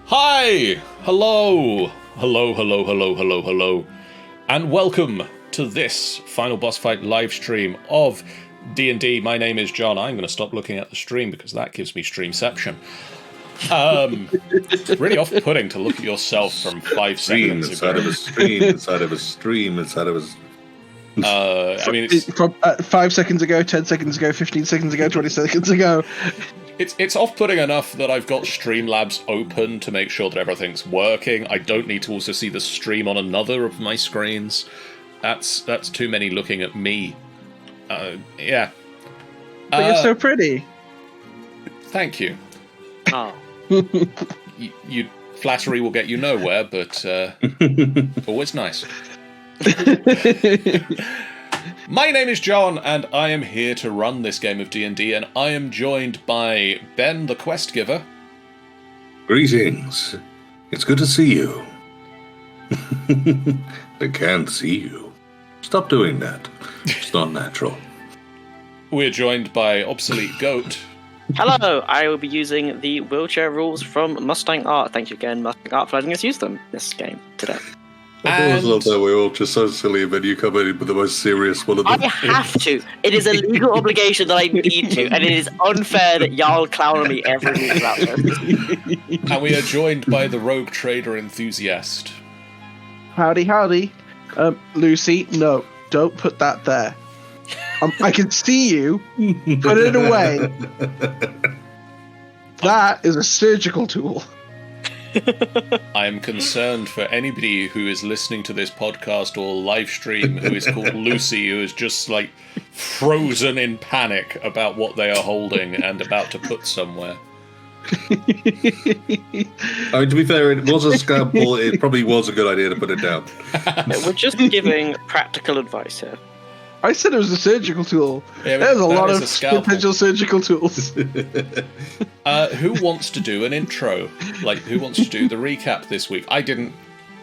Hi! Hello! Hello. And welcome to this Final Boss Fight live stream of D&D. My name is John. I'm going to stop looking at the stream because that gives me streamception. Really off-putting to look at yourself from 5 seconds ago. Inside of a stream, inside of a stream, inside of a... I mean, it's... From 5 seconds ago, 10 seconds ago, 15 seconds ago, 20 seconds ago. It's off-putting enough that I've got Streamlabs open to make sure that everything's working. I don't need to also see the stream on another of my screens. That's too many looking at me. Yeah. But you're so pretty. Thank you. Oh. You flattery will get you nowhere, but always nice. My name is John, and I am here to run this game of D&D, and I am joined by Ben, the quest giver. Greetings. It's good to see you. I can't see you. Stop doing that. It's not natural. We're joined by Obsolete Goat. Hello, I will be using the wheelchair rules from Mustang Art. Thank you again, Mustang Art, for letting us use them this game today. I always love that we're all just so silly, and then you come in with the most serious one of them. I have to. It is a legal obligation that I need to, and it is unfair that y'all clown on me every week about this. And we are joined by the Rogue Trader Enthusiast. Howdy. Lucy, no, don't put that there. I can see you. Put it away. That is a surgical tool. I am concerned for anybody who is listening to this podcast or live stream who is called Lucy, who is just like frozen in panic about what they are holding and about to put somewhere. I mean, to be fair, it was a scalpel. It probably was a good idea to put it down. We're just giving practical advice here. I said it was a surgical tool. Yeah, There's a lot of scalpel. potential surgical tools. Who wants to do an intro? Like, who wants to do the recap this week? I didn't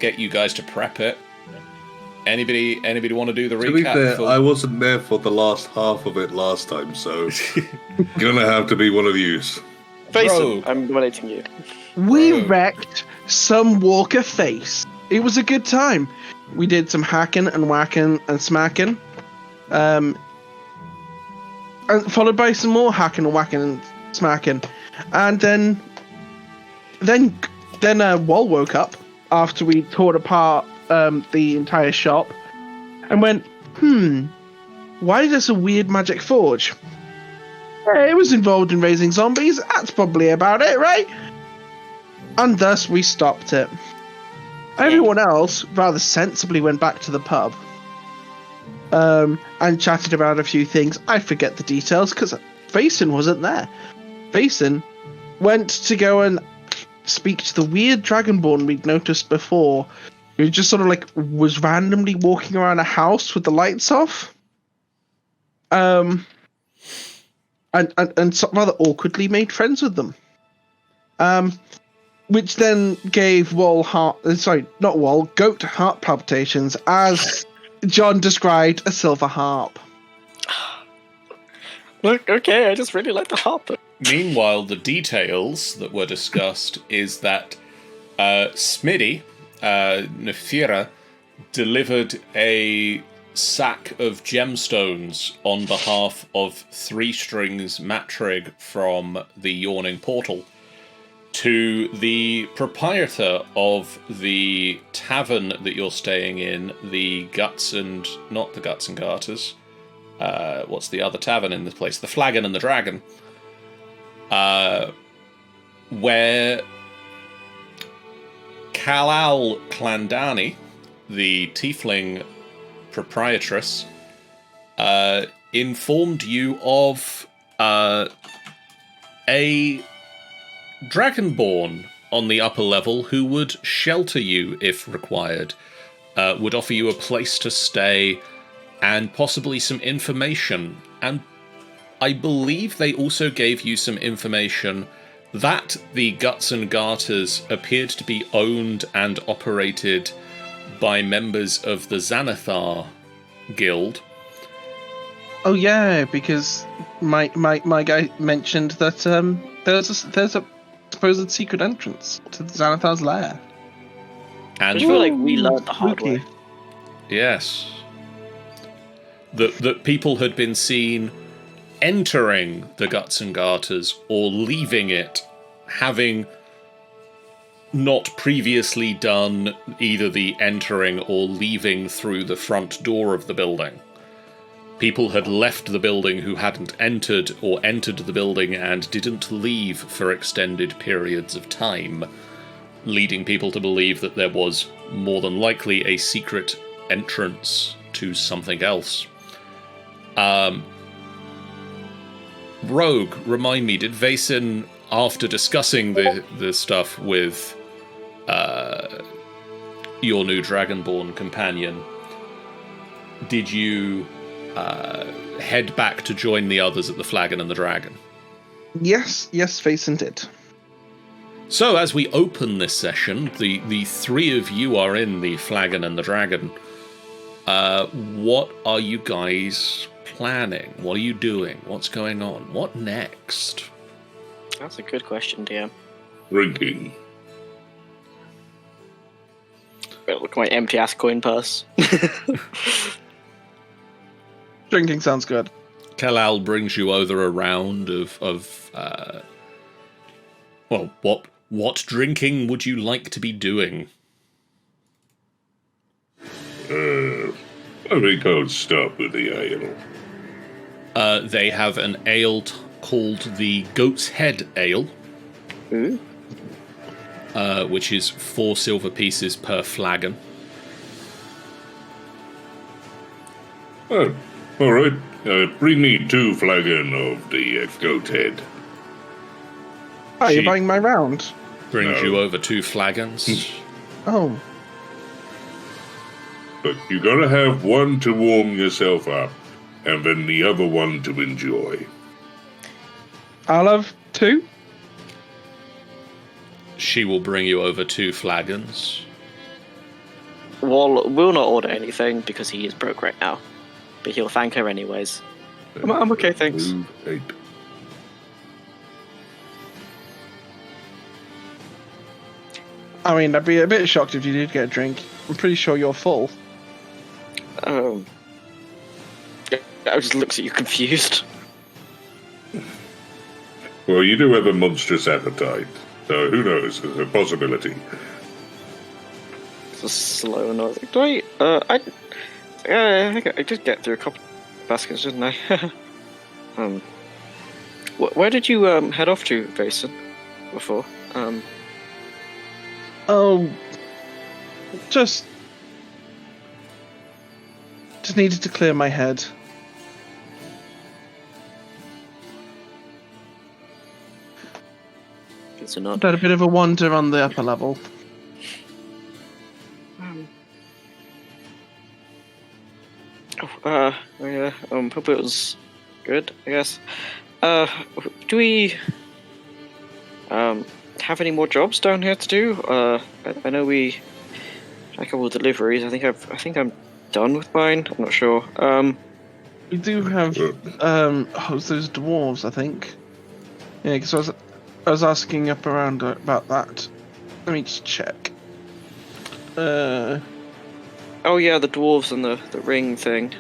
get you guys to prep it. Anybody want to do the recap? To be fair, I wasn't there for the last half of it last time, so gonna have to be one of yous. Vaacin, I'm nominating you. We wrecked some Walker face. It was a good time. We did some hacking and whacking and smacking. And followed by some more hacking and whacking and smacking. And then Wall woke up after we tore apart the entire shop and went, why is this a weird magic forge? Yeah, it was involved in raising zombies. That's probably about it, right? And thus we stopped it. Everyone else rather sensibly went back to the pub and chatted about a few things. I forget the details because Vaacin wasn't there. Vaacin went to go and speak to the weird dragonborn we'd noticed before, who just sort of like was randomly walking around a house with the lights off. And rather awkwardly made friends with them. Which then gave Goat heart palpitations, as John described a silver harp. Look, okay, I just really like the harp. Meanwhile, the details that were discussed is that Smitty, Nefira, delivered a sack of gemstones on behalf of Three Strings Matrig from the Yawning Portal to the proprietor of the tavern that you're staying in, not the Guts and Garters. What's the other tavern in this place? The Flagon and the Dragon. Where Kalal Clandani, the tiefling proprietress, informed you of a dragonborn on the upper level who would shelter you if required, would offer you a place to stay and possibly some information. And I believe they also gave you some information that the Guts and Garters appeared to be owned and operated by members of the Xanathar Guild. Oh yeah, because my guy mentioned that there's a supposed secret entrance to the Xanathar's lair. And I feel like we learned the hard Spooky. way. yes, that people had been seen entering the Guts and Garters or leaving it, having not previously done either the entering or leaving through the front door of the building. People had left the building who hadn't entered, or entered the building and didn't leave for extended periods of time, leading people to believe that there was more than likely a secret entrance to something else. Rogue, remind me, did Vaacin, after discussing the stuff with your new Dragonborn companion, did you head back to join the others at the Flagon and the Dragon? Yes, Vaacin did. So, as we open this session, the three of you are in the Flagon and the Dragon. What are you guys planning? What are you doing? What's going on? What next? That's a good question, DM. Drinking. Look at my empty-ass coin purse. Drinking sounds good. Kalal brings you over a round of what drinking would you like to be doing? I think I'll start with the ale. They have an ale called the Goat's Head Ale, Ooh. which is 4 silver pieces per flagon. Oh, all right. Bring me 2 flagon of the goat head. Oh, She- you're buying my round? Brings No. you over 2 flagons. Oh. But you gotta have one to warm yourself up, and then the other one to enjoy. I'll have 2. She will bring you over 2 flagons. Wall will not order anything because he is broke right now. But he'll thank her anyways. I'm okay, thanks. Move 8. I mean, I'd be a bit shocked if you did get a drink. I'm pretty sure you're full. I just looks at you confused. Well, you do have a monstrous appetite, so who knows? There's a possibility. It's a slow noise. Do I think I did get through a couple of baskets, didn't I? Where did you head off to, Vaacin, before? Oh, just needed to clear my head. It's a nod. Had a bit of a wander on the upper level. Hope it was good, I guess. Do we have any more jobs down here to do? I know we had a couple of deliveries. I think I'm done with mine. I'm not sure. We do have those dwarves, I think. Yeah, because I was asking up around about that. Let me just check. Oh yeah, the dwarves and the ring thing.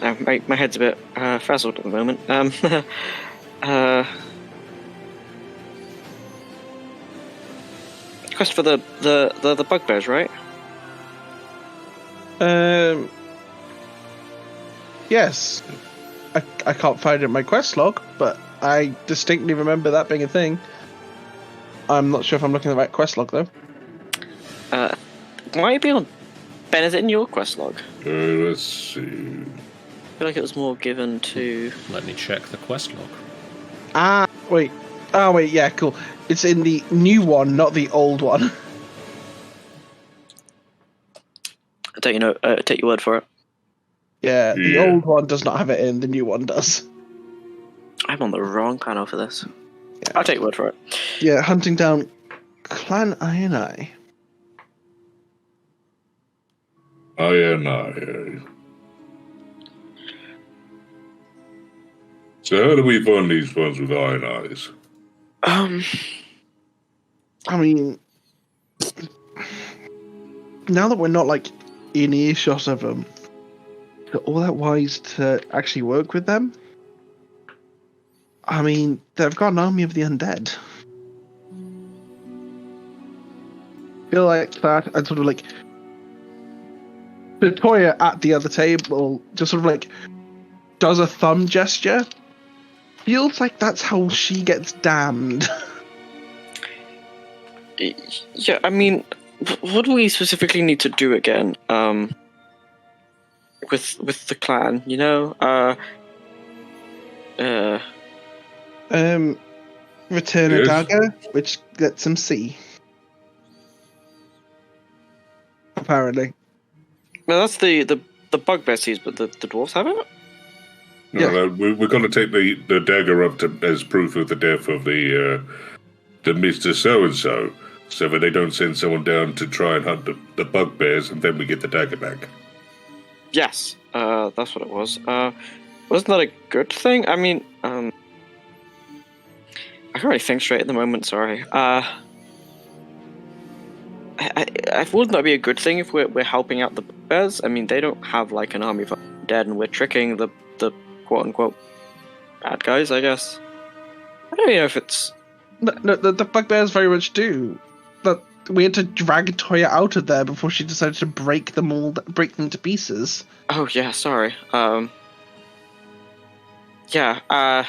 My head's a bit frazzled at the moment. Quest for the bugbears, right? Yes. I can't find it in my quest log, but I distinctly remember that being a thing. I'm not sure if I'm looking at the right quest log though. Might it be on Ben? Is it in your quest log? Let's see. I feel like it was more given to. Let me check the quest log. Wait, yeah, cool. It's in the new one, not the old one. Take your word for it. Yeah, the Yeah. old one does not have it in, the new one does. I'm on the wrong panel for this. Yeah. I'll take your word for it. Yeah, hunting down Clan Ionai. Aye. So how do we find these ones with iron eyes? I mean, now that we're not like in earshot of them, they're all that wise to actually work with them. I mean, they've got an army of the undead. I feel like that, and sort of like Latoya at the other table just sort of like does a thumb gesture. Feels like that's how she gets damned. Yeah, I mean, what do we specifically need to do again? With the clan, you know? Return a Yes. dagger, which lets them see. Apparently. Well, that's the bugbear sees, but the dwarves have it? No, we're going to take the dagger up as proof of the death of the Mr. So-and-so, so that they don't send someone down to try and hunt the bugbears, and then we get the dagger back. Yes, that's what it was. Wasn't that a good thing? I mean, I can't really think straight at the moment, sorry. Wouldn't that be a good thing if we're helping out the bears? I mean, they don't have like an army of dead, and we're tricking the quote-unquote bad guys, I guess. I don't know if it's... No, the bugbears very much do. But we had to drag Toya out of there before she decided to break them to pieces. Oh, yeah, sorry. Yeah, I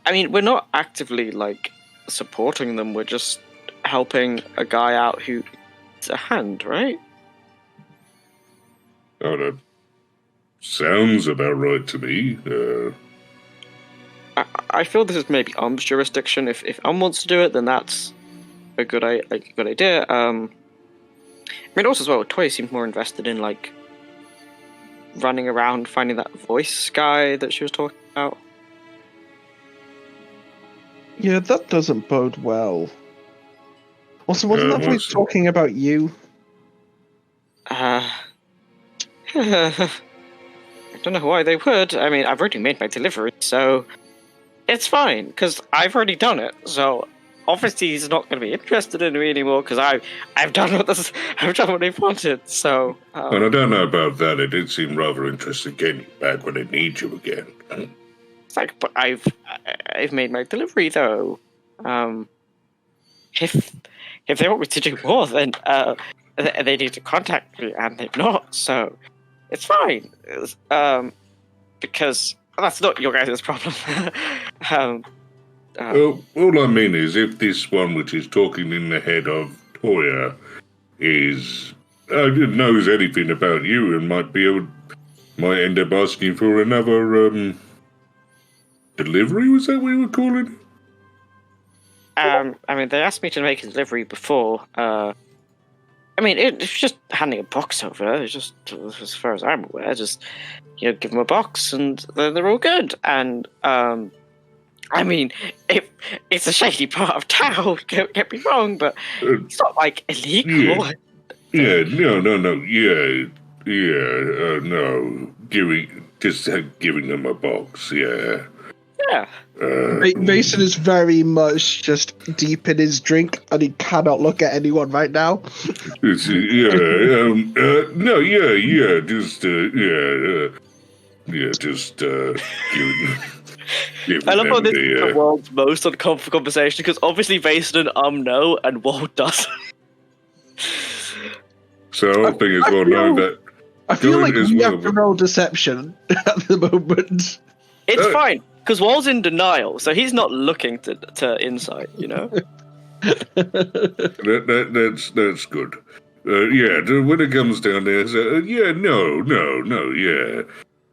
mean, we're not actively, like, supporting them, we're just helping a guy out who needs a hand, right? Oh, that sounds about right to me. I feel this is maybe Um's jurisdiction. If wants to do it, then that's a good idea. I mean, also as well, Toy seemed more invested in like running around finding that voice guy that she was talking about. Yeah, that doesn't bode well. Also, wasn't that voice talking about you? I don't know why they would. I mean, I've already made my delivery, so it's fine, because I've already done it. So obviously he's not going to be interested in me anymore, because I've done what they wanted. So. And I don't know about that. It did seem rather interesting getting you back when they need you again. It's like, but I've made my delivery though. If they want me to do more, then they need to contact me, and they've not. So it's fine. Because that's not your guys' problem. Well, all I mean is, if this one which is talking in the head of Toya knows anything about you and might end up asking for another delivery. Was that what you were calling it? I mean, they asked me to make a delivery before. I mean, it's just handing a box over. It's just, as far as I'm aware, just give them a box and they're all good. And I mean, it's a shady part of town. Don't get me wrong, but it's not like illegal. Yeah, no, giving them a box. Yeah. Yeah. Vaacin is very much just deep in his drink, and he cannot look at anyone right now. Just I love how this is the world's most uncomfortable conversation, because obviously Vaacin and know, and Walt doesn't. So I think as well know that. I feel like we have to roll deception at the moment. It's fine, because Wall's in denial, so he's not looking to insight, That's good. When it comes down there,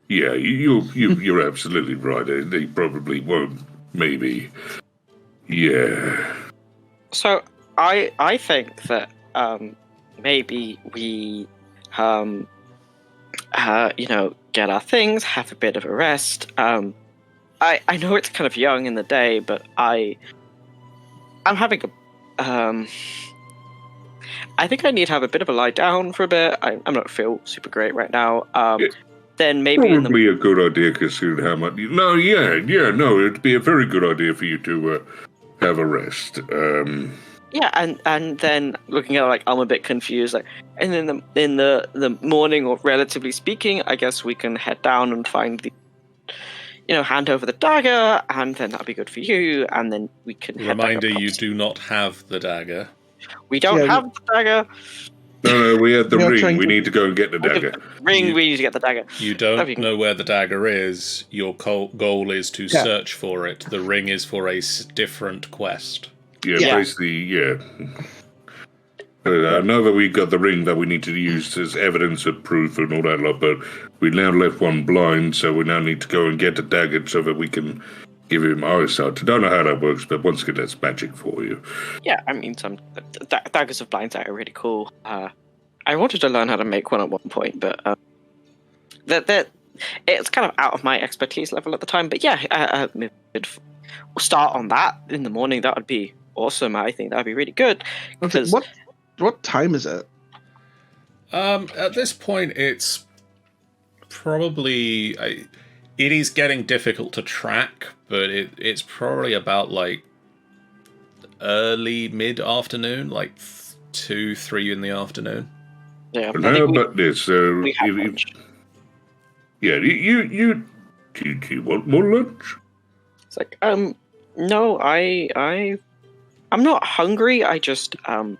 you're absolutely right. They probably won't. Maybe. Yeah. So I think that maybe we get our things, have a bit of a rest. I know it's kind of young in the day, but I'm having a I think I need to have a bit of a lie down for a bit. I'm not feel super great right now. Then maybe probably a good idea considering how much. It'd be a very good idea for you to have a rest. Yeah, and then looking at it, like, I'm a bit confused. Like, and then in the morning, or relatively speaking, I guess we can head down and find the, hand over the dagger, and then that'll be good for you. And then we can. Reminder: you do not have the dagger. We don't have the dagger. No, we had the ring. We need to go and get the dagger. We need to get the dagger. You don't know where the dagger is. Your goal is to search for it. The ring is for a different quest. Yeah, basically, I know that we got the ring that we need to use as evidence of proof and all that lot, but we now left one blind, so we now need to go and get the dagger so that we can give him eyesight. I don't know how that works, but once again, that's magic for you. Yeah, I mean, some daggers of blind sight are really cool. I wanted to learn how to make one at one point, but that it's kind of out of my expertise level at the time. But yeah, we'll start on that in the morning. That would be awesome. I think that would be really good. What time is it? At this point, it's probably... it is getting difficult to track, but it's probably about, like, early, mid-afternoon, like 2, 3 in the afternoon. Yeah, how about this? Do you want more lunch? It's like, no, I'm not hungry. I just, No,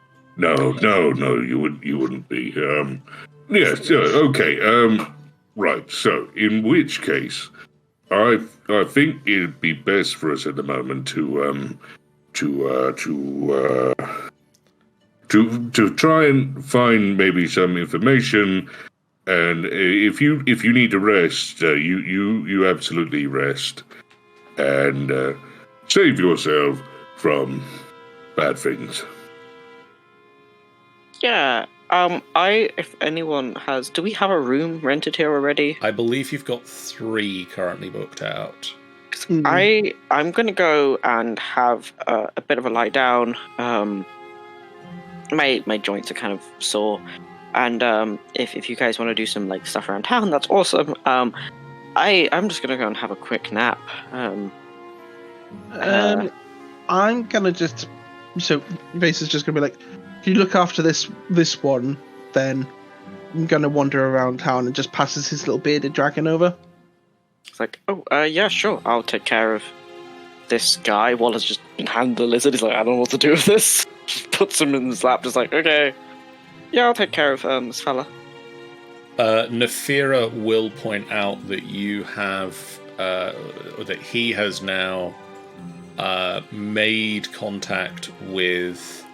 you wouldn't be. Yes, okay. Right. So, in which case, I think it'd be best for us at the moment to try and find maybe some information, and if you need to rest, you absolutely rest, and save yourself from bad things. Yeah. If anyone has, do we have a room rented here already? I believe you've got 3 currently booked out. I'm gonna go and have a bit of a lie down. My joints are kind of sore, and if you guys want to do some like stuff around town, that's awesome. I'm just gonna go and have a quick nap. I'm gonna just Vace is just gonna be like, if you look after this one, then I'm gonna wander around town, and just passes his little bearded dragon over. It's like, yeah, sure, I'll take care of this guy. Wallace just hand the lizard. He's like, I don't know what to do with this. Just puts him in his lap, just like, okay, yeah, I'll take care of this fella. Nefira will point out that you have, that he has now made contact with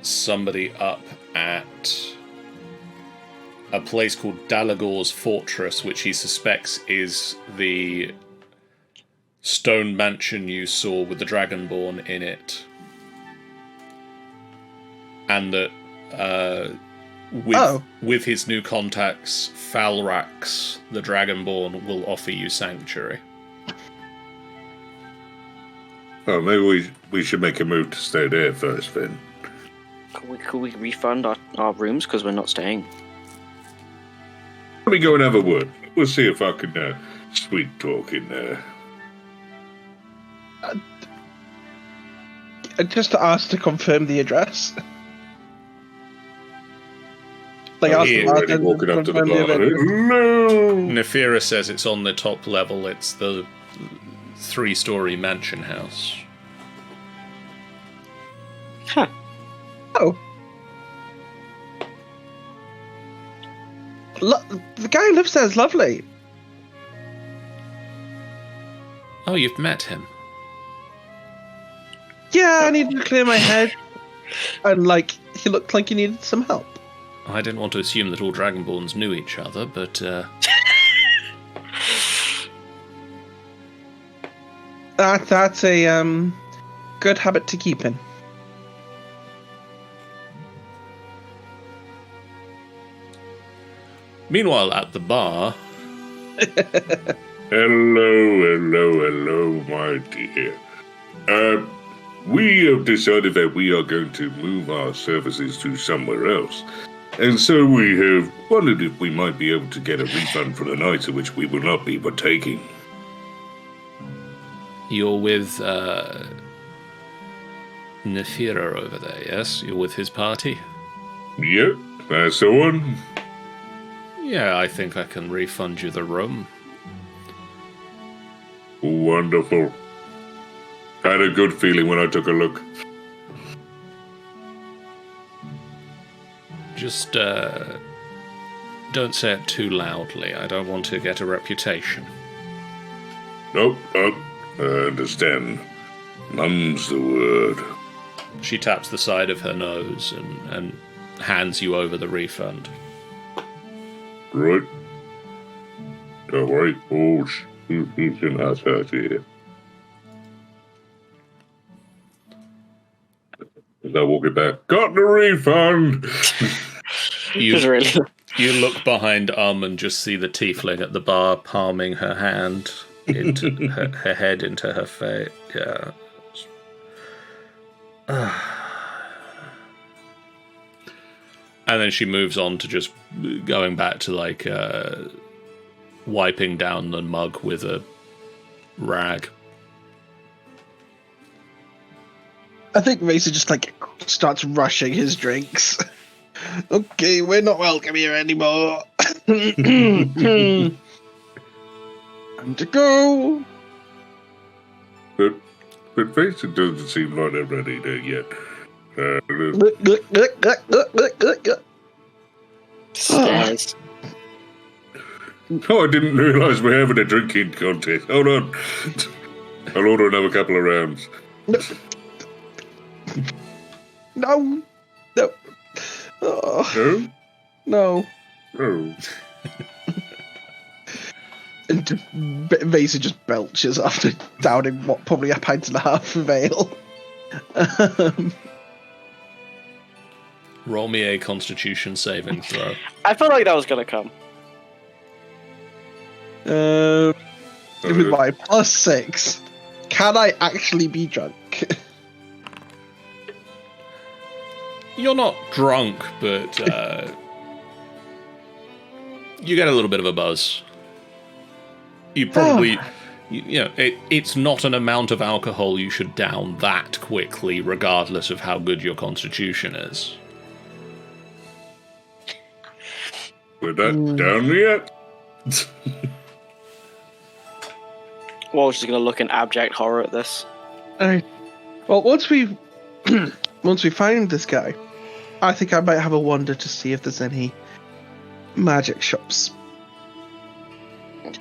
somebody up at a place called Dalagor's Fortress, which he suspects is the stone mansion you saw with the Dragonborn in it. And that with his new contacts, Falrax, the Dragonborn, will offer you sanctuary. Oh, maybe we should make a move to stay there first, then. Could we refund our rooms because we're not staying? Let me go and have a word. We'll see if I can sweet talk in there. Just to ask to confirm the address. Like, already walking up to the bar. Hello! Nefira says it's on the top level. It's the 3-story mansion house. Huh. Oh. The guy who lives there is lovely. Oh, you've met him? Yeah, I needed to clear my head. And, he looked like he needed some help. I didn't want to assume that all Dragonborns knew each other, but... That's a good habit to keep in. Meanwhile, at the bar... Hello, my dear. We have decided that we are going to move our services to somewhere else. And so we have wondered if we might be able to get a refund for the night, of which we will not be partaking. You're with Nefira over there, yes? You're with his party? Yep, that's the one. Yeah, I think I can refund you the room. Wonderful. Had a good feeling when I took a look. Just, don't say it too loudly. I don't want to get a reputation. Nope, I understand. Mum's the word. She taps the side of her nose and hands you over the refund. Right. Don't worry. Oh, he's in our here. Now walk it back. Got the refund! You look behind and just see the tiefling at the bar palming her hand into her head into her face. Yeah. And then she moves on to just going back to like wiping down the mug with a rag. I think Vaacin just like starts rushing his drinks. Okay, we're not welcome here anymore. Time to go. But Vaacin doesn't seem like they're ready there yet. Stairs. Oh, I didn't realise we're having a drinking contest. Hold on. I'll order another couple of rounds. No. No. Oh, No? no. No. And Vaacin just belches after downing what, probably a pint and a half of ale. Roll me a Constitution saving throw. I felt like that was gonna come. With my +6, can I actually be drunk? You're not drunk, but you get a little bit of a buzz. You probably, it's not an amount of alcohol you should down that quickly, regardless of how good your constitution is. We're not down yet? Walsh is gonna look in abject horror at this. Alright. Well, once we find this guy, I think I might have a wander to see if there's any magic shops.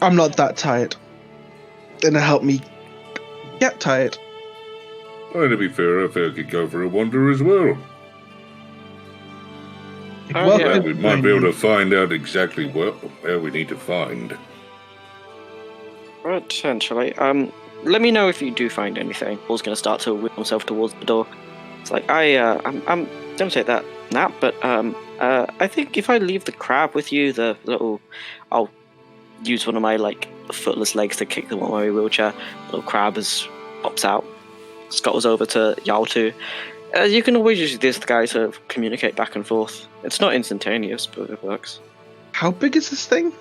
I'm not that tired. It'll help me get tired. Well, to be fair, I think I could go for a wander as well. Oh, Yeah, we might be able to find out exactly where we need to find. Potentially. Let me know if you do find anything. Paul's gonna start to whip himself towards the door. It's like I'm don't take that nap, but I think if I leave the crab with you, I'll use one of my like footless legs to kick the one my wheelchair. The little crab pops out, scuttles over to Yaltu. You can always use this guy to communicate back and forth. It's not instantaneous, but it works. How big is this thing?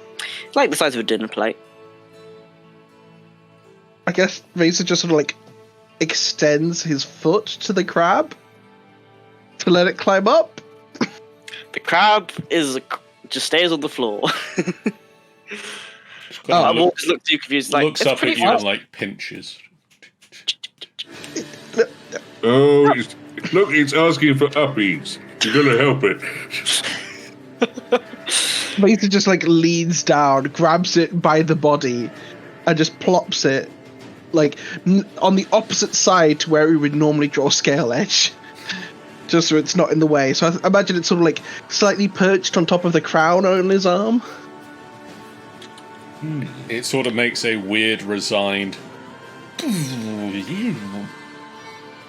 It's like the size of a dinner plate. I guess Vaacin just sort of like extends his foot to the crab to let it climb up. The crab just stays on the floor. Looks Looks too confused. Like, looks up at you and like pinches. Oh, look, it's asking for uppies. You're gonna help it. Vaacin just like leans down, grabs it by the body, and just plops it like on the opposite side to where we would normally draw scale edge, just so it's not in the way. So I imagine it's sort of like slightly perched on top of the crown on his arm. It sort of makes a weird, resigned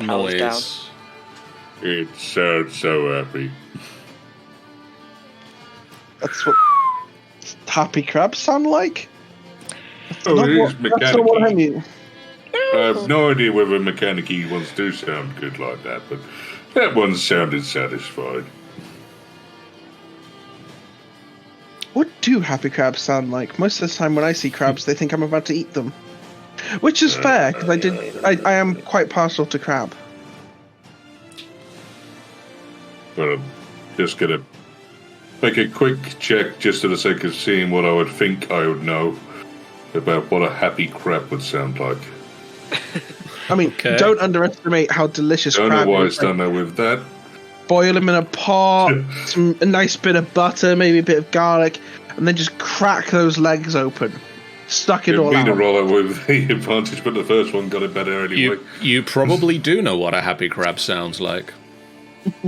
noise. It sounds so happy. That's what happy crabs sound like. Oh, it is That's not what I mechanic. mean. I have no idea whether mechanic-y ones do sound good like that, but that one sounded satisfied. What do happy crabs sound like? Most of the time when I see crabs, they think I'm about to eat them. Which is fair, because I am quite partial to crab. Well, I'm just gonna make a quick check just for the sake of seeing what I would think I would know about what a happy crab would sound like. I mean, don't underestimate how delicious crab is. Don't know why it's done that with that. Boil them in a pot, a nice bit of butter, maybe a bit of garlic, and then just crack those legs open. Stuck it all out. To roll it with the advantage, but the first one got it better anyway. You probably do know what a happy crab sounds like.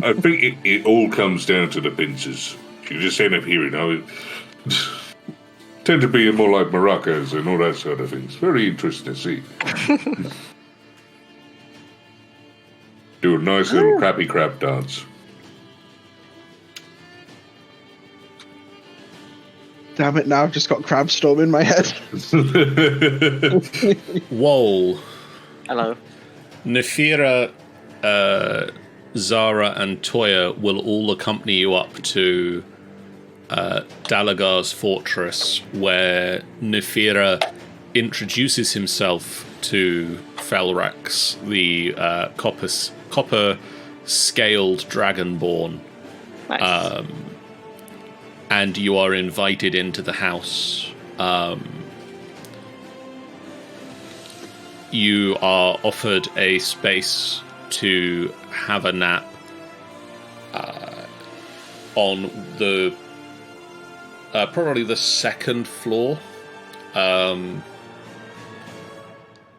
I think it all comes down to the pincers. You just end up hearing, tend to be more like maracas and all that sort of things. Very interesting to see. Do a nice little crappy crab dance. Damn it, now I've just got crab storm in my head. Whoa. Hello. Nefira, Zara, and Toya will all accompany you up to Dalagar's fortress, where Nefira introduces himself to Felrax, the copper-scaled dragonborn. Nice. And you are invited into the house. You are offered a space to have a nap on the probably the second floor.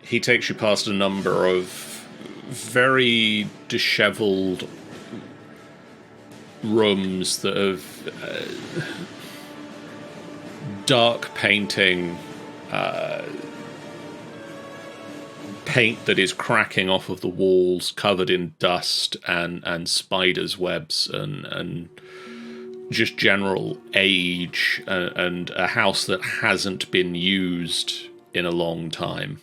He takes you past a number of very disheveled rooms that have dark painting, paint that is cracking off of the walls, covered in dust and spiders' webs and just general age, and a house that hasn't been used in a long time.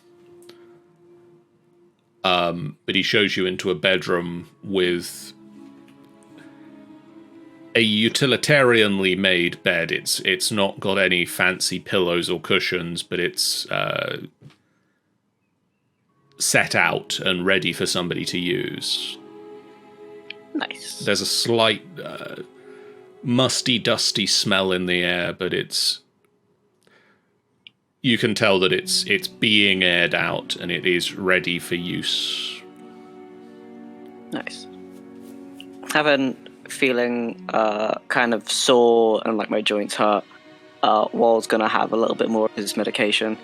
But he shows you into a bedroom with a utilitarianly made bed. It's not got any fancy pillows or cushions, but it's set out and ready for somebody to use. Nice. There's a slight musty, dusty smell in the air, but you can tell that it's being aired out and it is ready for use. Nice. Having feeling kind of sore and like my joints hurt, Wall's gonna have a little bit more of his medication,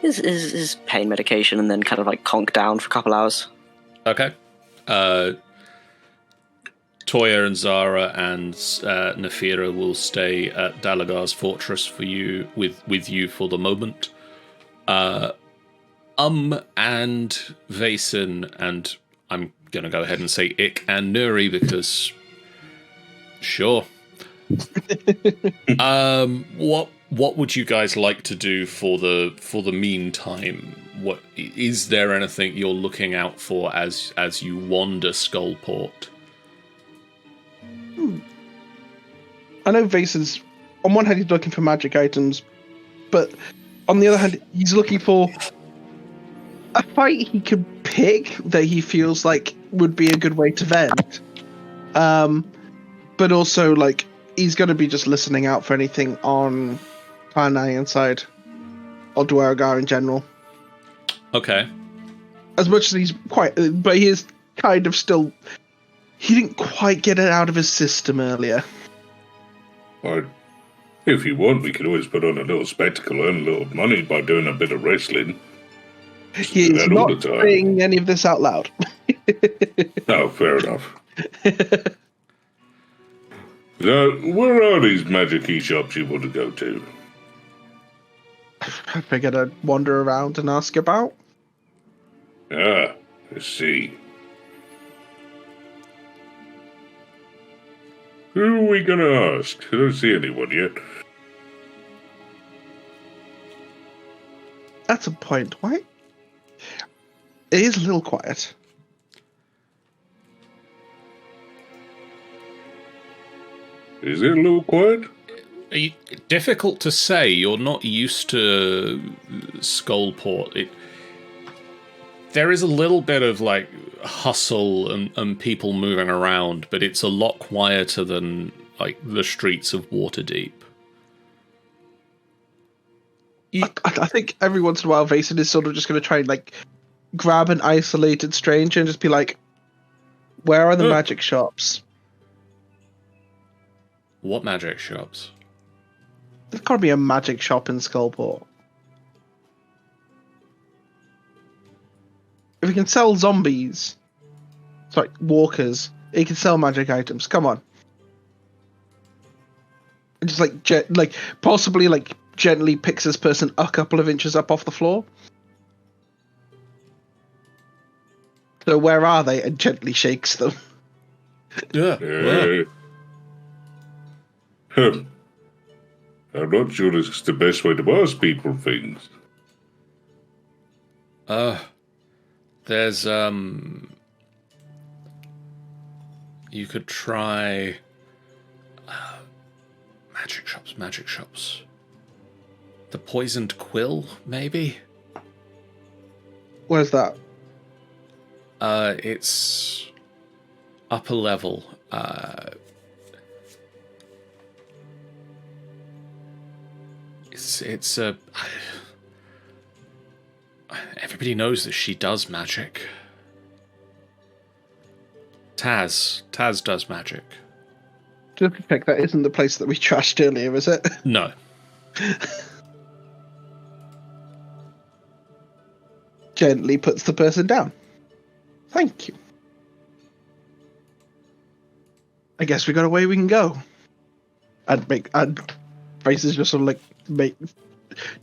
his pain medication, and then kind of like conk down for a couple hours. Okay. Toya and Zara and Nefira will stay at Dalagar's fortress for you with you for the moment. And Vaacin, and I'm gonna go ahead and say Ik and Nuri because sure. What would you guys like to do for the meantime? What is there anything you're looking out for as you wander Skullport? I know Vacen's, on one hand, he's looking for magic items, but on the other hand, he's looking for a fight he could pick that he feels like would be a good way to vent. But also, like, he's going to be just listening out for anything on Clan inside, or Dwargar in general. Okay. As much as he's but he is kind of still. He didn't quite get it out of his system earlier. Well, if you want, we could always put on a little spectacle, earn a little money by doing a bit of wrestling. He is not saying any of this out loud. Oh, fair enough. So, where are these magic-y shops you want to go to? I figured I'd wander around and ask about. Ah, I see. Who are we going to ask? I don't see anyone yet. That's a point. Why? It is a little quiet. Is it a little quiet? Difficult to say. You're not used to Skullport. There is a little bit of like hustle and people moving around, but it's a lot quieter than like the streets of Waterdeep. I think every once in a while, Vaacin is sort of just going to try and like grab an isolated stranger and just be like, "Where are the magic shops?" What magic shops? There's got to be a magic shop in Skullport. If he can sell zombies, sorry, walkers, he can sell magic items. Come on. And just like possibly like gently picks this person a couple of inches up off the floor. So where are they? And gently shakes them. Yeah. I'm not sure it's the best way to ask people things. There's you could try magic shops. The poisoned quill, maybe? Where's that? It's upper level. It's a. Everybody knows that she does magic. Taz does magic. Just to check, that isn't the place that we trashed earlier, is it? No. Gently puts the person down. Thank you. I guess we got a way we can go. And Faces just sort of like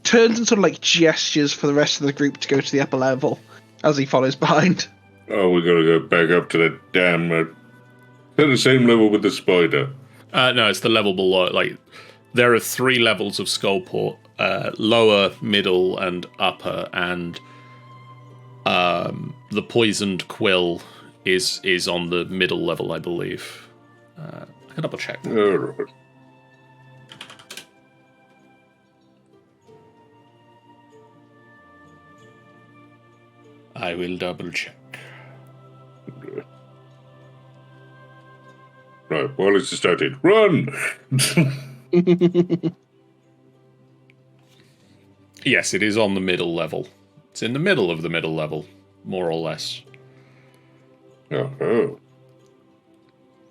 turns and sort of like gestures for the rest of the group to go to the upper level as he follows behind. Oh, we gotta go back up to that damn. They're the same level with the spider. No, it's the level below. Like, there are 3 levels of Skullport: lower, middle, and upper. And the poisoned quill is on the middle level, I believe. I can double check. All right. I will double check. Right, well, it's started. Run! Yes, it is on the middle level. It's in the middle of the middle level, more or less. Oh.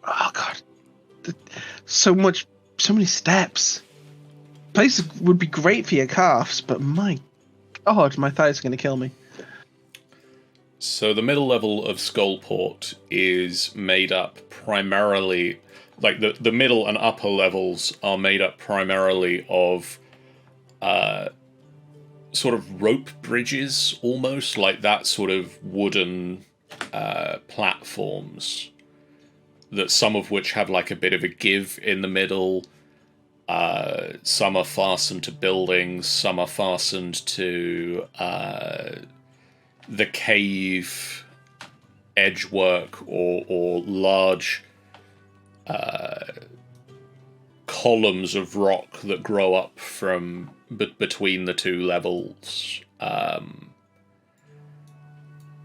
Oh god, so many steps. Place would be great for your calves, but my god, my thighs are going to kill me. So the middle level of Skullport is made up primarily, like the middle and upper levels are made up primarily of sort of rope bridges, almost like that sort of wooden platforms, that some of which have like a bit of a give in the middle. Some are fastened to buildings, some are fastened to the cave edgework or large columns of rock that grow up from between the 2 levels.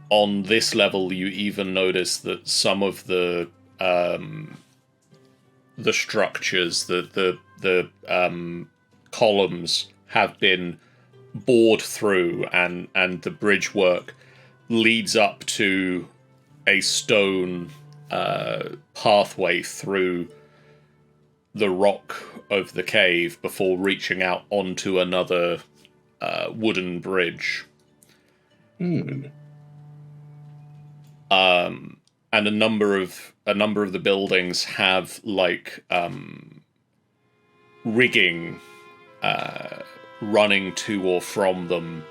On this level, you even notice that some of the structures, the columns have been bored through, and the bridge work leads up to a stone pathway through the rock of the cave before reaching out onto another wooden bridge. And a number of the buildings have like rigging running to or from them,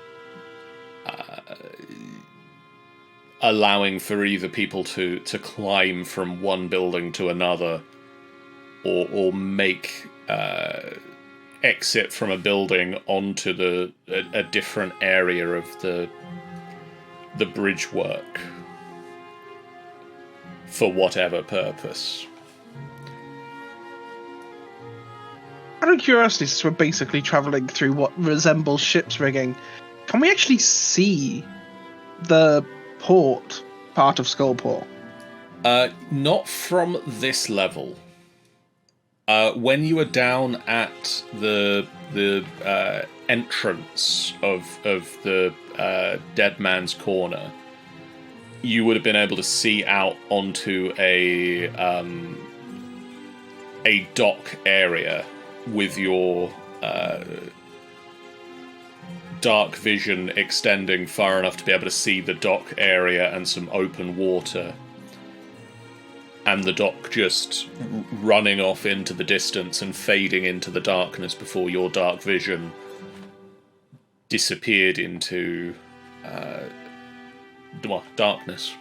allowing for either people to climb from one building to another, or make exit from a building onto a different area of the bridge work for whatever purpose. I out of curiosity, since we're basically traveling through what resembles ship's rigging, can we actually see the port part of Skullport? Not from this level. When you are down at the entrance of the Dead Man's Corner, you would have been able to see out onto a dock area with your dark vision extending far enough to be able to see the dock area and some open water. And the dock just running off into the distance and fading into the darkness before your dark vision disappeared into darkness.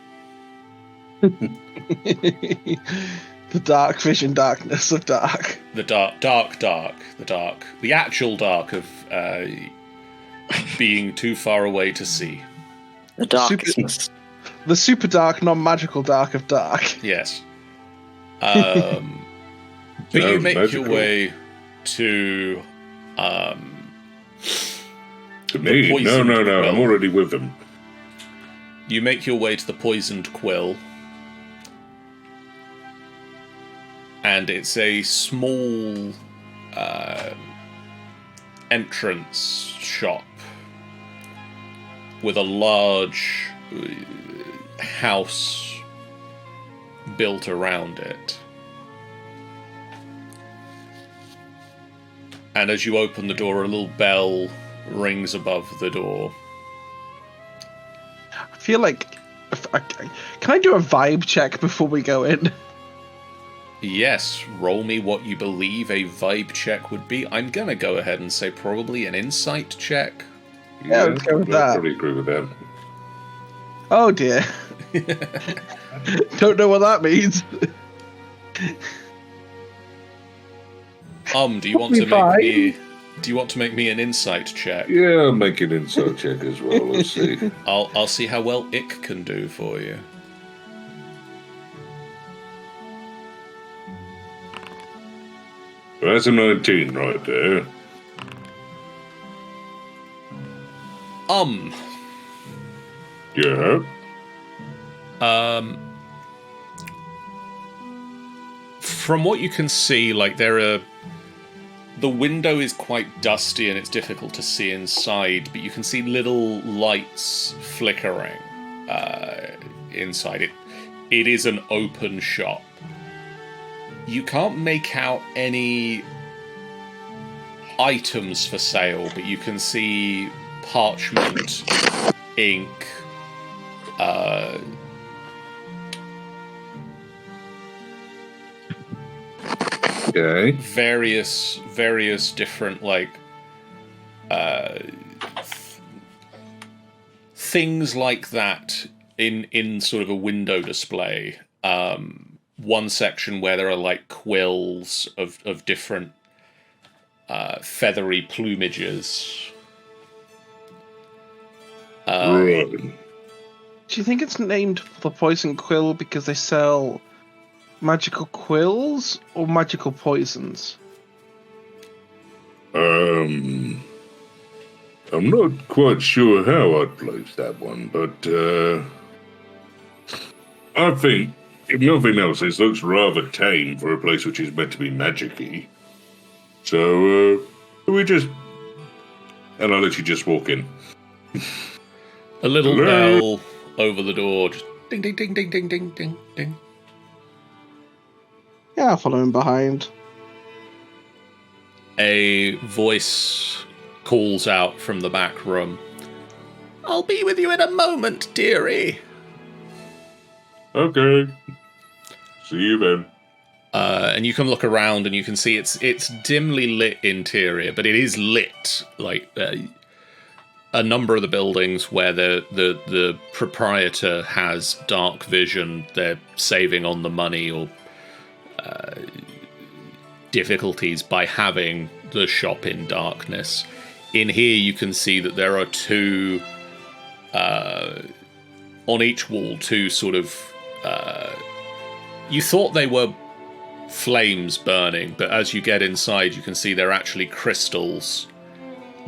The dark vision darkness of dark. The dark. The actual dark of being too far away to see. The darkness. The super dark, non-magical dark of dark. Yes. But you make magical. your way to me? No, quill. I'm already with them. You make your way to the poisoned quill. And it's a small entrance shop with a large house built around it. And as you open the door, a little bell rings above the door. I feel like... Can I do a vibe check before we go in? Yes, roll me what you believe a vibe check would be. I'm gonna go ahead and say probably an insight check. Yeah, let's go with that. I probably agree with that. Oh dear. Don't know what that means. Do you want to make me? Do you want to make me an insight check? Yeah, I'll make an insight check as well. Let's see. I'll see how well Ick can do for you. That's a 19 right there. Yeah. From what you can see, like the window is quite dusty and it's difficult to see inside, but you can see little lights flickering inside it. It is an open shop. You can't make out any items for sale, but you can see parchment, ink, Okay. various different things like that in sort of a window display. One section where there are quills of different feathery plumages. Right. Do you think it's named the Poison Quill because they sell magical quills or magical poisons? I'm not quite sure how I'd place that one, but I think, if nothing else, this looks rather tame for a place which is meant to be magic-y. So, we just... And I'll let you just walk in. A little Hello? bell over the door, just ding, ding, ding, ding, ding, ding, ding, ding. Yeah, I'll follow him behind. A voice calls out from the back room. I'll be with you in a moment, dearie. Okay. See you then. And you can look around and you can see it's dimly lit interior, but it is lit. A number of the buildings where the proprietor has dark vision, they're saving on the money or difficulties by having the shop in darkness. In here you can see that there are two on each wall, two sort of you thought they were flames burning, but as you get inside, you can see they're actually crystals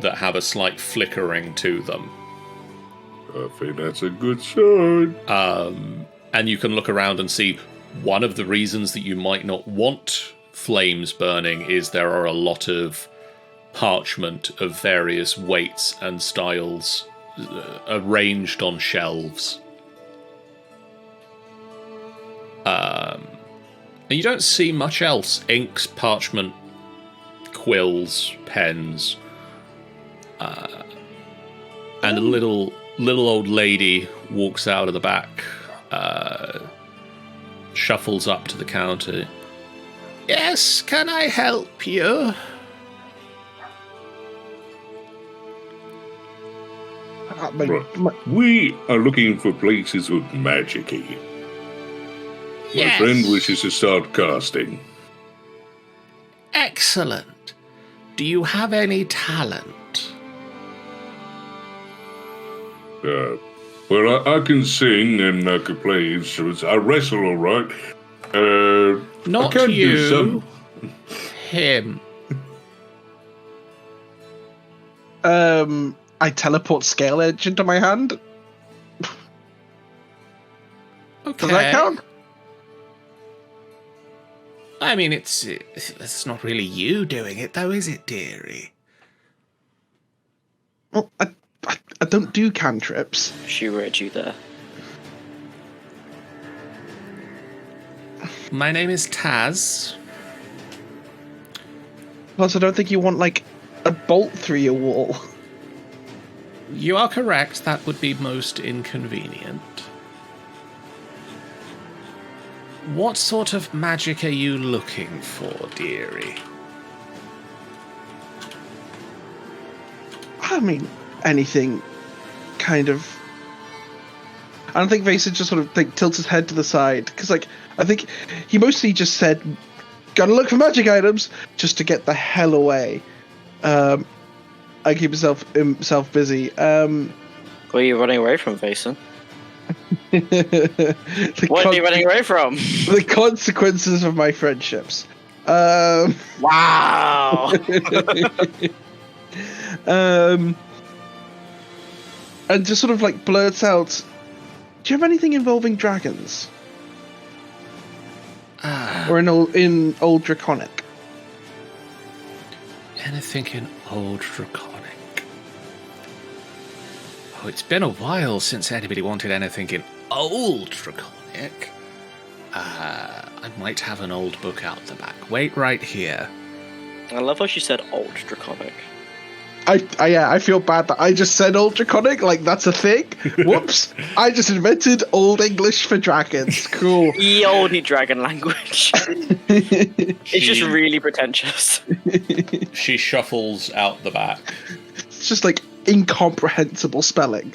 that have a slight flickering to them. I think that's a good sign. And you can look around and see one of the reasons that you might not want flames burning is there are a lot of parchment of various weights and styles arranged on shelves. And you don't see much else. Inks, parchment, quills, pens. And a little old lady walks out of the back, shuffles up to the counter. Yes, can I help you? Right. We are looking for places with magic-y. My friend wishes to start casting. Excellent. Do you have any talent? Well, I can sing and I can play instruments. I wrestle all right. Not I can you. do some. Him. I teleport Scale Edge into my hand. Okay. Does that count? I mean, it's not really you doing it, though, is it, dearie? Well, I don't do cantrips. She read you there. My name is Taz. Plus, I don't think you want, like, a bolt through your wall. You are correct. That would be most inconvenient. What sort of magic are you looking for, dearie? I mean, anything kind of... I don't think Vaacin just sort of like tilts his head to the side, because like I think he mostly just said, "Gotta look for magic items," just to get the hell away. I keep himself busy. Where are you running away from, Vaacin? What are you running away from? The consequences of my friendships. Wow. And just sort of like blurts out, "Do you have anything involving dragons? Or in old Draconic?" Anything in Old Draconic? Oh, it's been a while since anybody wanted anything in Old Draconic. I might have an old book out the back. Wait right here. I love how she said old Draconic. I feel bad that I just said Old Draconic, like that's a thing. Whoops. I just invented Old English for dragons. Cool. Ye olde dragon language. It's just really pretentious. She shuffles out the back. It's just like incomprehensible spelling.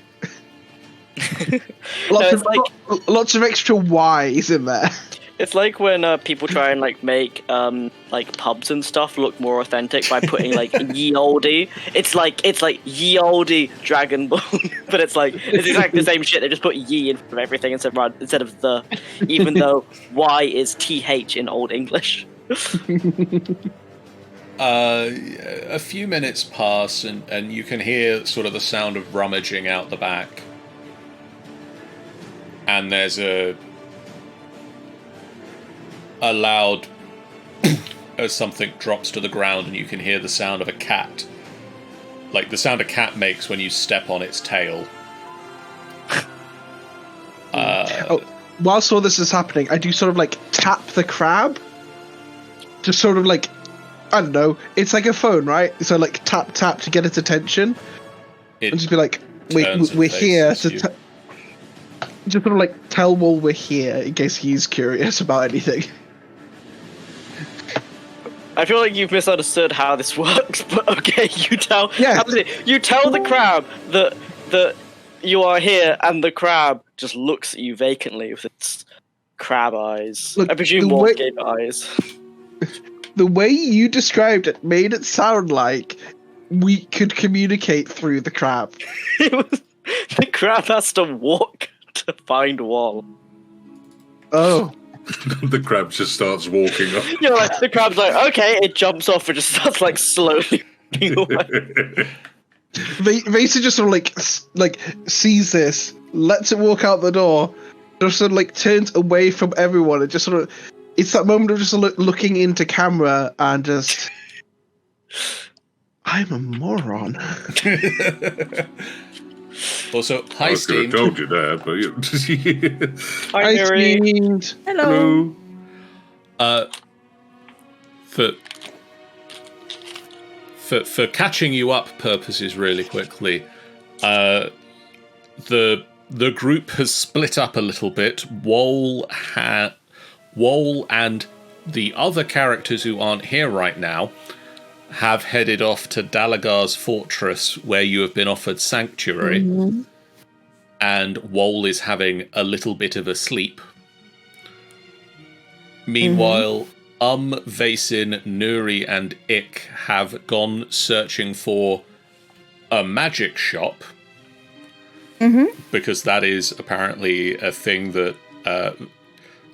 Lots of extra Y's in there. It's like when people try and like make like pubs and stuff look more authentic by putting like ye olde. It's like ye olde dragonbone, but it's exactly the same shit. They just put ye in front of everything instead of the, even though Y is TH in Old English. A few minutes pass, and you can hear sort of the sound of rummaging out the back. And there's a loud as something drops to the ground, and you can hear the sound of a cat. Like the sound a cat makes when you step on its tail. Whilst all this is happening, I do sort of like tap the crab. Just sort of like, I don't know, it's like a phone, right? So like tap to get its attention. And just be like, we're here to just sort of like tell Wall we're here in case he's curious about anything. I feel like you've misunderstood how this works, but okay, you tell the crab that you are here, and the crab just looks at you vacantly with its crab eyes. Look, I presume Walt gave it eyes. The way you described it made it sound like we could communicate through the crab. The crab has to walk to find Wall. Oh. The crab just starts walking up. You know, like, the crab's like, okay, it jumps off and just starts like slowly walking away. Vaacin just sort of like sees this, lets it walk out the door, just sort of like turns away from everyone and just sort of, it's that moment of just looking into camera and just, I'm a moron. Also, hi, I was going Steam. to told you that, but Hi, Nuri. Steamed. Hello. For catching you up purposes really quickly, the group has split up a little bit. Woal and the other characters who aren't here right now have headed off to Dalagar's fortress, where you have been offered sanctuary. Mm-hmm. And Woal is having a little bit of a sleep. Meanwhile, Vaacin, Nuri, and Ik have gone searching for a magic shop. Because that is apparently a thing that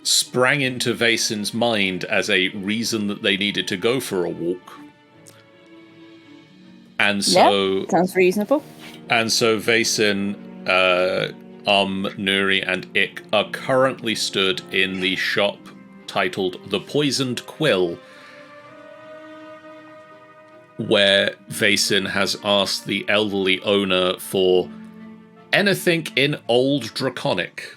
sprang into Vaacin's mind as a reason that they needed to go for a walk. And so... sounds reasonable. And so Vaacin, Nuri, and Ik are currently stood in the shop titled The Poisoned Quill, where Vaacin has asked the elderly owner for anything in Old Draconic.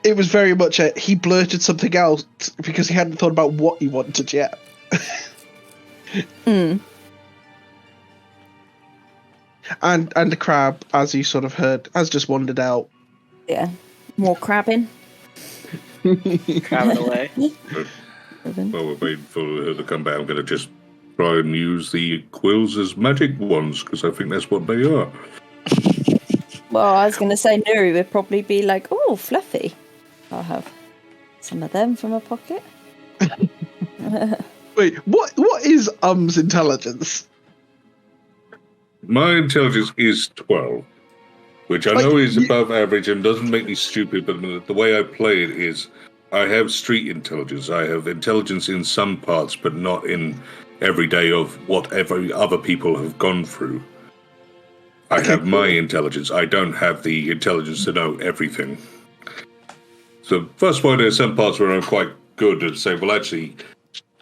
It was very much he blurted something out because he hadn't thought about what he wanted yet. And the crab, as you sort of heard, has just wandered out. Yeah. More crabbing. Crabbing away. Well, we're waiting for her to come back. I'm going to just try and use the quills as magic wands, because I think that's what they are. Well, I was going to say Nuri would probably be like, oh, fluffy. I'll have some of them from my pocket. Wait, what is intelligence? My intelligence is 12, which I know is above average and doesn't make me stupid, but the way I play it is I have street intelligence. I have intelligence in some parts, but not in every day of whatever other people have gone through. I have my intelligence. I don't have the intelligence to know everything. So first of all, there's some parts where I'm quite good at saying, well, actually,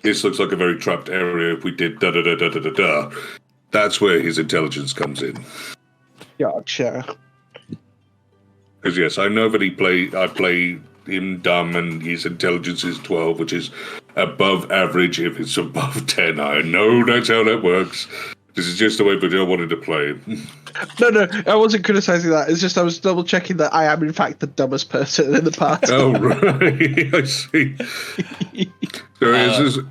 this looks like a very trapped area. If we did da-da-da-da-da-da-da, that's where his intelligence comes in. Gotcha. Because, yes, I know that I play him dumb and his intelligence is 12, which is above average if it's above 10. I know that's how that works. This is just the way Vidal wanted to play. No, I wasn't criticizing that. It's just I was double checking that I am in fact the dumbest person in the party. Oh, right. I see. So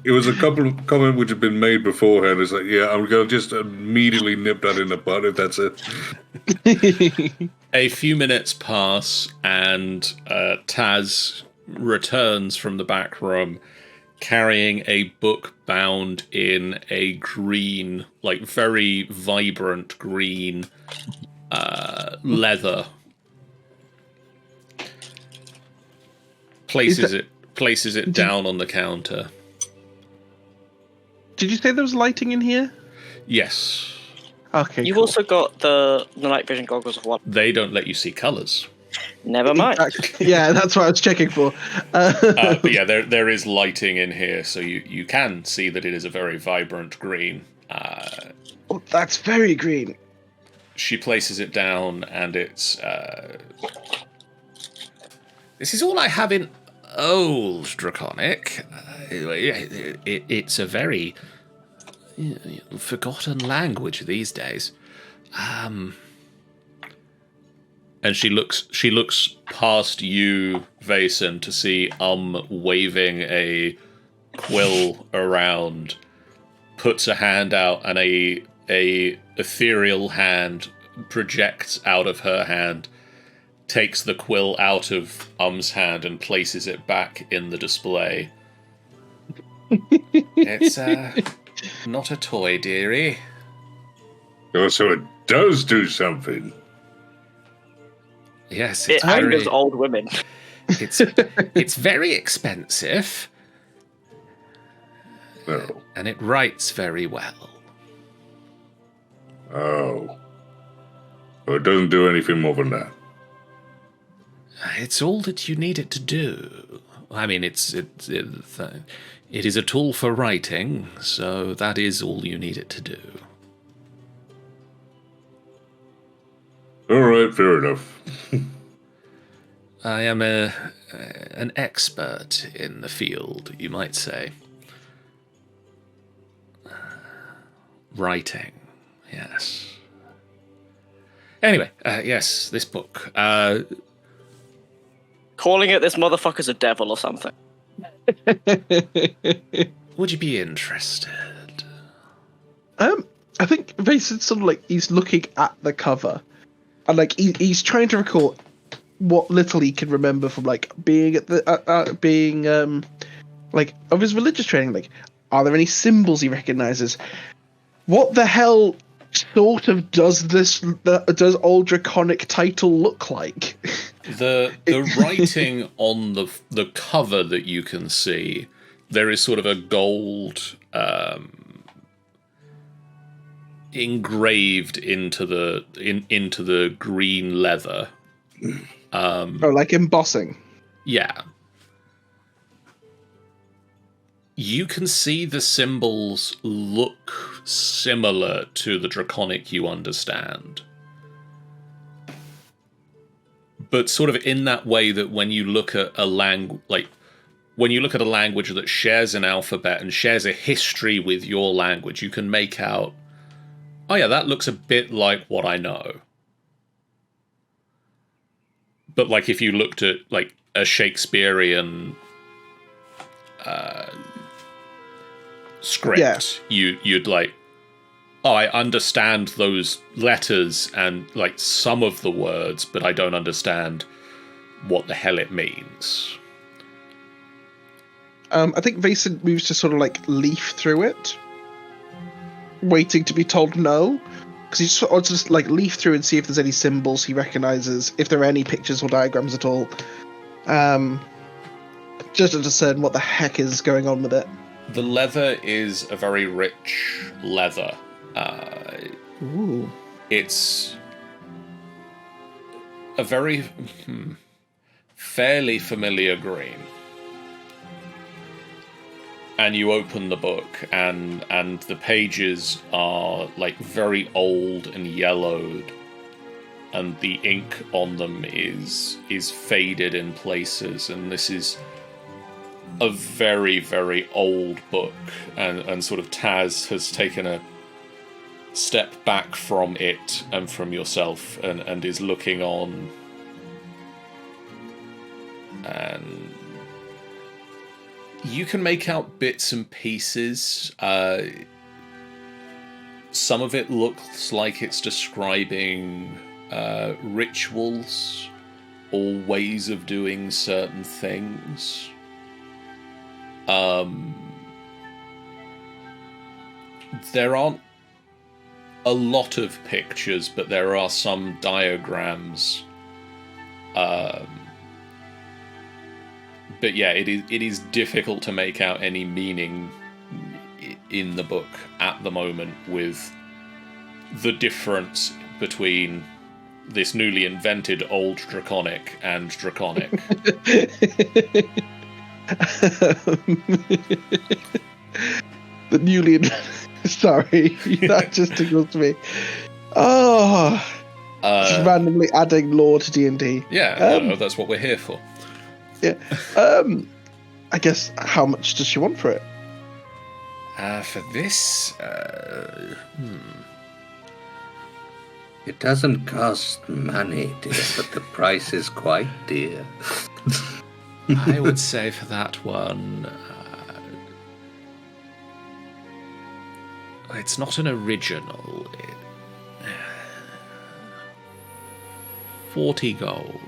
it was a comment which had been made beforehand. It's like, yeah, I'm going to just immediately nip that in the bud if that's it. A few minutes pass and Taz returns from the back room carrying a book bound in a green, like very vibrant green leather. Places it down on the counter. Did you say there was lighting in here? Yes. Okay. You've cool. also got the night vision goggles of what? They don't let you see colours. Never mind. Yeah, that's what I was checking for. But yeah, there is lighting in here, so you can see that it is a very vibrant green. Oh, that's very green. She places it down, and it's... this is all I have in Old Draconic. It's a very forgotten language these days. And she looks past you, Vaacin, to see waving a quill around, puts a hand out, and a ethereal hand projects out of her hand, takes the quill out of hand and places it back in the display. It's not a toy, dearie. Oh, so it does do something. Yes, It angers old women. It's very expensive. No. And it writes very well. Oh. Well, it doesn't do anything more than that. It's all that you need it to do. I mean, it is a tool for writing, so that is all you need it to do. All right, fair enough. I am an expert in the field, you might say. Writing, yes. Anyway, yes, this book. Calling it this motherfucker's a devil or something. Would you be interested? I think Vaacin sort of like he's looking at the cover, and like he's trying to recall what little he can remember from like being at the like of his religious training. Like, are there any symbols he recognizes? What the hell sort of does Old Draconic title look like? The writing on the cover that you can see, there is sort of a gold engraved into the green leather. Like embossing. Yeah. You can see the symbols look similar to the Draconic you understand. But sort of in that way that when you look at a language that shares an alphabet and shares a history with your language, you can make out, oh yeah, that looks a bit like what I know. But like if you looked at like a Shakespearean script, you'd like, oh, I understand those letters and like some of the words, but I don't understand what the hell it means. I think Vaacin moves to sort of like leaf through it, waiting to be told no, because he just wants to just like leaf through and see if there's any symbols he recognizes, if there are any pictures or diagrams at all, just to discern what the heck is going on with it. The leather is a very rich leather. Ooh. It's a very fairly familiar green. And you open the book, and the pages are like very old and yellowed, and the ink on them is faded in places, and this is a very, very old book, and sort of Taz has taken a step back from it and from yourself and is looking on, and you can make out bits and pieces. Some of it looks like it's describing rituals or ways of doing certain things. There aren't a lot of pictures, but there are some diagrams. But yeah, it is difficult to make out any meaning in the book at the moment, with the difference between this newly invented Old Draconic and Draconic. The newly sorry, that just tickles me. Oh, just randomly adding lore to D&D. Yeah, no, that's what we're here for. Yeah. I guess, how much does she want for it? For this, It doesn't cost money, dear, but the price is quite dear. I would say for that one, it's not an original. 40 gold.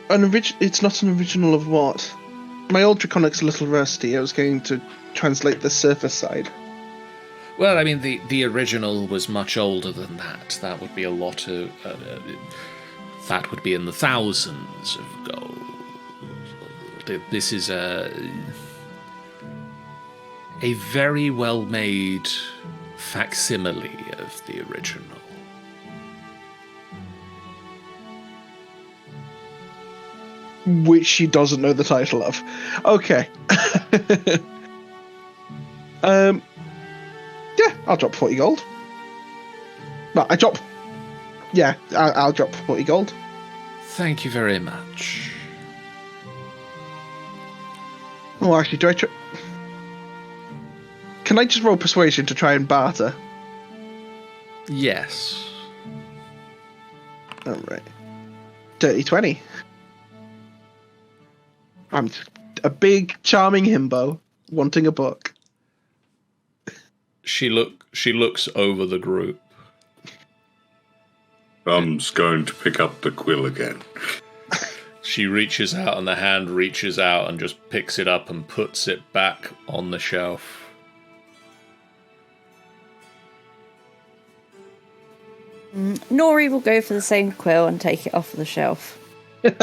It's not an original of what? My old Draconic's a little rusty. I was going to translate the surface side. Well, I mean, the original was much older than that. That would be a lot of... that would be in the thousands of gold. This is a very well-made facsimile of the original. Which she doesn't know the title of. Okay. Yeah, I'll drop 40 gold. No, I'll drop 40 gold. Thank you very much. Oh, actually, can I just roll persuasion to try and barter? Yes. Alright. Dirty 20. I'm a big, charming himbo wanting a book. She looks over the group. Um's going to pick up the quill again. She reaches out, and the hand reaches out and just picks it up and puts it back on the shelf. Nuri will go for the same quill and take it off the shelf. But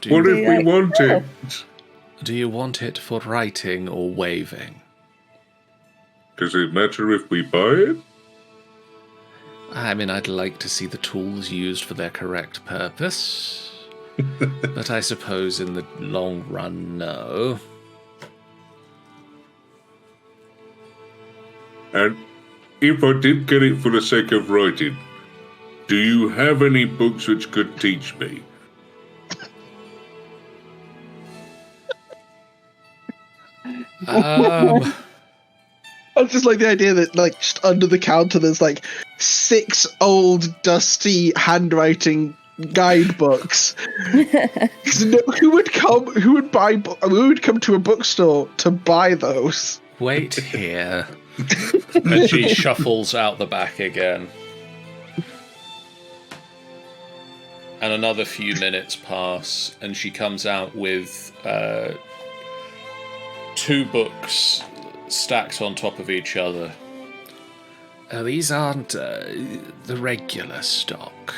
what if we want it? Do you want it for writing or waving? Does it matter if we buy it? I mean, I'd like to see the tools used for their correct purpose. But I suppose in the long run, no. And if I did get it for the sake of writing, do you have any books which could teach me? I just like the idea that, like, just under the counter there's, like, 6 old, dusty handwriting guidebooks. Who would come to a bookstore to buy those? Wait here. And she shuffles out the back again. And another few minutes pass, and she comes out with 2 books stacked on top of each other. These aren't the regular stock.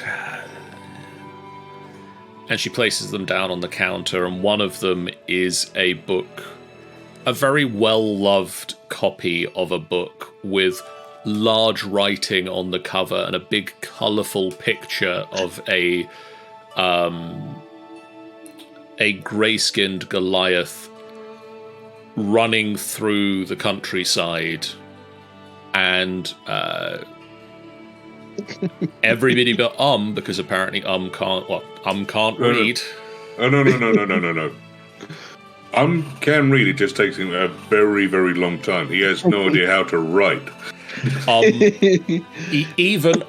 And she places them down on the counter, and one of them is a book, a very well-loved copy of a book with large writing on the cover and a big colourful picture of a grey-skinned Goliath running through the countryside, and everybody but because apparently can't read. Oh, no. Can read, it just takes him a very, very long time. He has no idea how to write. Even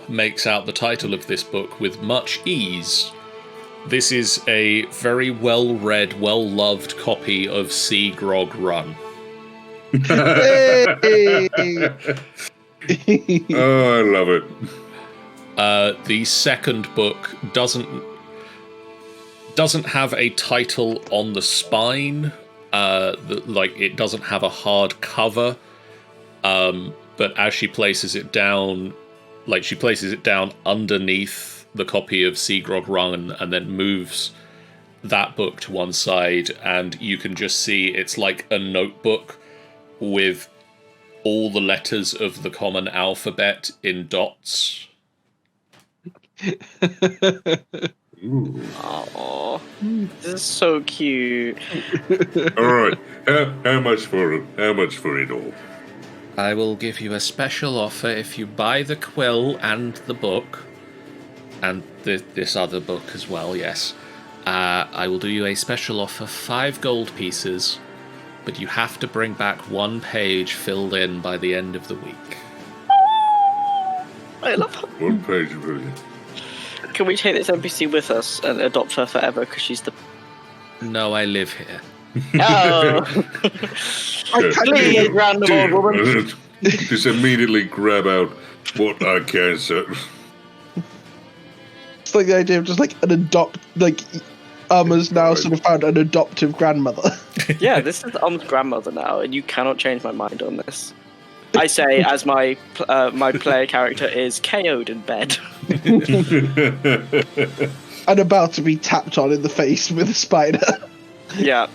makes out the title of this book with much ease. This is a very well-read, well-loved copy of Sea Grog Run. Oh, I love it. The second book doesn't have a title on the spine. It doesn't have a hard cover. But as she places it down, underneath the copy of Sea Grog Run and then moves that book to one side, and you can just see it's like a notebook with all the letters of the common alphabet in dots. Oh, this is so cute. All right, how much for it? How much for it all? I will give you a special offer if you buy the quill and the book, and this other book as well, yes. I will do you a special offer, 5 gold pieces, but you have to bring back 1 page filled in by the end of the week. I love her. 1 page, brilliant. Can we take this NPC with us and adopt her forever because she's the... No, I live here. Oh! Please, random old woman. Just immediately grab out what I can, sir. It's like the idea of just like an has now sort of found an adoptive grandmother. Yeah, this is Om's grandmother now, and you cannot change my mind on this. I say, as my player character is KO'd in bed. And about to be tapped on in the face with a spider. Yeah.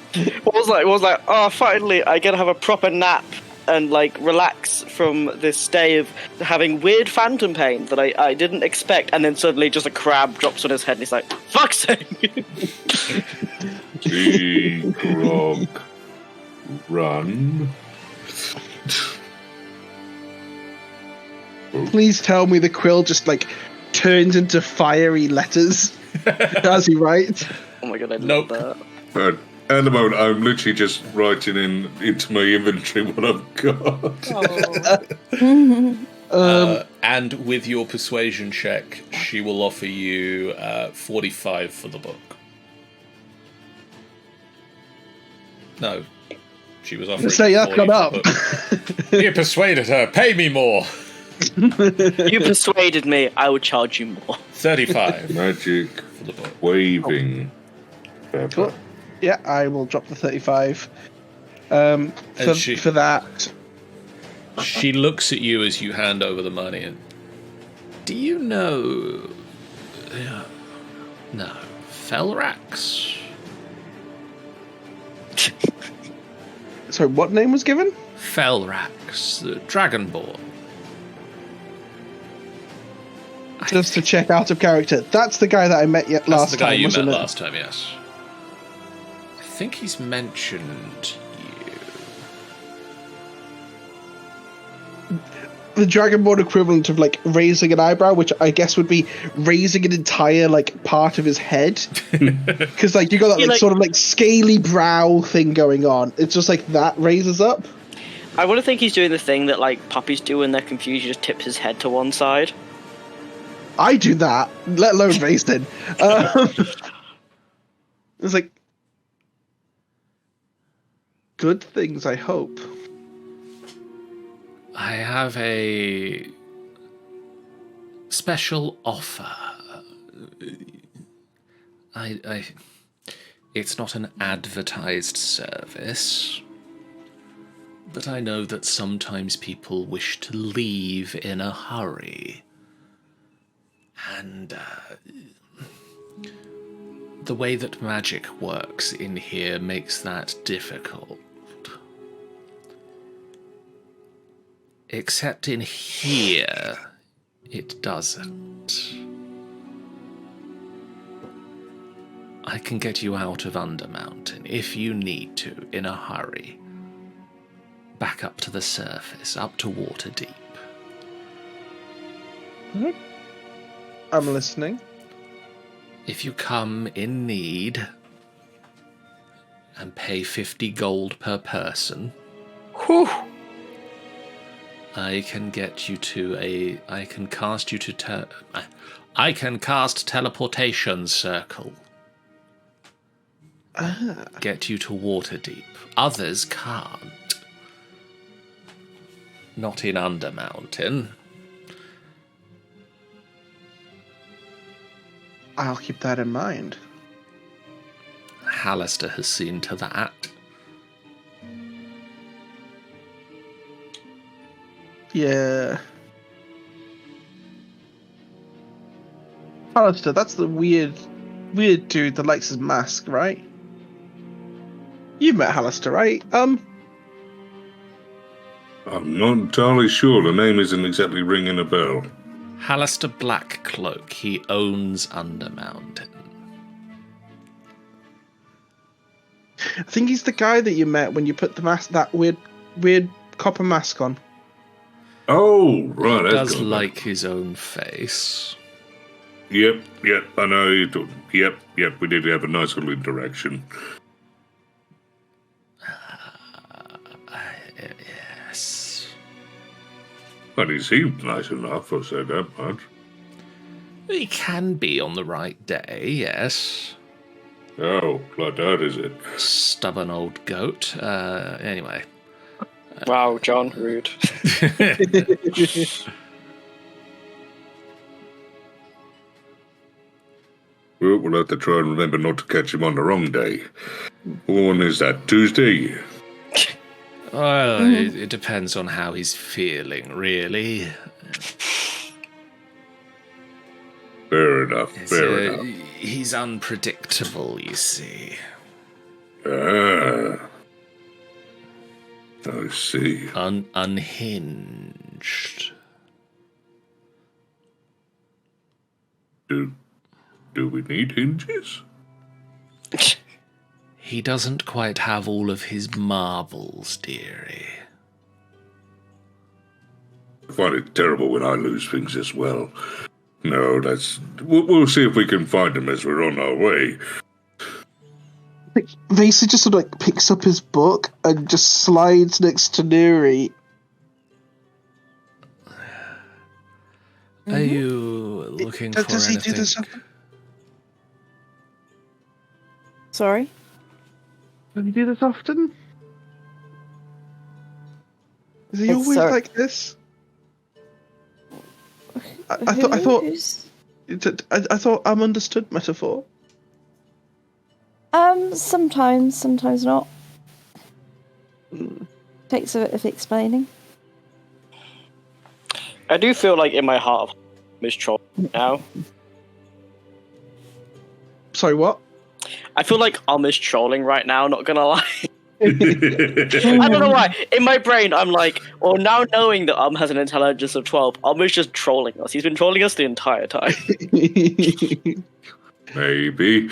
Was like, oh, finally, I get to have a proper nap and like relax from this day of having weird phantom pain that I didn't expect, and then suddenly just a crab drops on his head, and he's like, "Fuck's sake!" Grog, run. Please tell me the quill just like turns into fiery letters as he writes. Oh my god, I Nope. love But at the moment, I'm literally just writing into my inventory what I've got. that. And with your persuasion check, she will offer you 45 for the book. No, she was offering. So that's 40 gone for up. the book. You persuaded her. Pay me more. You persuaded me. I would charge you more. 35 Magic for the book. waving. Cool. Yeah, I will drop the 35. she- For that. She looks at you as you hand over the money and... Do you know... No. Felrax? Sorry, what name was given? Felrax, the Dragonborn. Just to check out of character. That's the guy that I met That's last the guy time, you wasn't met it? last time, yes. I think he's mentioned you. The Dragonborn equivalent of like raising an eyebrow, which I guess would be raising an entire like part of his head, because like you got that Yeah, like, like- sort of like scaly brow thing going on. It's just like that raises up. I want to think he's doing the thing that like puppies do when they're confused. He just tips his head to one side. I do that, let alone Vaacin. It's like good things, I hope. I have a special offer. It's not an advertised service, but I know that sometimes people wish to leave in a hurry. And the way that magic works in here makes that difficult. Except in here, it doesn't. I can get you out of Undermountain if you need to, in a hurry. Back up to the surface, up to Waterdeep. I'm listening. If you come in need and pay 50 gold per person, Whew. I can get you to I can cast you to I can cast teleportation circle. Get you to Waterdeep. Others can't. Not in Undermountain. I'll keep that in mind. Hallister has seen to that. Yeah. Alistair, that's the weird dude that likes his mask, right? You've met Hallister, right? I'm not entirely sure. The name isn't exactly ringing a bell. Hallister Blackcloak. He owns Undermountain. I think he's the guy that you met when you put the mask, that weird copper mask on. Oh, right. that's Does got like his own face. Yep, I know you do. Yep, we did have a nice little interaction. Yes. But he seemed nice enough, I'll say that much. He can be on the right day, yes. Oh, like that, is it? Stubborn old goat. Anyway. Wow, John, rude. Well, we'll have to try and remember not to catch him on the wrong day. When is that? Tuesday? Well, it depends on how he's feeling, really. Fair enough. Fair enough. He's unpredictable, you see. I see. Unhinged. Do we need hinges? He doesn't quite have all of his marbles, dearie. I find it terrible when I lose things as well. No, we'll see if we can find him as we're on our way. Vaacin just sort of like picks up his book and just slides next to Nuri. Are you looking for Does anything? he do this often? Sorry? Does he do this often? Is he always like this? I thought I'm understood metaphor. Sometimes not. Takes a bit of explaining. I do feel like in my heart of Miss Troll now. Sorry, what? I feel like I'm Miss trolling right now, not gonna lie. I don't know why. In my brain, I'm like, well, now knowing that has an intelligence of 12, is just trolling us. He's been trolling us the entire time. Maybe.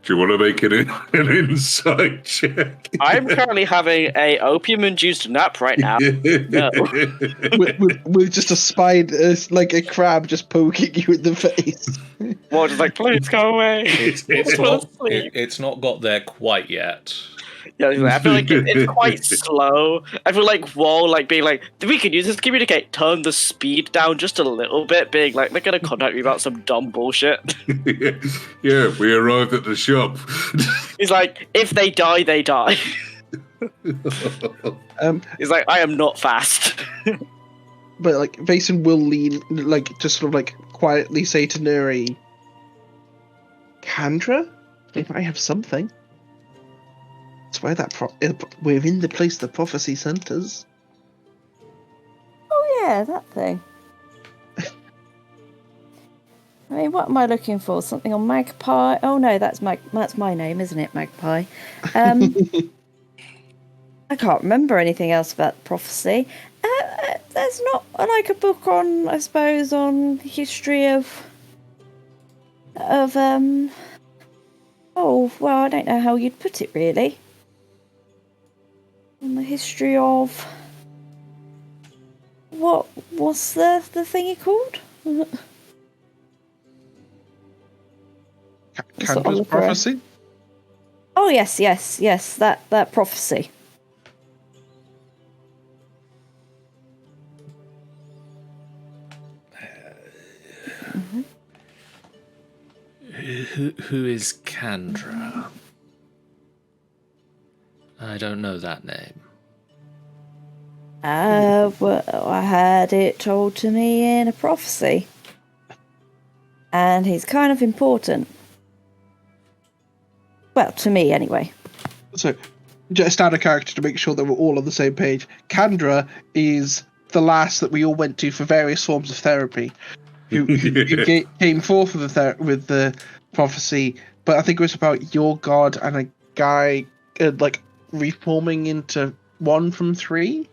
Do you want to make it an insight check? I'm currently having a opium-induced nap right now. No. with just a spider, like a crab, just poking you in the face. Well, just like, please go away. It's not got there quite yet. Yeah, I feel like it's quite slow. I feel like Wall, like, being like, we could use this to communicate. Turn the speed down just a little bit, being like, they're gonna contact me about some dumb bullshit. Yeah, we arrived at the shop. He's like, if they die, they die. He's like, I am not fast. But like, Vaacin will lean, like, just sort of like quietly say to Nuri, Kandra, if I have something. That's why we're in the place the prophecy centers. Oh yeah, that thing. I mean, what am I looking for? Something on Magpie? Oh no, that's my name, isn't it? Magpie. I can't remember anything else about prophecy. There's not like a book on, I suppose, on history of. Oh well, I don't know how you'd put it really. On the history of what's the thingy called? Kandra's prophecy? Oh yes, that prophecy. Who is Kandra? I don't know that name. Well, I had it told to me in a prophecy. And he's kind of important. Well, to me anyway. So, just out of character to make sure that we're all on the same page. Kandra is the last that we all went to for various forms of therapy. Who came forth with the prophecy, but I think it was about your god and a guy like reforming into one from three.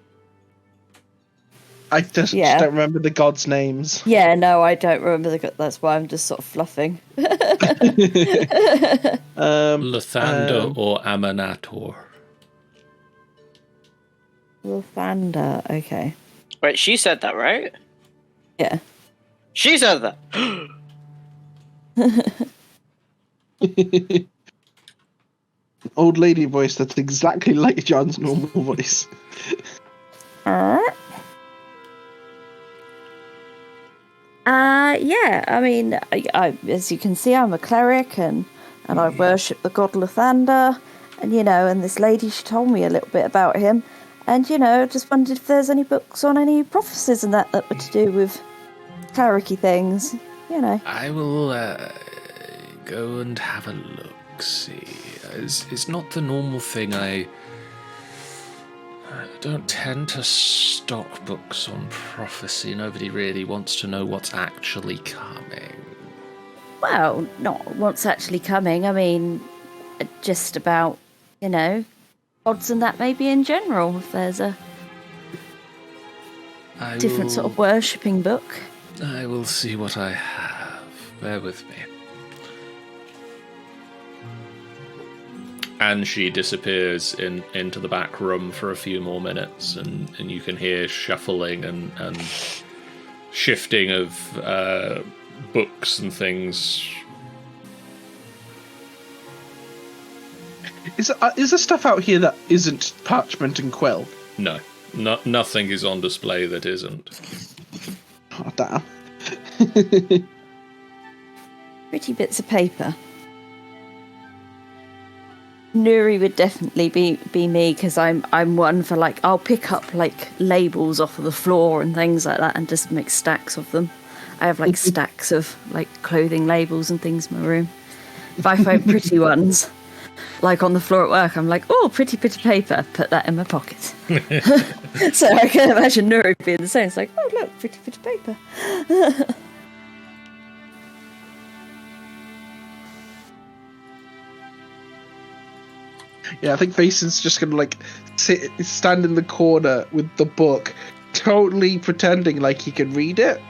I just don't remember the gods' names. Yeah, no, I don't remember that's why I'm just sort of fluffing. Lathander or Amanator? Lathander, okay. Wait, she said that, right? Yeah. She said that! Old lady voice that's exactly like John's normal voice. Yeah, I mean, I as you can see, I'm a cleric and I worship the god Lathander, and and this lady, she told me a little bit about him, and just wondered if there's any books on any prophecies and that were to do with cleric-y things, I will go and have a look. See, it's not the normal thing. I don't tend to stock books on prophecy. Nobody really wants to know what's actually coming. Well, not what's actually coming. I mean, just about, odds and that maybe in general, if there's a different sort of worshipping book. I will see what I have. Bear with me. And she disappears into the back room for a few more minutes, and you can hear shuffling and shifting of books and things. Is there stuff out here that isn't parchment and quill? No, nothing is on display that isn't. Oh, damn. Pretty bits of paper. Nuri would definitely be me, because I'm one for, like, I'll pick up, like, labels off of the floor and things like that and just make stacks of them. I have, like, stacks of, like, clothing labels and things in my room. If I find pretty ones, like on the floor at work, I'm like, oh, pretty bit of paper, put that in my pocket. So I can imagine Nuri being the same. It's like, oh, look, pretty bit of paper. Yeah, I think Vaacin's just gonna, like, stand in the corner with the book, totally pretending like he can read it.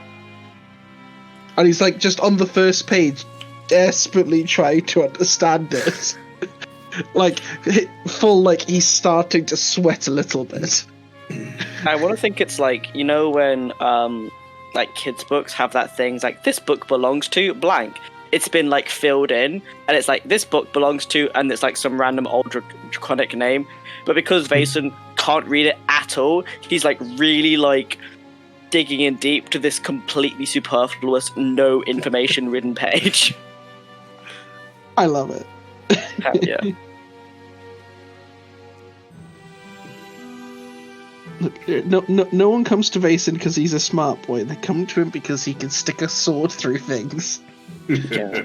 And he's, like, just on the first page, desperately trying to understand it. Like, like, he's starting to sweat a little bit. I want to think it's like, when, like, kids' books have that thing, like, this book belongs to blank. It's been, like, filled in, and it's like, this book belongs to, and it's like some random old draconic name. But because Vaacin can't read it at all, he's, like, really, like, digging in deep to this completely superfluous, no information written page. I love it. Yeah. Look, no one comes to Vaacin because he's a smart boy. They come to him because he can stick a sword through things. Yeah.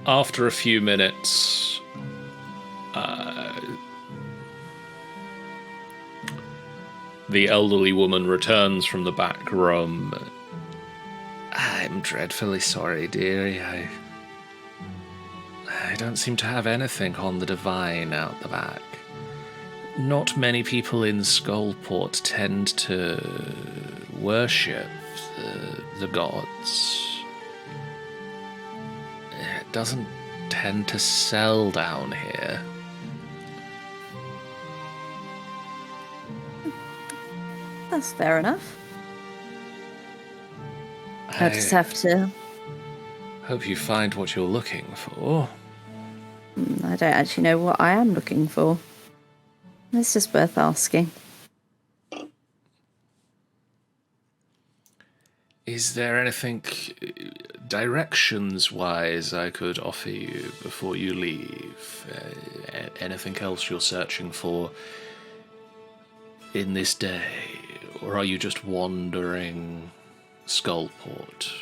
After a few minutes, the elderly woman returns from the back room. I'm dreadfully sorry, dearie. I don't seem to have anything on the divine out the back. Not many people in Skullport tend to worship the gods. It doesn't tend to sell down here. That's fair enough. I just have to... Hope you find what you're looking for. I don't actually know what I am looking for. It's just worth asking. Is there anything directions-wise I could offer you before you leave? Anything else you're searching for in this day? Or are you just wandering Skullport?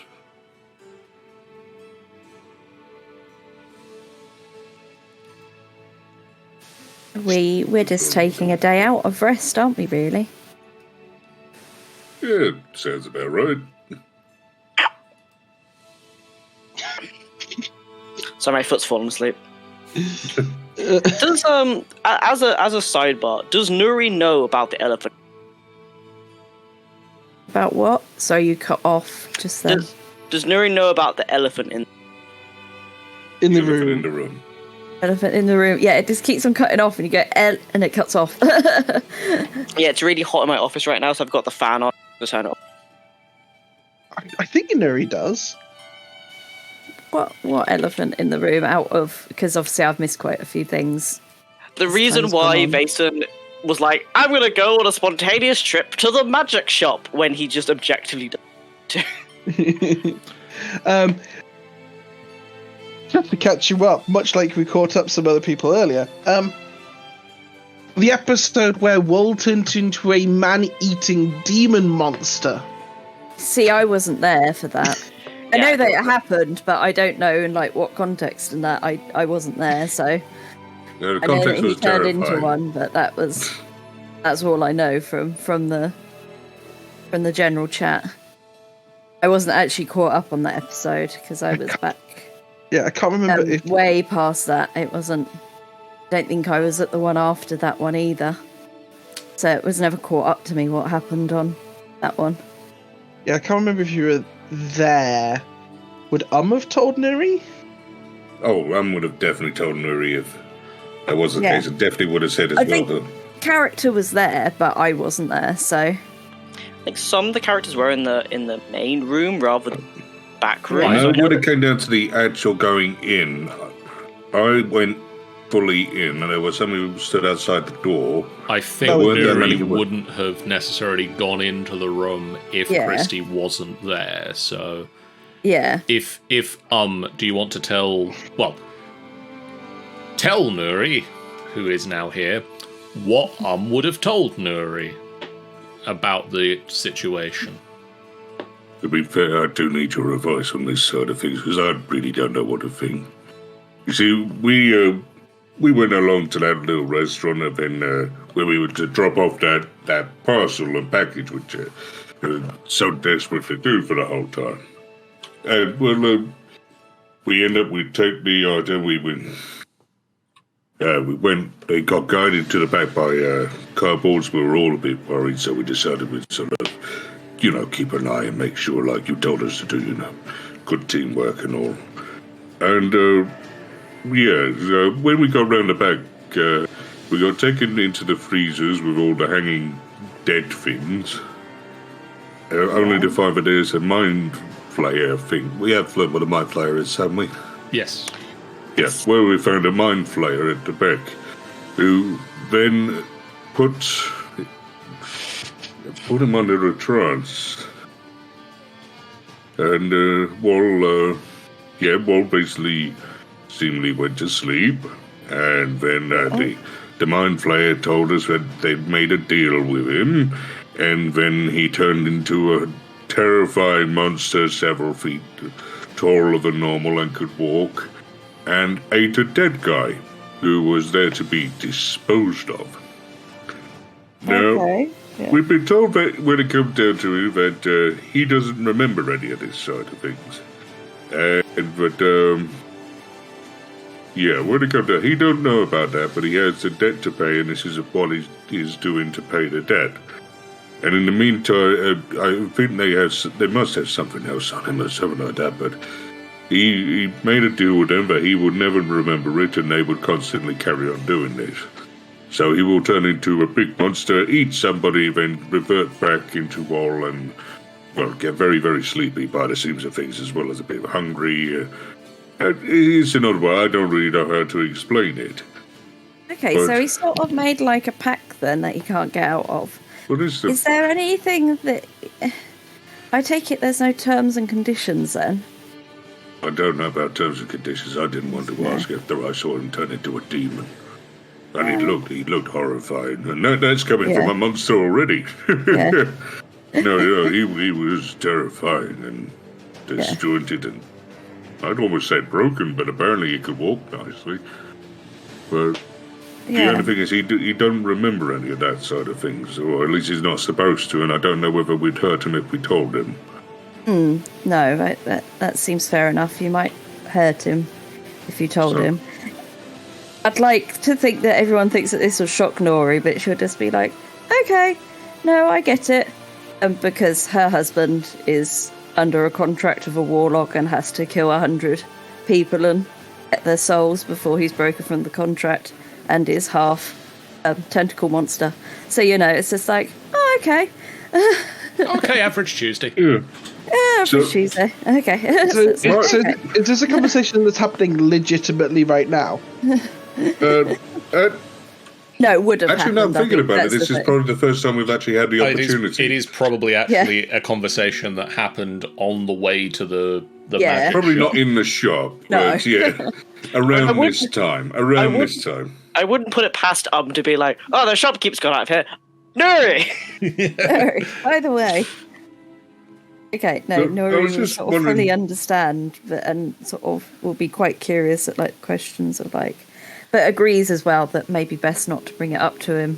We're just taking a day out of rest, aren't we, really? Yeah, sounds about right. So my foot's fallen asleep. Does as a sidebar, does Nuri know about the elephant? About what? So you cut off just then. Does Nuri know about the elephant in the Elephant room? in the room. Elephant in the room. Yeah, it just keeps on cutting off, and you go and it cuts off. Yeah, it's really hot in my office right now, so I've got the fan on to turn it off. I think Nuri does. What elephant in the room? Out of, because obviously I've missed quite a few things. The reason why Vaacin was like, I'm gonna go on a spontaneous trip to the magic shop when he just objectively does. Just to catch you up, much like we caught up some other people earlier, the the episode where Wall turned into a man-eating demon monster. See, I wasn't there for that. I know that it happened, but I don't know in like what context and that. I wasn't there, so The I know that context he was turned into terrifying. one, but that's all I know from the general chat. I wasn't actually caught up on that episode because I was back. Yeah, I can't remember if way past that. It wasn't. I don't think I was at the one after that one either. So it was never caught up to me what happened on that one. Yeah, I can't remember if you were there. Would have told Nuri? Oh, would have definitely told Nuri if that was the Yeah. case. It definitely would have said as I well. think- Though. Character was there, but I wasn't there. So I think some of the characters were in the main room rather than back room. No, So I know when it that- came down to the actual going in, I went fully in, and there was somebody who stood outside the door. I think Oh, weren't there Nuri many who were- wouldn't have necessarily gone into the room if Yeah. Christy wasn't there. So yeah, if do you want to tell Nuri, who is now here, what would have told Nuri about the situation? To be fair, I do need your advice on this side of things, because I really don't know what to think. You see, we went along to that little restaurant and then where we were to drop off that parcel and package, which so desperate to do for the whole time. And we take the order. We went. They got guided to the back by cardboards. We were all a bit worried, so we decided we'd sort of, keep an eye and make sure, like you told us to do, good teamwork and all. And when we got round the back, we got taken into the freezers with all the hanging dead things. Only to find that there's a mind flayer thing. We have learned what a mind flayer is, haven't we? Yes. Yes. Well, we found a mind flayer at the back, who then put him under a trance. And Wall basically seemingly went to sleep, and then the mind flayer told us that they'd made a deal with him, and then he turned into a terrifying monster several feet taller than normal and could walk, and ate a dead guy who was there to be disposed of. Now, okay. Yeah. we've been told that when it comes down to it, that he doesn't remember any of this side of things. When it comes down, he don't know about that, but he has a debt to pay, and this is what he's doing to pay the debt. And in the meantime, I think they must have something else on him or something like that, but he made a deal with them that he would never remember it, and they would constantly carry on doing this. So he will turn into a big monster, eat somebody, then revert back into Wall and, get very, very sleepy by the seams of things, as well as a bit hungry. It's another way. I don't really know how to explain it. Okay, so he sort of made like a pact then that he can't get out of. What is the... Is there anything that... I take it there's no terms and conditions then? I don't know about terms and conditions. I didn't want to ask after I saw him turn into a demon. And he looked horrifying. And that's coming from a monster already. Yeah. No, he was terrifying and disjointed and I'd almost say broken, but apparently he could walk nicely. But the only thing is he don't remember any of that side of things, or at least he's not supposed to, and I don't know whether we'd hurt him if we told him. No, that seems fair enough. You might hurt him if you told him. I'd like to think that everyone thinks that this will shock Nuri, but she'll just be like, okay, no, I get it. And because her husband is under a contract of a warlock and has to kill 100 people and get their souls before he's broken from the contract, and is half a tentacle monster. So, it's just like, oh, okay. Okay, average Tuesday. Yeah. Average Tuesday. Okay. So is this a conversation that's happening legitimately right now? No, it would have Actually, happened. no, I'm thinking about it. That's This the is thing. probably the first time we've actually had the opportunity. It is probably actually a conversation that happened on the way to the magic Probably shop. not in the shop, No. but around this time. I wouldn't put it past to be like, oh, the shopkeeper's gone out of here. Nuri! By the way. Okay, no, No, I Nuri was will just sort of wondering- fully understand, and sort of will be quite curious at like questions of like, but agrees as well that maybe best not to bring it up to him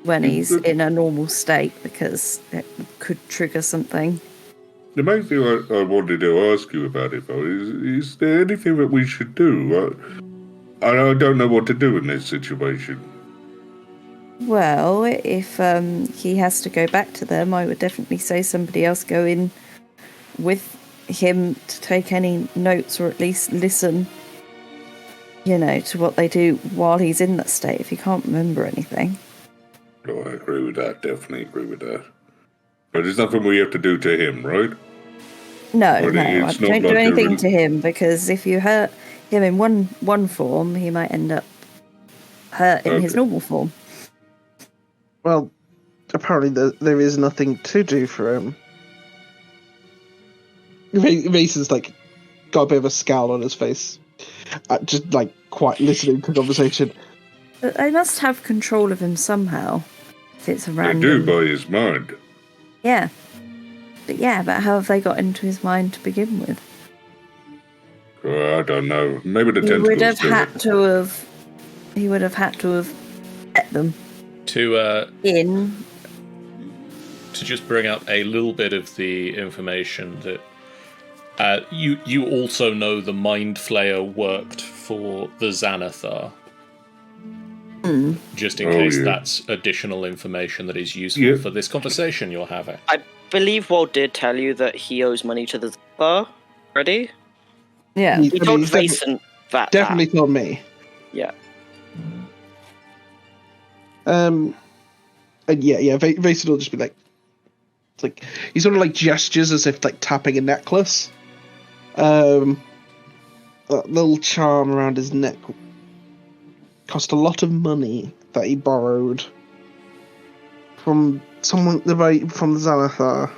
when he's in a normal state because it could trigger something. The main thing I wanted to ask you about it, though, is there anything that we should do? I don't know what to do in this situation. Well, if he has to go back to them, I would definitely say somebody else go in with him to take any notes or at least listen, to what they do while he's in that state if he can't remember anything. No, I agree with that. Definitely agree with that. But there's nothing we have to do to him, right? No, Or I it's not don't do like anything a- to him because if you hurt him in one form, he might end up hurt in his Okay. normal form. Well, apparently there is nothing to do for him. Vacen's got a bit of a scowl on his face, just quite listening to the conversation. But they must have control of him somehow. If it's a They random. do by his mind. Yeah. But how have they got into his mind to begin with? I don't know. Maybe the He tentacles would have do had it. to have. He would have had to have let them To in. just bring up a little bit of the information that you also know the Mind Flayer worked for the Xanathar. Just in case yeah. that's additional information that is useful Yeah. for this conversation you're having. I believe Walt did tell you that he owes money to the bar already. Yeah. He- He told he's Vaacin that. Definitely told me. Yeah. And Vason will just be he sort of gestures as if tapping a necklace. That little charm around his neck cost a lot of money that he borrowed from someone from the Xanathar.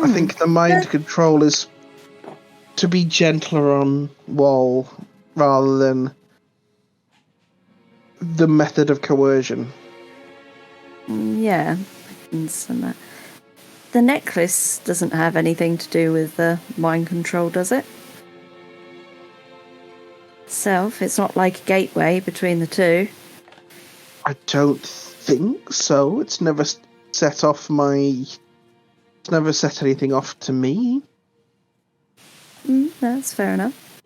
I think the mind control is to be gentler on Wall rather than the method of coercion. Yeah. I can understand that. The necklace doesn't have anything to do with the mind control, does it? It's not like a gateway between the two. I don't think so. It's never set off It's never set anything off to me. That's fair enough.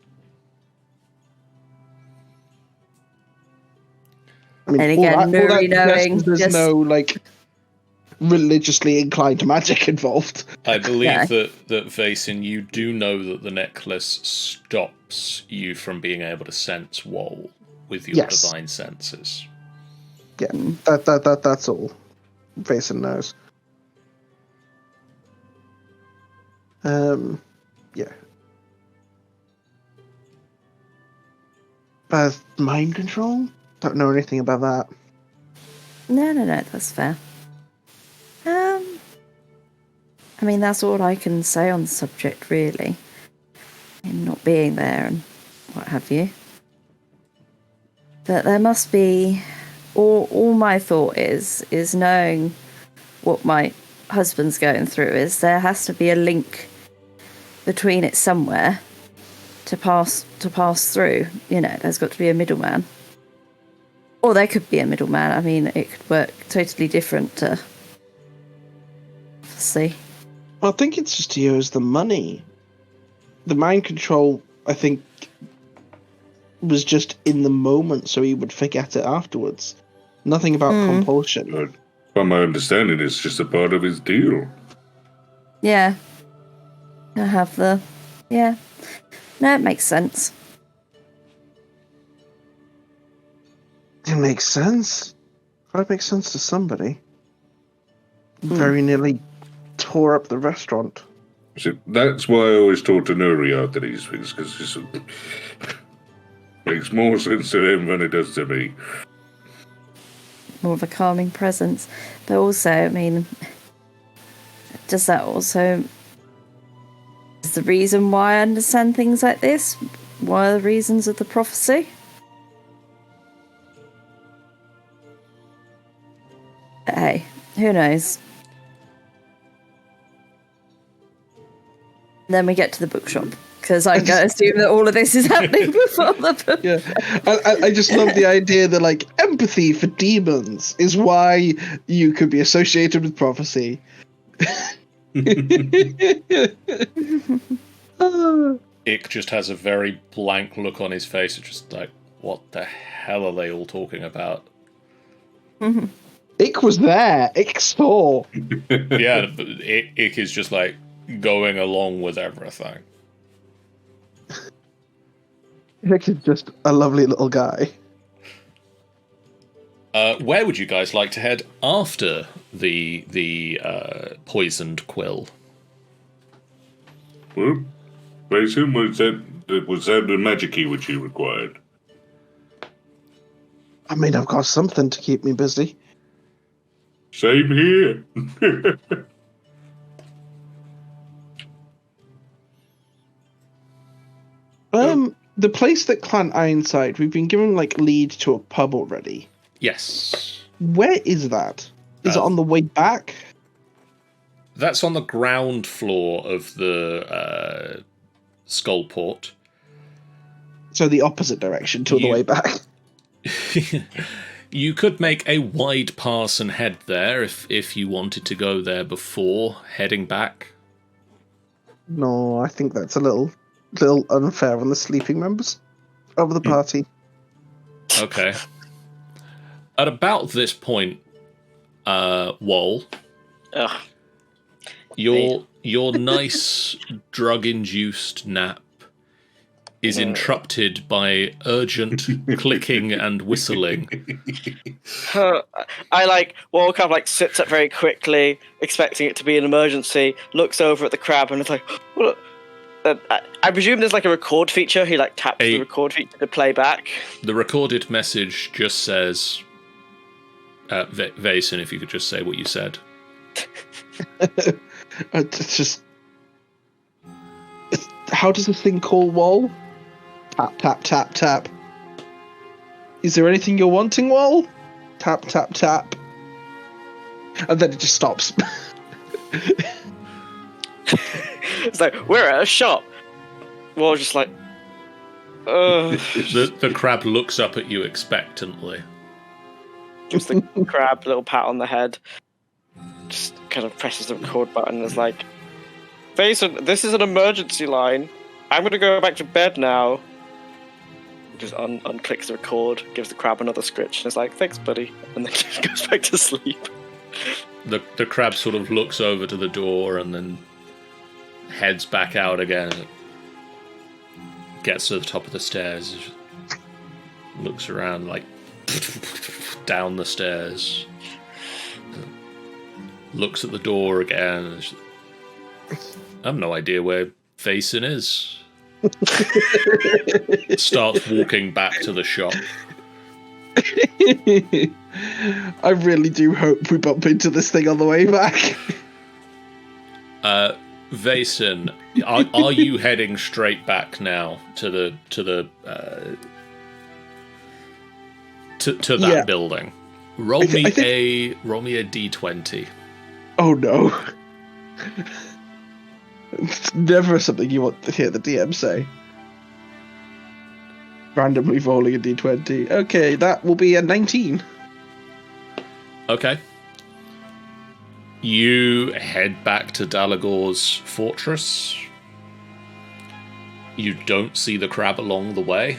I mean, And again, all that Nuri suggests knowing there's just- no religiously inclined magic involved. I believe Yeah. that Vaacin, you do know that the necklace stops you from being able to sense Woll with your Yes. divine senses. Yeah, that's all. Vason knows. Yeah. Mind control? Don't know anything about that. No, that's fair. I mean, that's all I can say on the subject, really. And not being there and what have you. But there must be... All my thought is knowing what my husband's going through is there has to be a link between it somewhere to pass through. There's got to be a middleman. Or there could be a middleman. I mean, it could work totally different to... See? I think it's just he owes the money. The mind control, I think, was just in the moment, so he would forget it afterwards. Nothing about compulsion. But from my understanding, it's just a part of his deal. Yeah. I have the... Yeah. No, it makes sense. It makes sense. That makes sense to somebody. Very nearly tore up the restaurant. So that's why I always talk to Nuri after these things, because it makes more sense to him than it does to me. More of a calming presence. But also, I mean... Does is the reason why I understand things like this. What are the reasons of the prophecy? But hey, who knows? Then we get to the bookshop, because I'm going to assume that all of this is happening before the book. Yeah, I just love the idea that like empathy for demons is why you could be associated with prophecy. Ick just has a very blank look on his face. It's just like, what the hell are they all talking about? Ick was there. Ick saw. Yeah, but Ick is just like going along with everything. Ick is just a lovely little guy. Where would you guys like to head after the poisoned quill? Well, Vaacin, was that the magic key which you required? I mean, I've got something to keep me busy. Same here. The place that Clan Ironside, we've been given like lead to a pub already. Yes. Where is that? Is it on the way back? That's on the ground floor of the Skullport. So the opposite direction to the way back. You could make a wide pass and head there if you wanted to go there before heading back. No, I think that's a little unfair on the sleeping members of the party. Okay. At about this point, Wol, your nice drug-induced nap is interrupted by urgent clicking and whistling. I woke up, sits up very quickly, expecting it to be an emergency, looks over at the crab and it's like, what? I presume there's a record feature. He taps the record feature to play back. The recorded message just says, Vaacin, if you could just say what you said. It's just... How does this thing call Wol? Tap, tap, tap, tap. Is there anything you're wanting, Wol? Tap, tap, tap. And then it just stops. It's we're at a shop. Well, just The crab looks up at you expectantly. Gives the crab a little pat on the head. Just kind of presses the record button and is like, Vaacin, this is an emergency line. I'm going to go back to bed now. Just unclicks the record, gives the crab another scritch, and is like, thanks, buddy. And then goes back to sleep. The crab sort of looks over to the door and then heads back out again. Gets to the top of the stairs. Looks around down the stairs. Looks at the door again. I have no idea where Vaacin is. Starts walking back to the shop. I really do hope we bump into this thing on the way back. Vaacin, are you heading straight back now to that building? Roll me a d20. Oh no. It's never something you want to hear the DM say. Randomly rolling a d20. Okay, that will be a 19. Okay. You head back to Dalagor's fortress. You don't see the crab along the way.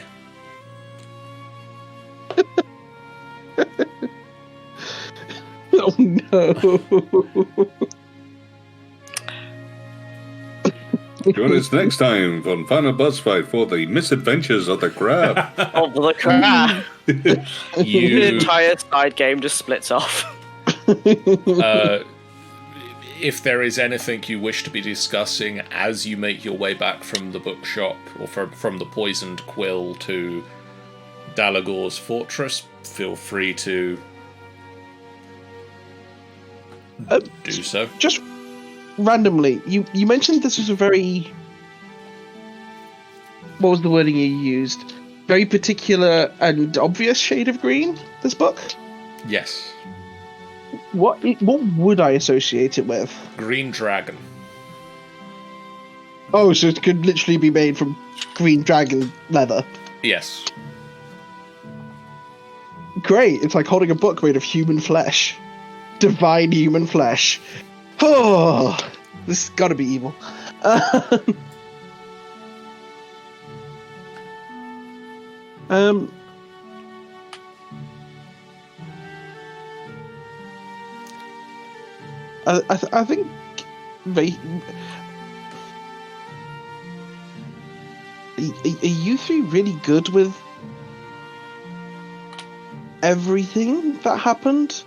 Oh no. Join us next time on Final Boss Fight for the misadventures of the crab. Of the crab. The entire side game just splits off. If there is anything you wish to be discussing as you make your way back from the bookshop or from the poisoned quill to Dalagor's fortress, feel free to do so. Just randomly, you mentioned this was a very what was the wording you used? Very particular and obvious shade of green. This book. Yes. What would I associate it with? Green dragon. Oh, so it could literally be made from green dragon leather. Yes. Great. It's like holding a book made of human flesh. Divine human flesh. Oh, this has got to be evil. I think they. Are you three really good with everything that happened?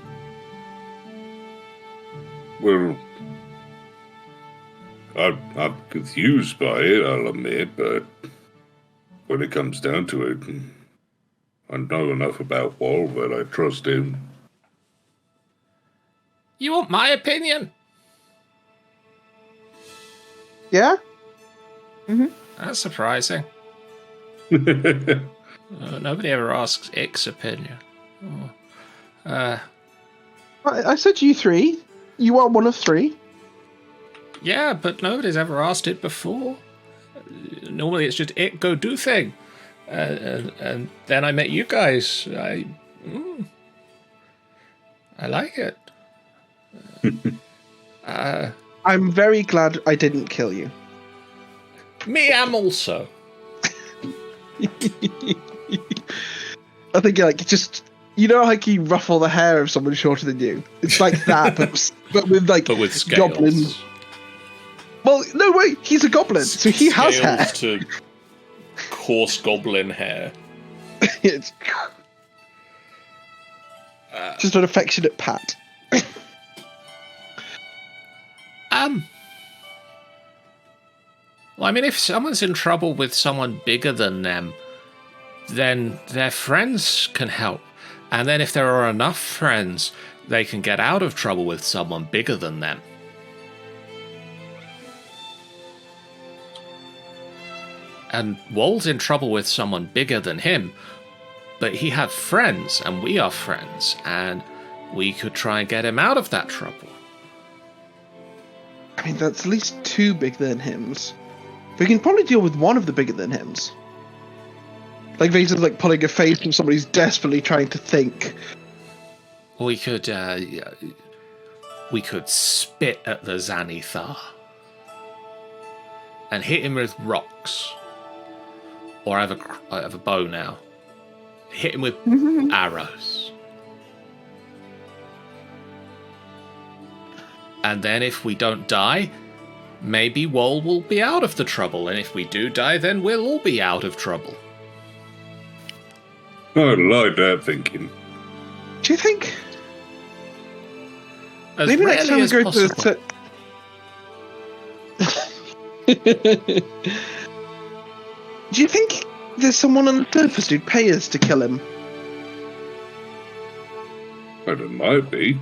Well, I'm confused by it, I'll admit, but when it comes down to it, I know enough about Wall that I trust him. You want my opinion? Yeah? That's surprising. Nobody ever asks Ick's opinion. I said you three. You are one of three. Yeah, but nobody's ever asked it before. Normally it's just Ick, go do thing. And then I met you guys. I like it. I'm very glad I didn't kill you. Me am also. I think like just like you ruffle the hair of someone shorter than you. It's like that, but with scales. goblins. Well, no wait, he's a goblin, so he has hair. To coarse goblin hair. It's just an affectionate pat. Well, I mean, if someone's in trouble with someone bigger than them, then their friends can help. And then if there are enough friends, they can get out of trouble with someone bigger than them. And Wall's in trouble with someone bigger than him, but he had friends, and we are friends, and we could try and get him out of that trouble. I mean, that's at least two bigger than hims. We can probably deal with one of the bigger than hims. Like Vaacin, like pulling a face from somebody who's desperately trying to think. We could spit at the Xanathar and hit him with rocks, or I have a bow now. Hit him with arrows, and then if we don't die, maybe Wall will be out of the trouble, and if we do die, then we'll all be out of trouble. I like that thinking. Do you think? As Maybe next time we go to Do you think there's someone on the surface who'd pay us to kill him? But it might be.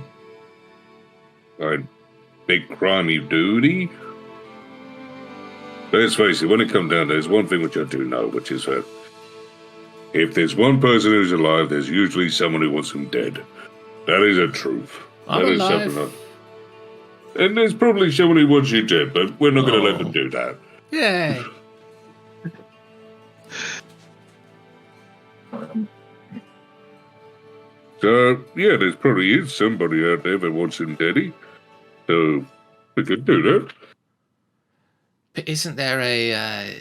A big crimey duty. Let's face it, when it comes down to it, there's one thing which I do know, which is that if there's one person who's alive, there's usually someone who wants him dead. That is a truth. I'm that alive. is something. And there's probably someone who wants you dead, but we're not going to let them do that. Yay. So, yeah, there's probably is somebody out there that wants him deady. So, we could do that. But isn't there a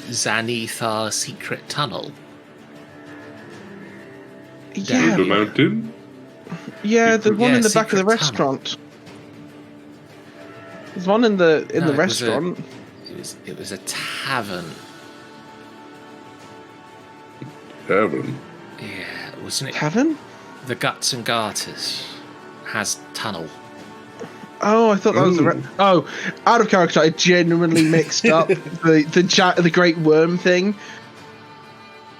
Xanathar secret tunnel? Yeah. Through the mountain? Yeah, there's one in the back of the secret restaurant. There's one in the restaurant. It was a tavern. Tavern? Yeah, wasn't it? Tavern? The Guts and Garters has tunnel. Oh, I thought that was the out of character. I genuinely mixed up the Great Worm thing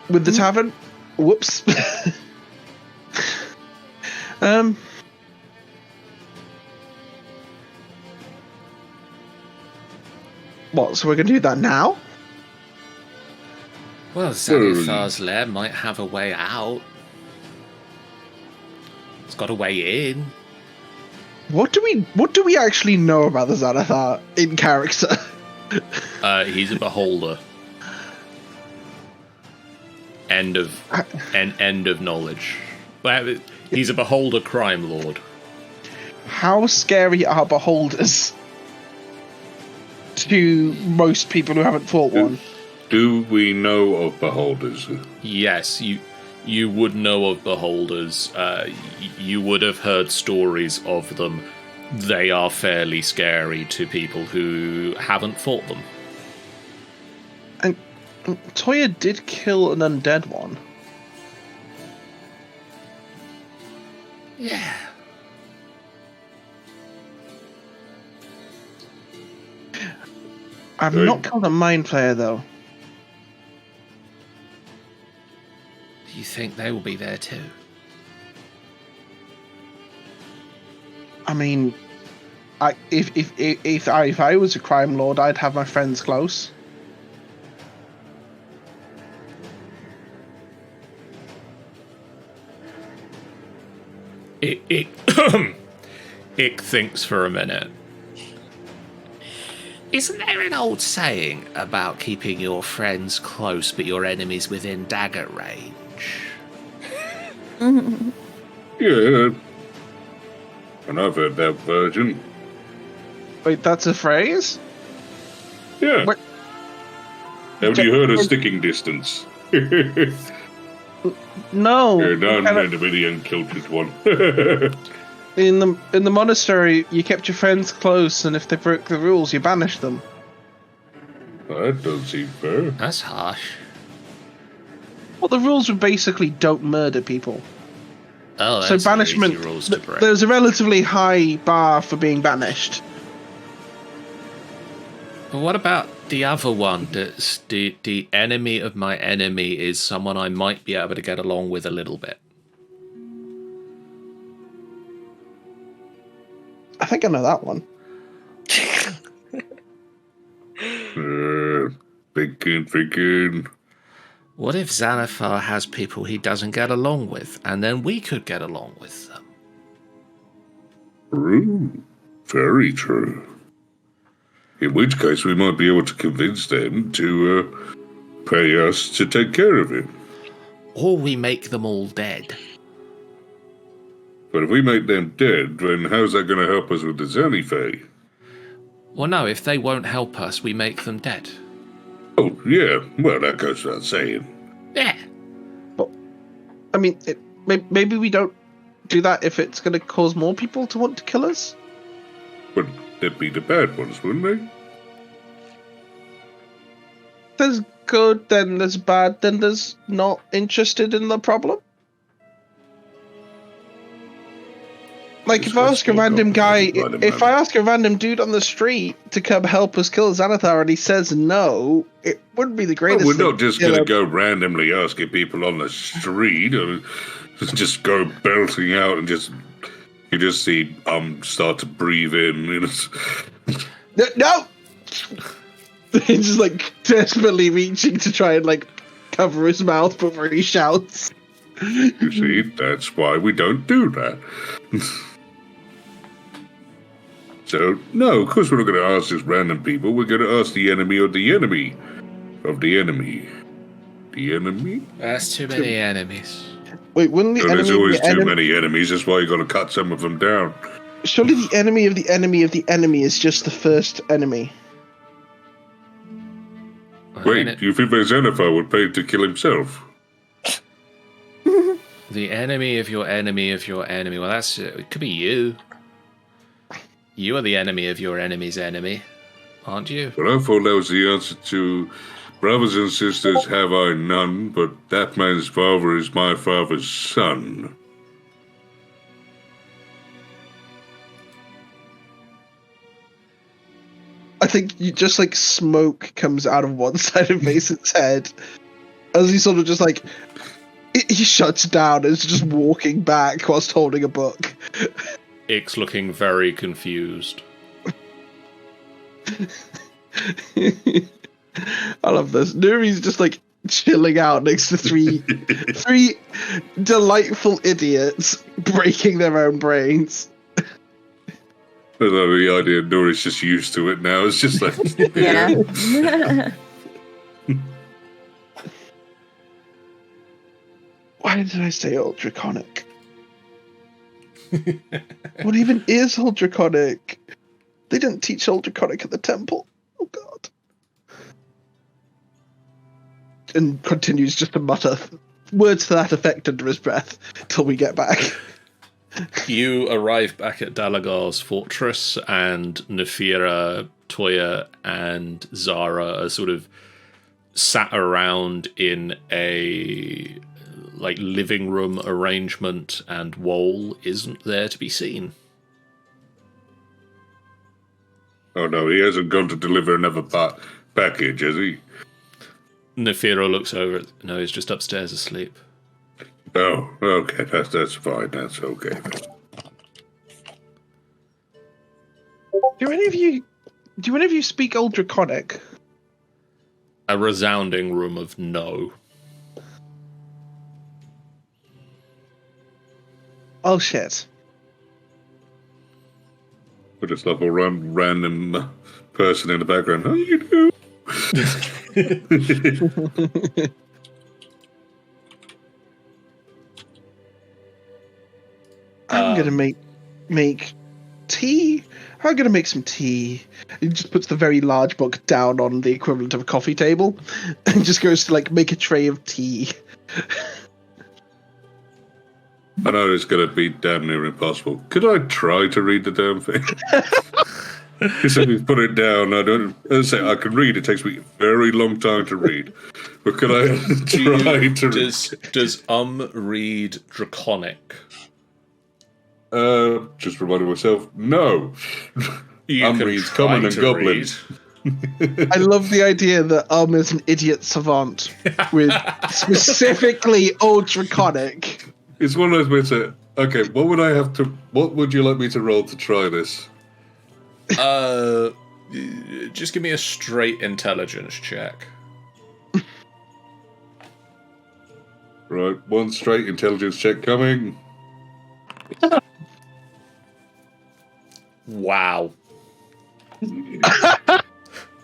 with the tavern. Whoops. What? So we're gonna do that now? Well, Xanathar's lair might have a way out. It's got a way in. What do we actually know about the Xanathar in character? He's a beholder. End of knowledge. Well, he's a beholder crime lord. How scary are beholders to most people who haven't fought one? Do we know of beholders? Yes, you would know of beholders. You would have heard stories of them. They are fairly scary to people who haven't fought them. And Toya did kill an undead one. Yeah. I've not killed a mind player, though. Do you think they will be there too? I mean, if I was a crime lord, I'd have my friends close. Ick thinks for a minute. Isn't there an old saying about keeping your friends close but your enemies within dagger range? Yeah. And I've heard that version. Wait, that's a phrase? Yeah. What? Haven't you heard of sticking distance? No. None and the uncultured one. In the monastery, you kept your friends close, and if they broke the rules, you banished them. That don't seem fair. That's harsh. Well, the rules were basically don't murder people. Oh, So that's banishment. easy rules to break. There's a relatively high bar for being banished. But what about the other one? The enemy of my enemy is someone I might be able to get along with a little bit. I think I know that one. Thinking. What if Xanathar has people he doesn't get along with, and then we could get along with them? True. Very true. In which case, we might be able to convince them to pay us to take care of him. Or we make them all dead. But if we make them dead, then how's that going to help us with the Xanathar? Well, no, if they won't help us, we make them dead. Oh, yeah. Well, that goes without saying. Yeah. But I mean, maybe we don't do that if it's going to cause more people to want to kill us. But they'd be the bad ones, wouldn't they? There's good, then there's bad, then there's not interested in the problem. Like, if I ask a random guy, if I ask a random dude on the street to come help us kill Xanathar and he says no, it wouldn't be the greatest We're thing. not just going to go randomly asking people on the street or just go belting out and you just see start to breathe in. You know? No! He's just like desperately reaching to try and like cover his mouth before he shouts. You see, that's why we don't do that. So, no, of course we're not going to ask just random people. We're going to ask the enemy of the enemy of the enemy. The enemy? That's too many enemies. Wait, wouldn't the So enemy there's always of the too enemy... many enemies. That's why you got to cut some of them down. Surely the enemy of the enemy of the enemy is just the first enemy. Wait, do you think that Xanathar would pay to kill himself? The enemy of your enemy of your enemy. Well, that's it could be you. You are the enemy of your enemy's enemy, aren't you? But I thought that was the answer to brothers and sisters have I none, but that man's father is my father's son. I think you just like smoke comes out of one side of Mason's head as he sort of just like he shuts down and is just walking back whilst holding a book. Ick's looking very confused. I love this. Nuri's just like chilling out next to three delightful idiots breaking their own brains. I don't know, the idea Nuri's just used to it now. It's just like, Yeah. Why did I say Old Draconic? What even is Old Draconic? They didn't teach Old Draconic at the temple. Oh god. And continues just to mutter words to that effect under his breath till we get back. You arrive back at Dalagar's fortress, and Nefira, Toya, and Zara are sort of sat around in a living room arrangement, and Woal isn't there to be seen. oh no, he hasn't gone to deliver another package, has he? Nefira looks over. No, he's just upstairs asleep. Oh, okay, that's fine. That's okay. Do any of you speak Old Draconic? A resounding room of no. Oh shit. We just love a random person in the background. How you do? I'm gonna make tea. I'm gonna make some tea. He just puts the very large book down on the equivalent of a coffee table, and just goes to make a tray of tea. I know it's going to be damn near impossible. Could I try to read the damn thing? So we put it down. I can read. It takes me a very long time to read. But could I try to read? Does read Draconic? Just reminding myself. No. You can reads try common and to goblin. I love the idea that is an idiot savant with specifically Old Draconic. It's one of those bits that, okay, what would you like me to roll to try this? Just give me a straight intelligence check. Right, one straight intelligence check coming. Wow.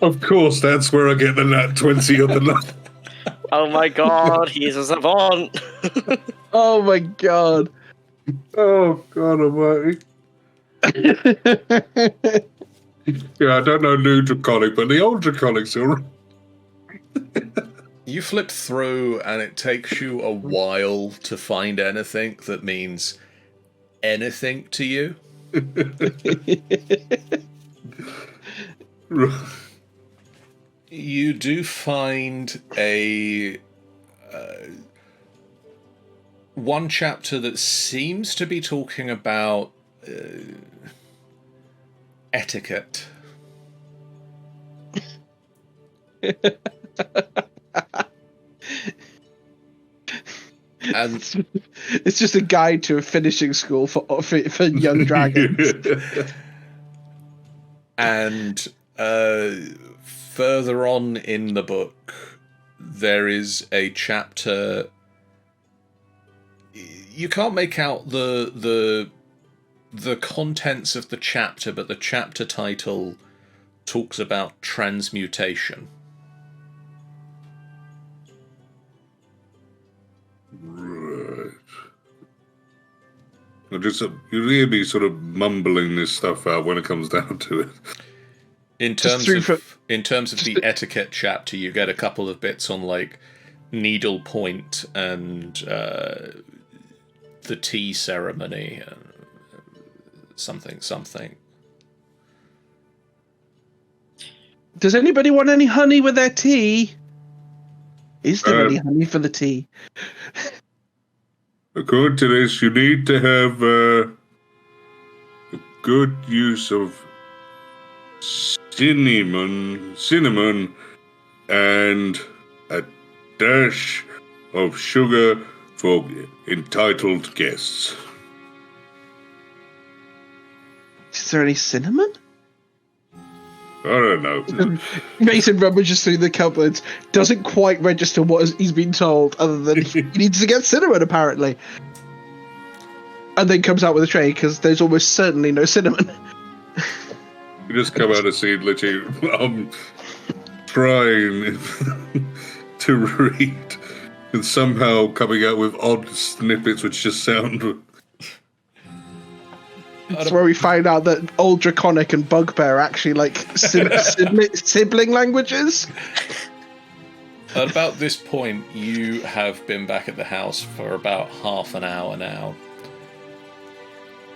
Of course, that's where I get the nat 20 on the nut. Oh my god, he's a savant! Oh my god. Oh, God almighty. Yeah, I don't know new Draconic, but the old Draconic's all right. You flip through, and it takes you a while to find anything that means anything to you. You do find a one chapter that seems to be talking about etiquette. And it's just a guide to a finishing school for young dragons. And further on in the book, there is a chapter. You can't make out the contents of the chapter, but the chapter title talks about transmutation. Right. You hear me sort of mumbling this stuff out when it comes down to it. In terms of the etiquette chapter, you get a couple of bits on needlepoint and the tea ceremony and something. Does anybody want any honey with their tea? Is there any honey for the tea? According to this, you need to have a good use of cinnamon, and a dash of sugar for entitled guests. Is there any cinnamon? I don't know. Mason rummages through the cupboards, doesn't quite register what he's been told, other than he needs to get cinnamon, apparently. And then comes out with a tray, because there's almost certainly no cinnamon. You just come out and see literally, I'm trying to read, and somehow coming out with odd snippets which just sound... That's where we find out that Old Draconic and Bugbear are actually like sibling languages. At about this point, you have been back at the house for about half an hour now.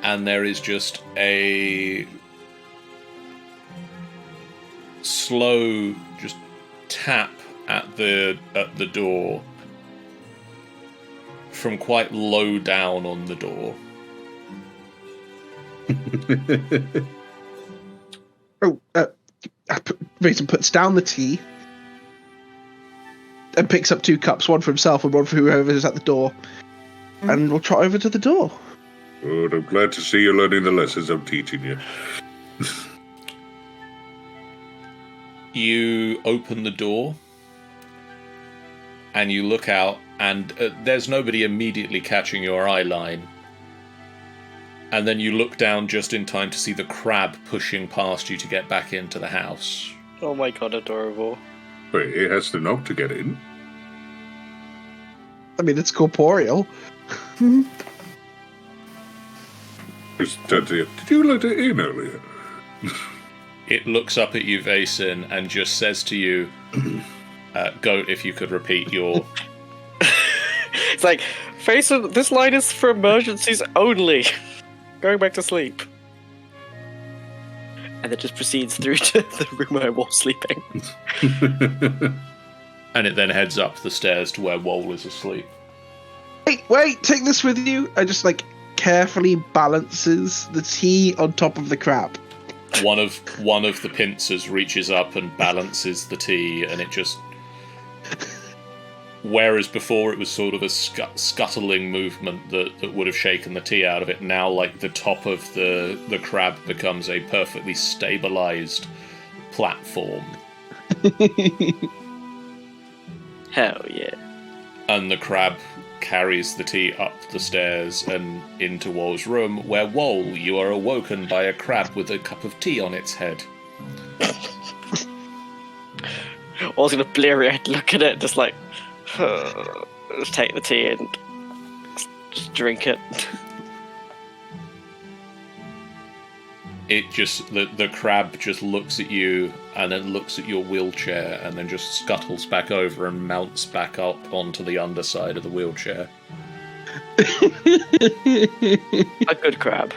And there is just a slow just tap at the door from quite low down on the door. Mason puts down the tea and picks up 2 cups, one for himself and one for whoever's at the door, and we'll trot over to the door. Good, I'm glad to see you're learning the lessons I'm teaching you. You open the door and you look out, and there's nobody immediately catching your eye line. And then you look down just in time to see the crab pushing past you to get back into the house. Oh my god, adorable. Wait, it has to knock to get in? I mean, it's corporeal. Did you let it in earlier? It looks up at you, Vaacin, and just says to you, Goat, if you could repeat your... It's like, Vaacin, this line is for emergencies only. Going back to sleep. And it just proceeds through to the room where I was sleeping. And it then heads up the stairs to where Wole is asleep. Wait, take this with you. I just carefully balances the tea on top of the crab. One of the pincers reaches up and balances the tea, and it just... Whereas before it was sort of a scuttling movement that would have shaken the tea out of it, now the top of the crab becomes a perfectly stabilized platform. Hell yeah. And the crab carries the tea up the stairs and into Wole's room, where Wole, you are awoken by a crab with a cup of tea on its head. Wole's gonna bleary-eyed look at it, just just take the tea and just drink it. It just the crab just looks at you and then looks at your wheelchair and then just scuttles back over and mounts back up onto the underside of the wheelchair. A good crab.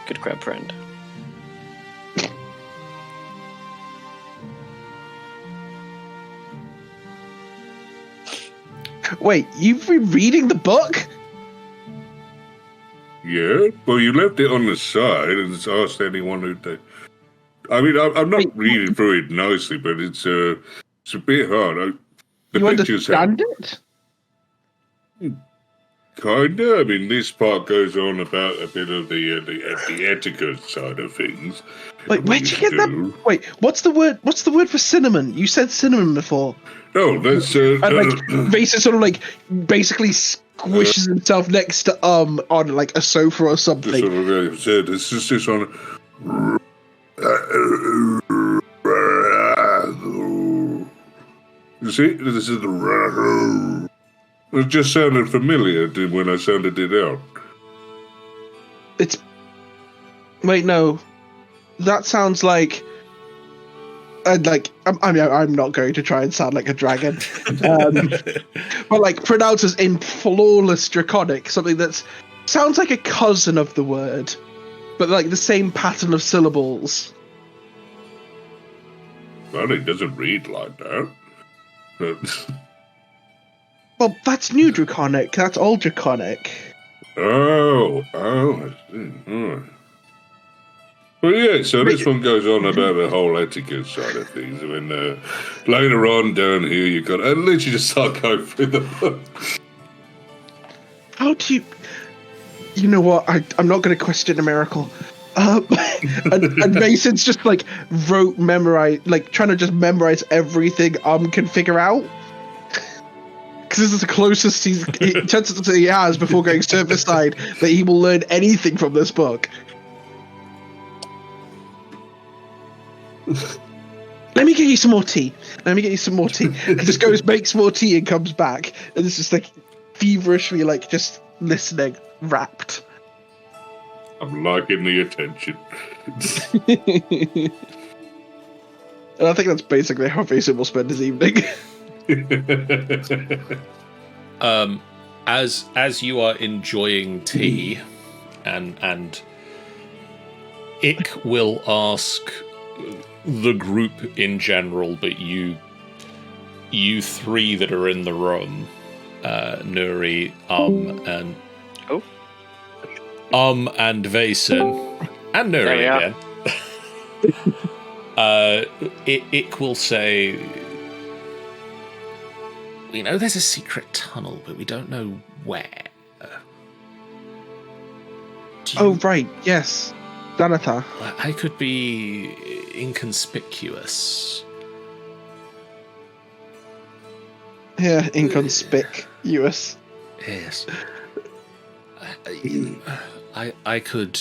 Good crab friend. Wait, you've been reading the book? Yeah, well, you left it on the side and asked anyone who did. I mean, I'm not reading through it nicely, but it's a bit hard. You understand it? Kinda. I mean, this part goes on about a bit of the etiquette side of things. Wait, where'd you get that? Wait, what's the word? What's the word for cinnamon? You said cinnamon before. No, that's and Vaacin sort of basically squishes himself next to on a sofa or something. This is just on. You see, this is the. It just sounded familiar when I sounded it out. Wait, no, that sounds like. I'm not going to try and sound like a dragon, but pronounces in flawless Draconic, something that sounds like a cousin of the word, but the same pattern of syllables. Well, it doesn't read like that. Well, that's new Draconic. That's old Draconic. Oh, I see. Oh. Well, yeah, so this one goes on about the whole etiquette side of things. I mean, later on down here, you've got... I literally just start going through the book. How do you... You know what? I'm not going to question a miracle. And Mason's just like trying to just memorize everything can figure out. Because this is the closest chances he has before going surface side that he will learn anything from this book. Let me get you some more tea. He just goes, makes more tea, and comes back. And it's just like feverishly, like just listening, rapt. I'm liking the attention. And I think that's basically how Vaacin will spend his evening. As you are enjoying tea, and Ick will ask the group in general, but you three that are in the room, Nuri, and Vaacin, and Nuri again. Ick will say, we know there's a secret tunnel, but we don't know where. Oh, right, yes. Danatha. I could be inconspicuous. Yeah, inconspicuous. Yes. I could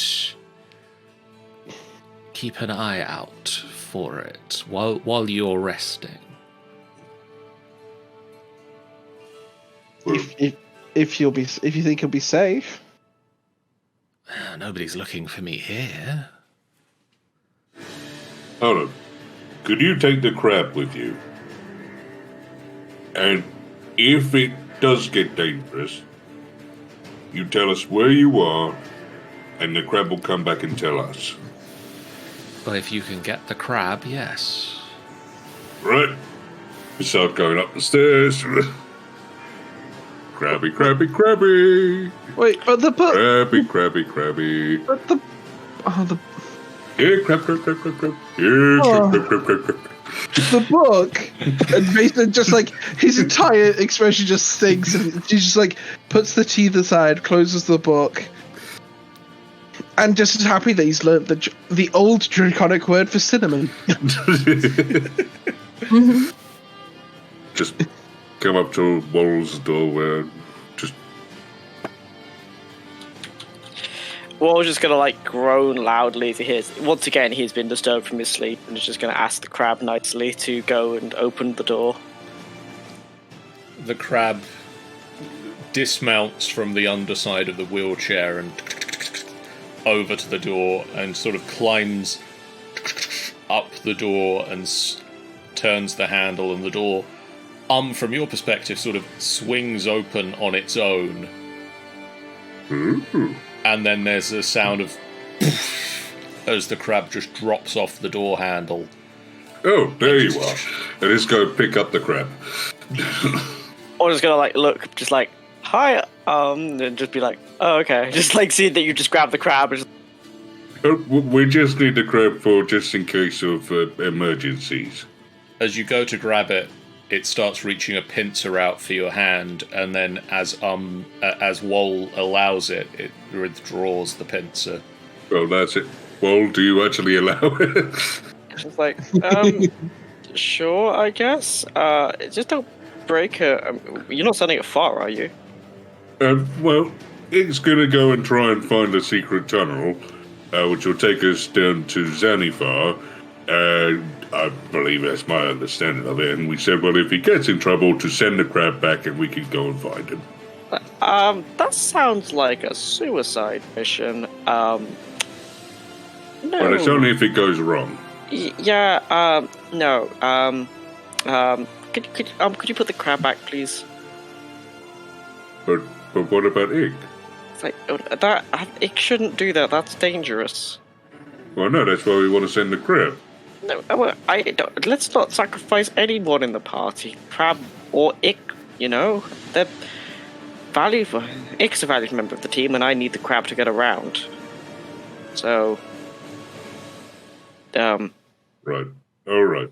keep an eye out for it while you're resting. If you think he'll be safe. Nobody's looking for me here. Hold on. Could you take the crab with you? And if it does get dangerous, you tell us where you are, and the crab will come back and tell us. Well, if you can get the crab, yes. Right. We start going up the stairs. Crabby, crabby, crabby. Wait, but the book. Crabby, crabby, crabby. But the. Oh, the. Yeah, crab, crab, crab, crab, crab. Yeah, crab, crab, crab, crab. The book. And Mason just like his entire expression just sinks, and he just like puts the teeth aside, closes the book, and just is happy that he's learned the old draconic word for cinnamon. Just come up to Wall's doorway. Just. Wall's just gonna like groan loudly to hear. Once again, he's been disturbed from his sleep, and is just gonna ask the crab nicely to go and open the door. The crab dismounts from the underside of the wheelchair and over to the door and sort of climbs up the door and turns the handle, and the door, from your perspective, sort of swings open on its own. Mm-hmm. And then there's a sound of as the crab just drops off the door handle. Oh, there you are. And let's go pick up the crab. Or just gonna like look, just like hi, and just be like, oh okay, just like see that you just grab the crab. And just... We just need the crab for just in case of emergencies. As you go to grab it, it starts reaching a pincer out for your hand, and then as Woll allows it, it withdraws the pincer. Well, that's it. Woll, do you actually allow it? Just like, sure, I guess. Just don't break her. You're not sending it far, are you? Well, it's gonna go and try and find a secret tunnel, which will take us down to Zanifar. I believe that's my understanding of it. And we said, well, if he gets in trouble, to send the crab back and we can go and find him. That sounds like a suicide mission. No. But it's only if it goes wrong. No. Could you put the crab back, please? But what about Ig? It's like, it shouldn't do that. That's dangerous. Well, no, that's why we want to send the crab. No, let's not sacrifice anyone in the party. Crab or Ick, you know? They're valuable. Ick's a valued member of the team, and I need the crab to get around. So... Right. All right.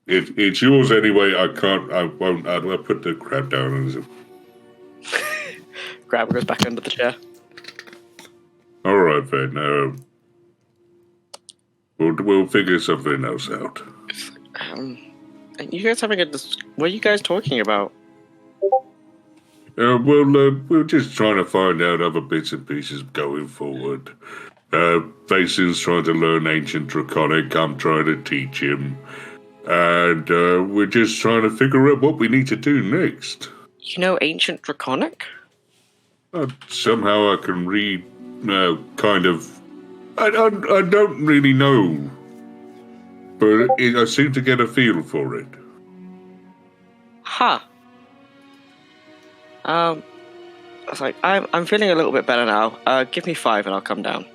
It's yours anyway. I'll put the crab down. Crab goes back under the chair. All right, then. We'll figure something else out. You guys having what are you guys talking about? We're just trying to find out other bits and pieces going forward. Vaacin's trying to learn ancient Draconic. I'm trying to teach him. And we're just trying to figure out what we need to do next. You know ancient Draconic? Somehow I can read, kind of... I don't really know. But I seem to get a feel for it. Huh. I was like, I'm feeling a little bit better now. Give me 5 and I'll come down.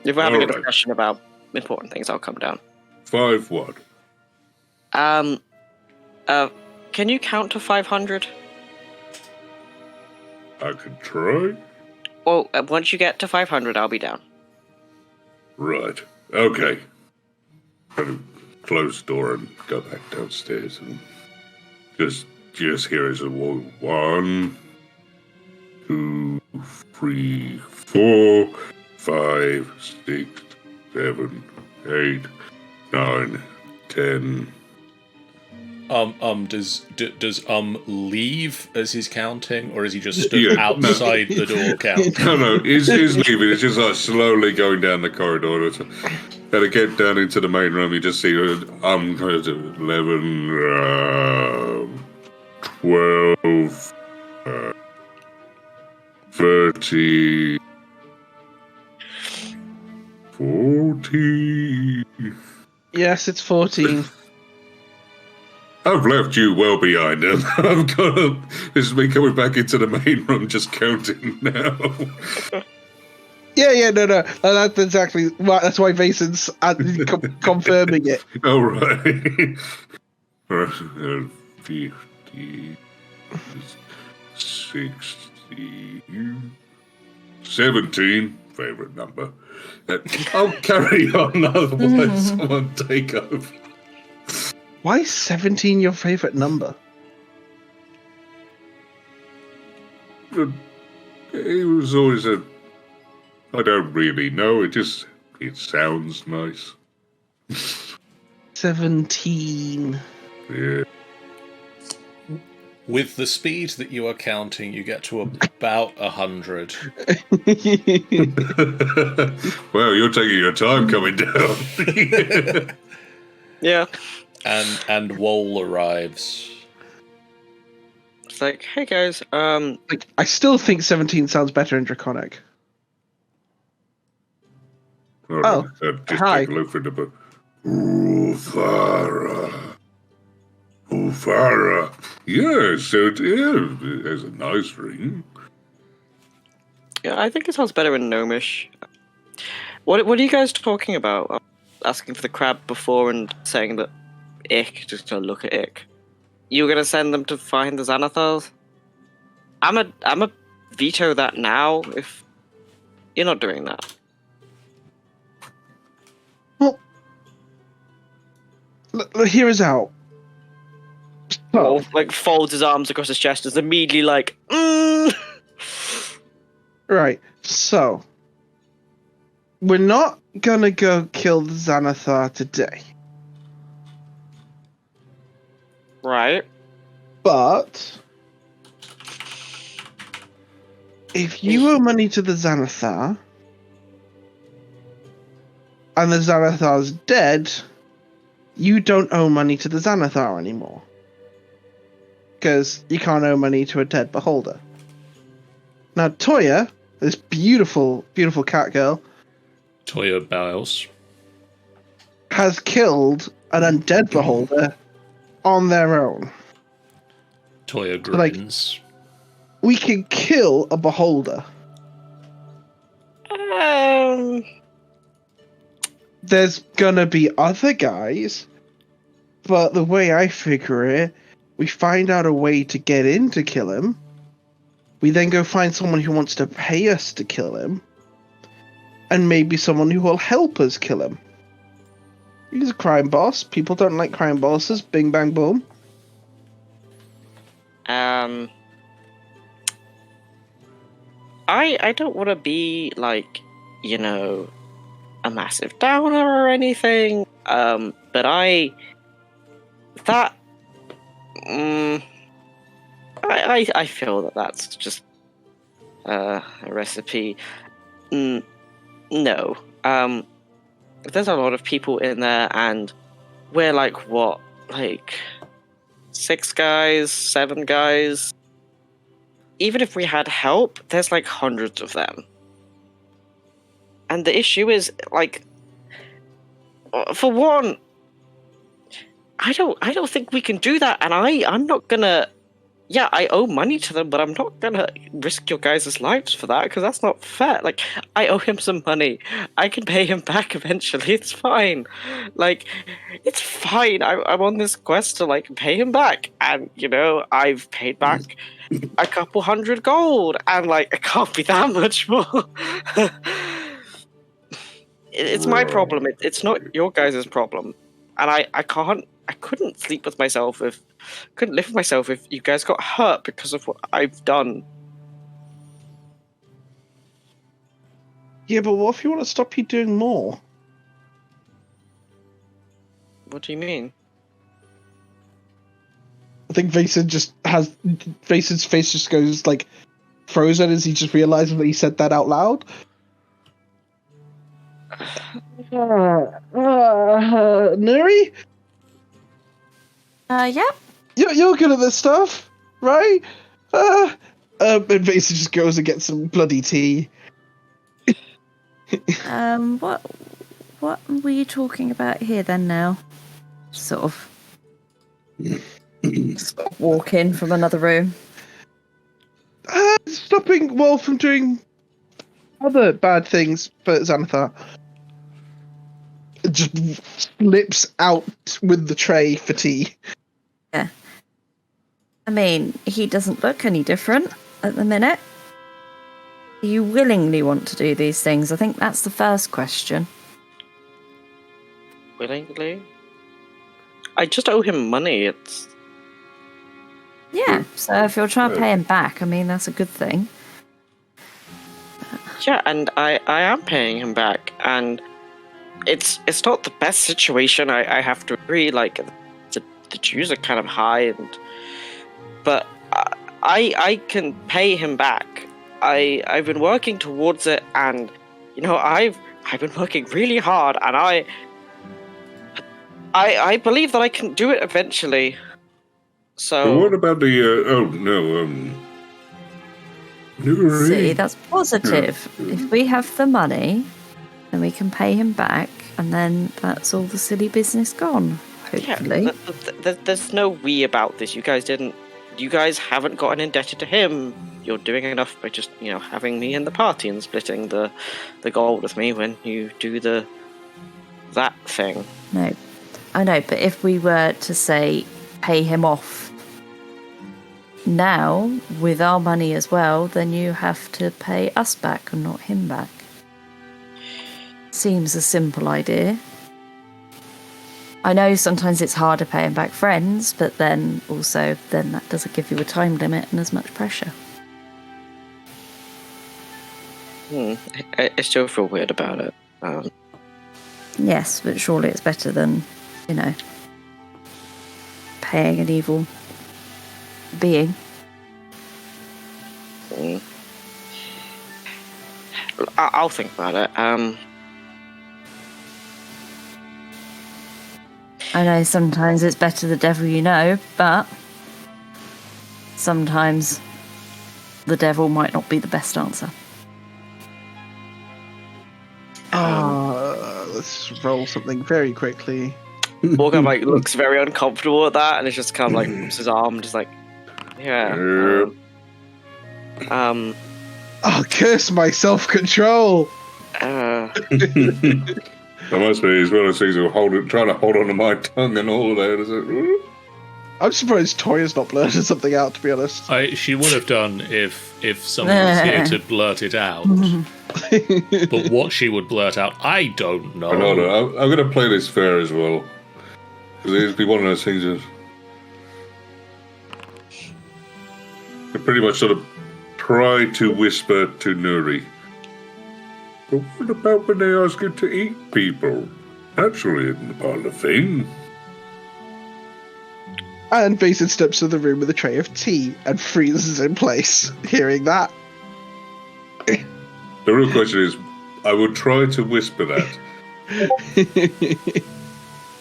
If we're having a discussion about important things, I'll come down. 5 what? Can you count to 500? I could try. Well, once you get to 500, I'll be down. Right. Okay. I'll close the door and go back downstairs and just here is a 1, 2, 3, 4, 5, 6, 7, 8, 9, 10. Does leave as he's counting, or is he just stood outside the door counting? No, he's leaving. It's just like slowly going down the corridor. Gotta get down into the main room. You just see 11, 12, 30, 40. Yes, it's 14. I've left you well behind him. This is me coming back into the main room, just counting now. Yeah, no. That's exactly why. That's why Vaacin's confirming it. Oh, right. 50, 60, 17, favorite number. I'll carry on, otherwise someone take over. Why is 17 your favorite number? It was always I don't really know. It sounds nice. 17. Yeah. With the speed that you are counting, you get to about 100. Well, you're taking your time coming down. Yeah. And Wool arrives. It's like, hey guys, Like, I still think 17 sounds better in Draconic. Right, just hi. take a look for the book. Ufara. Yeah, so it has a nice ring. yeah, I think it sounds better in Gnomish. What are you guys talking about? Asking for the crab before and saying that Ick, just to look at Ick. You were gonna send them to find the Xanathars? I'm a veto that now if you're not doing that. Well, hear us out. Or like folds his arms across his chest, is immediately like, Right, so we're not gonna go kill the Xanathar today. Right. But if you owe money to the Xanathar and the Xanathar's dead, you don't owe money to the Xanathar anymore. Because you can't owe money to a dead beholder. Now Toya, this beautiful, beautiful cat girl, Toya bows. has killed an undead beholder on their own. Toya grins. We can kill a beholder. There's gonna be other guys, but the way I figure it, we find out a way to get in to kill him. We then go find someone who wants to pay us to kill him. And maybe someone who will help us kill him. He's a crime boss. People don't like crime bosses. Bing, bang, boom. I don't want to be like a massive downer or anything. But I feel that that's just a recipe. No. There's a lot of people in there, and we're like 6 guys, 7 guys. Even if we had help, there's like hundreds of them. And the issue is, for one, I don't think we can do that, and I'm not gonna. Yeah, I owe money to them, but I'm not gonna risk your guys' lives for that, because that's not fair. Like, I owe him some money. I can pay him back eventually. It's fine. It's fine. I'm on this quest to, pay him back. And, I've paid back a couple 100 gold. And, it can't be that much more. It's my problem. It's not your guys' problem. And I couldn't sleep with myself couldn't live with myself if you guys got hurt because of what I've done. Yeah, but what if you want to stop you doing more? What do you mean? I think Vaacin Vaacin's face just goes frozen as he just realizes that he said that out loud. Nuri? Yeah. You're good at this stuff, right? And Vaacin just goes and gets some bloody tea. What were you talking about here then now? Sort of walk in from another room. Stopping Wolf from doing other bad things for Xanathar. Just slips out with the tray for tea. Yeah. I mean, he doesn't look any different at the minute. Do you willingly want to do these things? I think that's the first question. Willingly? I just owe him money. Yeah, so if you're trying to pay him back, I mean, that's a good thing. Yeah, and I am paying him back, and it's not the best situation, I have to agree. The dues are kind of high, but I can pay him back. I've been working towards it, and I've been working really hard, and I believe that I can do it eventually. So But what about the Nuri? See, that's positive. If we have the money, then we can pay him back, and then that's all the silly business gone, hopefully. Yeah, there's no we about this. You guys haven't gotten indebted to him. You're doing enough by just, having me in the party and splitting the gold with me when you do that thing. No, I know, but if we were to say pay him off now with our money as well, then you have to pay us back and not him back. Seems a simple idea. I know sometimes it's hard to pay him back friends, but then that doesn't give you a time limit and as much pressure. I still feel weird about it. Yes, but surely it's better than, paying an evil being. I'll think about it. I know sometimes it's better the devil you know, but sometimes the devil might not be the best answer. Let's roll something very quickly. Morgan looks very uncomfortable at that, and it's just kind of moves his arm, just yeah. Oh, curse my self-control! I must be. He's one of those things who trying to hold on to my tongue and all of that. Is it? I'm surprised Toya's not blurted something out, to be honest. She would have done if someone was here to blurt it out. But what she would blurt out, I don't know. No, I'm going to play this fair as well. Because it'd be one of those things that I pretty much sort of try to whisper to Nuri. But what about when they ask you to eat people? That's really isn't part of the thing. And Vaacin steps to the room with a tray of tea and freezes in place, hearing that. The real question is, I would try to whisper that.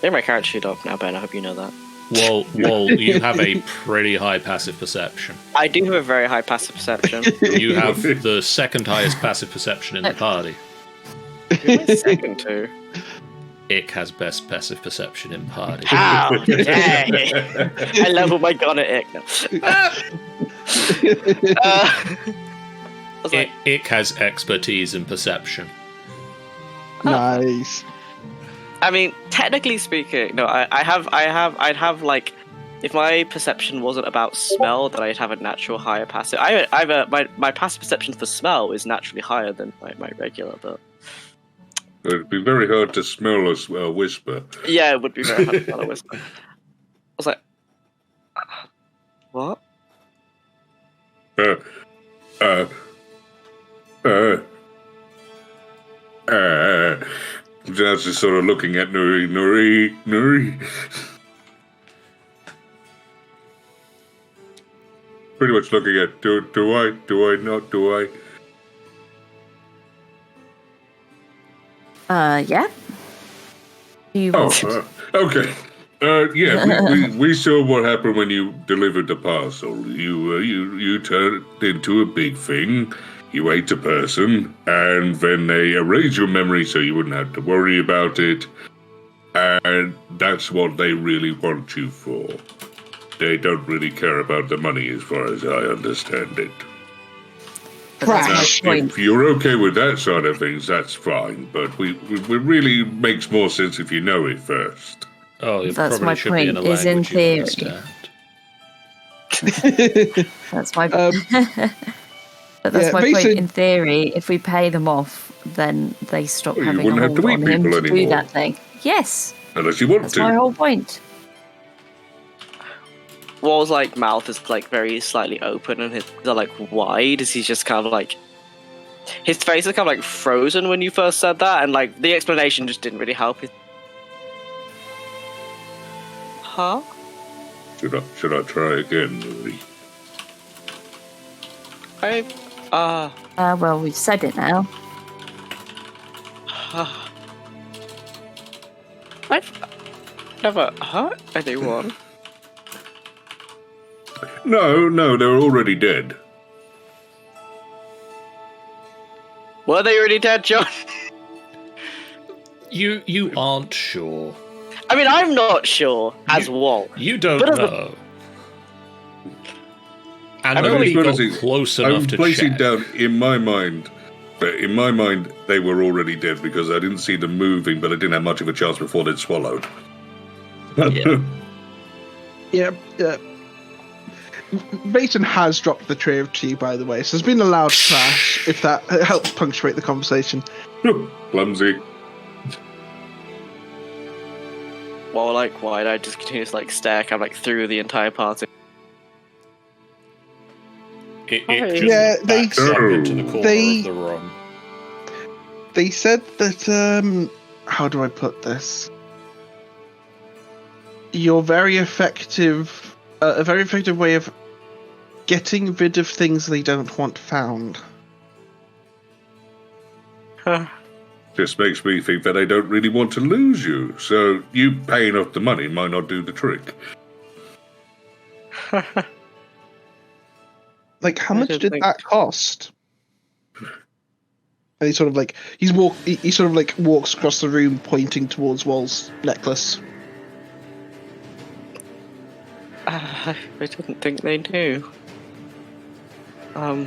They're my character sheet up now, Ben. I hope you know that. Well, you have a pretty high passive perception. I do have a very high passive perception. You have the second highest passive perception in the party. Who am I second to? Ick has best passive perception in party. How dare you! I level my gun at Ick. No. Ick has expertise in perception. Nice. I mean, technically speaking, no. I'd have like, if my perception wasn't about smell, then I'd have a natural higher passive. My passive perception for smell is naturally higher than my regular, but It'd be very hard to smell a whisper. yeah, it would be very hard to smell a whisper. I was like, what? Just sort of looking at Nuri. Pretty much looking at, do I not, do I? Yeah. You Okay. Yeah, we saw what happened when you delivered the parcel. You turned into a big thing. You ate a person, and then they erased your memory so you wouldn't have to worry about it. And that's what they really want you for. They don't really care about the money, as far as I understand it. Crash. If you're okay with that side of things, that's fine. But we really makes more sense if you know it first. Oh, it That's probably my should be in a point, is in language you theory. understand. That's my. But Yeah, that's my point. basically- In theory, if we pay them off, then they stop Well, you having a wouldn't have hold to on eat him people to do anymore. that thing. Yes, Unless you want that's to. my whole point. Wall's like mouth is like very slightly open and his are like wide. Is he just kind of like his face is kind of like frozen when you first said that, and like the explanation just didn't really help. Huh? Should I try again, Nuri? Well, we've said it now. I've never hurt anyone. No, they're already dead. Were they already dead, John? You aren't sure. I mean, I'm not sure as Wall. You don't But know. And I'm nobody got placing- close enough I'm to placing check. down in my mind. But in my mind, they were already dead because I didn't see them moving, but I didn't have much of a chance before they'd swallowed. Yeah. Yeah. Vaacin has dropped the tray of tea, by the way, so there's been a loud crash, if that helps punctuate the conversation. Clumsy. Well, like, wide, I just continue to like stare kind of like through the entire party. It Yeah, just they- backs up into the corner they- of the room. They said that, how do I put this? You're very effective, a very effective way of getting rid of things they don't want found. Just makes me think that they don't really want to lose you. So you paying off the money might not do the trick. Like, how I much don't did think- that cost? And he sort of like he sort of like walks across the room, pointing towards Wall's necklace. I didn't think they knew. Well,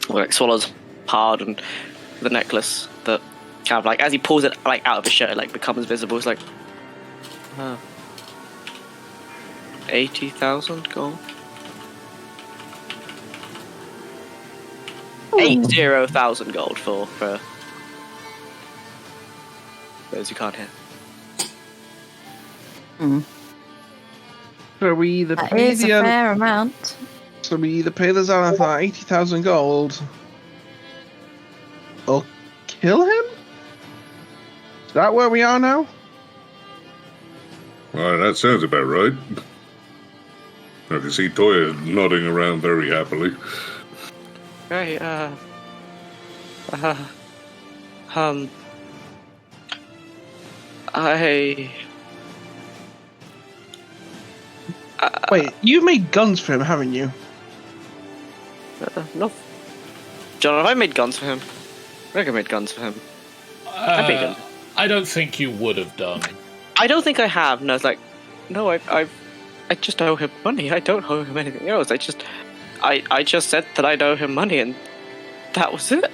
like swallows hard, and the necklace that kind of like as he pulls it like out of his shirt, it like becomes visible. It's like, 80,000 gold. 80,000 gold for those who can't hear. So we either That pay is a the fair amount. so we either pay the Xanathar 80,000 gold, or kill him? Is that where we are now? Well, that sounds about right. I can see Toya nodding around very happily. Okay, Wait, you've made guns for him, haven't you? no. John, have I made guns for him? I think I made guns for him. I made them. I don't think you would have done. I don't think I have. And I was like, no, I just owe him money. I don't owe him anything else. I just said that I owe him money, and that was it.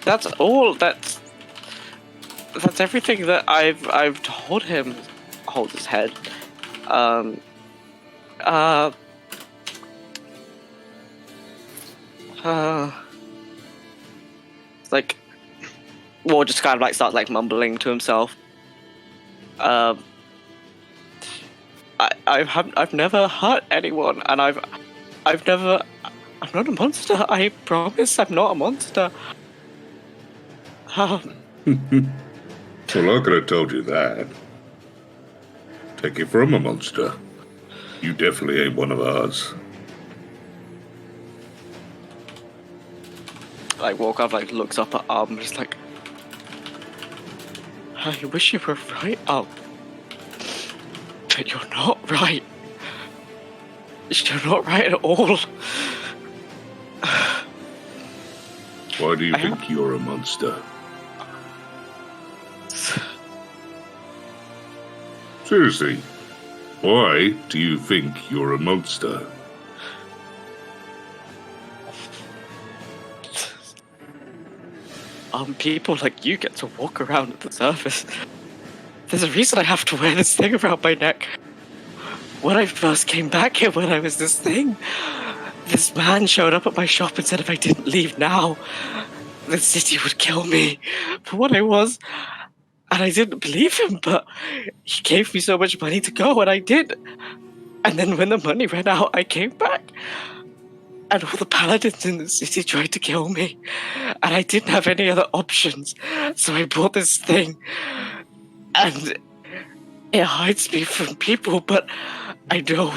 That's all. That's everything that I've told him. Hold his head. Like, War just kind of like starts like mumbling to himself. I've never hurt anyone, and I'm not a monster. I promise, I'm not a monster. Well, I could have told you that. Take it from a monster. You definitely ain't one of ours. Like, Walk up, like, looks up at Arm and is like, I wish you were right, Arm. But you're not right. You're not right at all. Why do you think you're a monster? Seriously, why do you think you're a monster? People like you get to walk around at the surface. There's a reason I have to wear this thing around my neck. When I first came back here, when I was this thing, this man showed up at my shop and said if I didn't leave now, the city would kill me for what I was. And I didn't believe him, but he gave me so much money to go, and I did. And then when the money ran out, I came back. And all the paladins in the city tried to kill me. And I didn't have any other options. So I bought this thing. And it hides me from people, but I know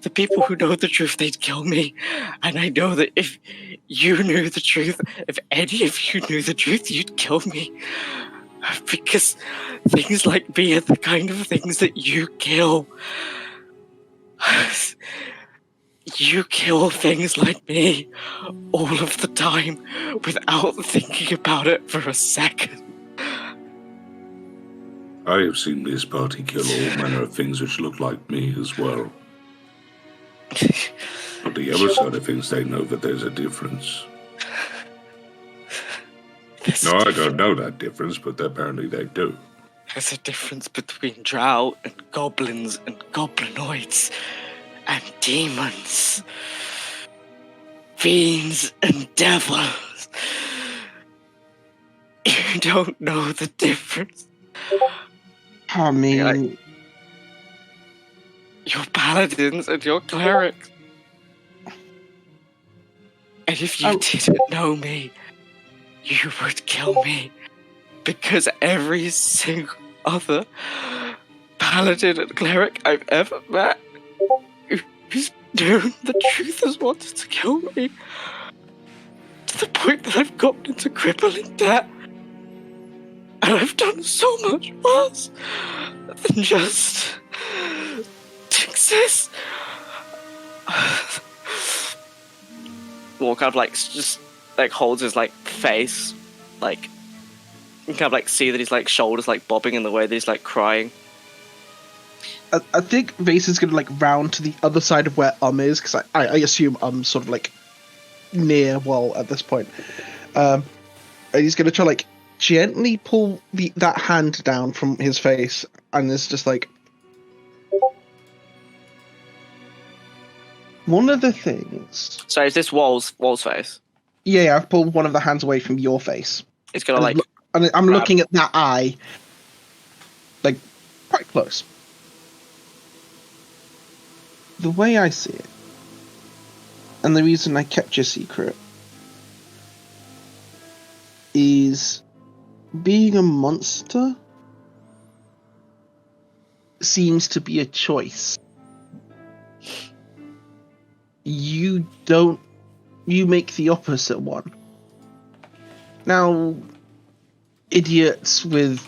the people who know the truth, they'd kill me. And I know that if you knew the truth, if any of you knew the truth, you'd kill me. Because things like me are the kind of things that you kill. You kill things like me all of the time without thinking about it for a second. I have seen this party kill all manner of things which look like me as well. But the other side of things, they know that there's a difference. No, I don't know that difference, but apparently they do. There's a difference between drow and goblins and goblinoids and demons, fiends and devils. You don't know the difference. I mean, You're paladins and you're clerics. And if you didn't know me, you would kill me. Because every single other paladin and cleric I've ever met who's known the truth has wanted to kill me. To the point that I've gotten into crippling debt. And I've done so much worse than just to exist. Well, kind of like just like holds his like face, like you kind of like see that his like shoulders like bobbing in the way that he's like crying. I think Vaacin gonna like round to the other side of where is, because I assume sort of like near Wall at this point. And he's gonna try like gently pull that hand down from his face, and it's just like one of the things. So is this Wall's face? Yeah, I've pulled one of the hands away from your face. It's gonna like, and I'm looking at that eye, like quite close. The way I see it, and the reason I kept your secret, is being a monster seems to be a choice. You make the opposite one. Now, idiots with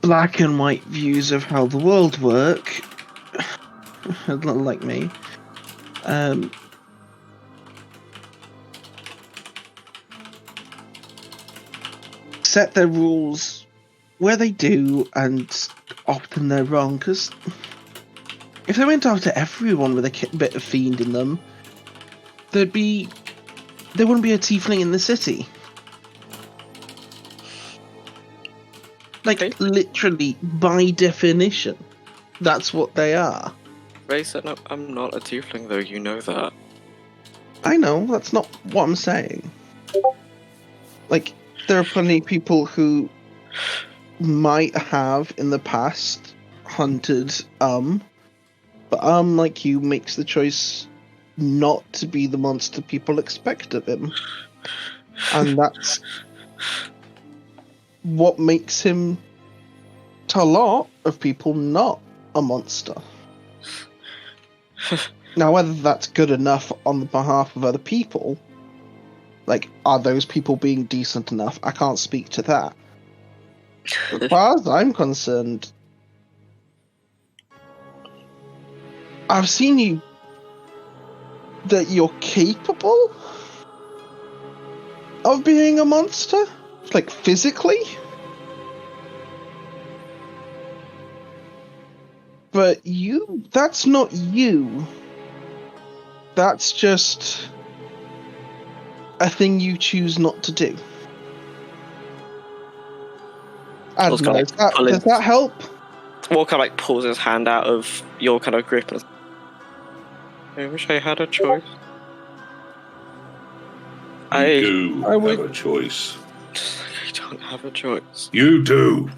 black and white views of how the world work, like me, set their rules where they do, and often they're wrong, because if they went after everyone with a bit of fiend in them, there wouldn't be a tiefling in the city. Like, Okay. literally, by definition, that's what they are. Vaacin, I'm not a tiefling, though. You know that. I know, that's not what I'm saying. Like, there are plenty of people who might have, in the past, hunted, but like you, makes the choice not to be the monster people expect of him. And that's what makes him, to a lot of people, not a monster. Now, whether that's good enough on the behalf of other people, like, are those people being decent enough? I can't speak to that. As far as I'm concerned, I've seen that you're capable of being a monster, like, physically. But that's not you. That's just a thing you choose not to do. I don't know. Does that help? Wall kind of like pulls his hand out of your kind of grip and I wish I had a choice. You do I would- have a choice. I don't have a choice. You do.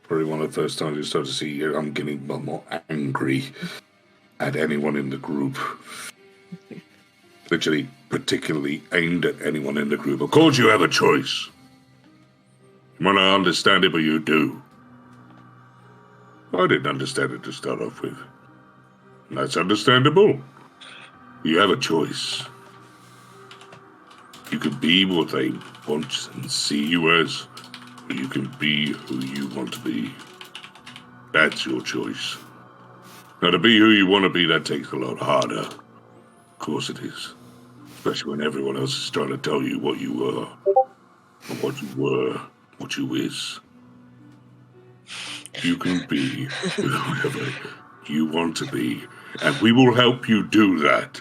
Probably one of the first times you start to see I'm getting more angry at anyone in the group. Literally, particularly aimed at anyone in the group. Of course you have a choice. You might not understand it, but you do. I didn't understand it to start off with. And that's understandable. You have a choice. You can be what they want and see you as, or you can be who you want to be. That's your choice. Now, to be who you want to be, that takes a lot harder. Of course it is. Especially when everyone else is trying to tell you what you are, or what you were, what you is. You can be whoever you want to be, and we will help you do that.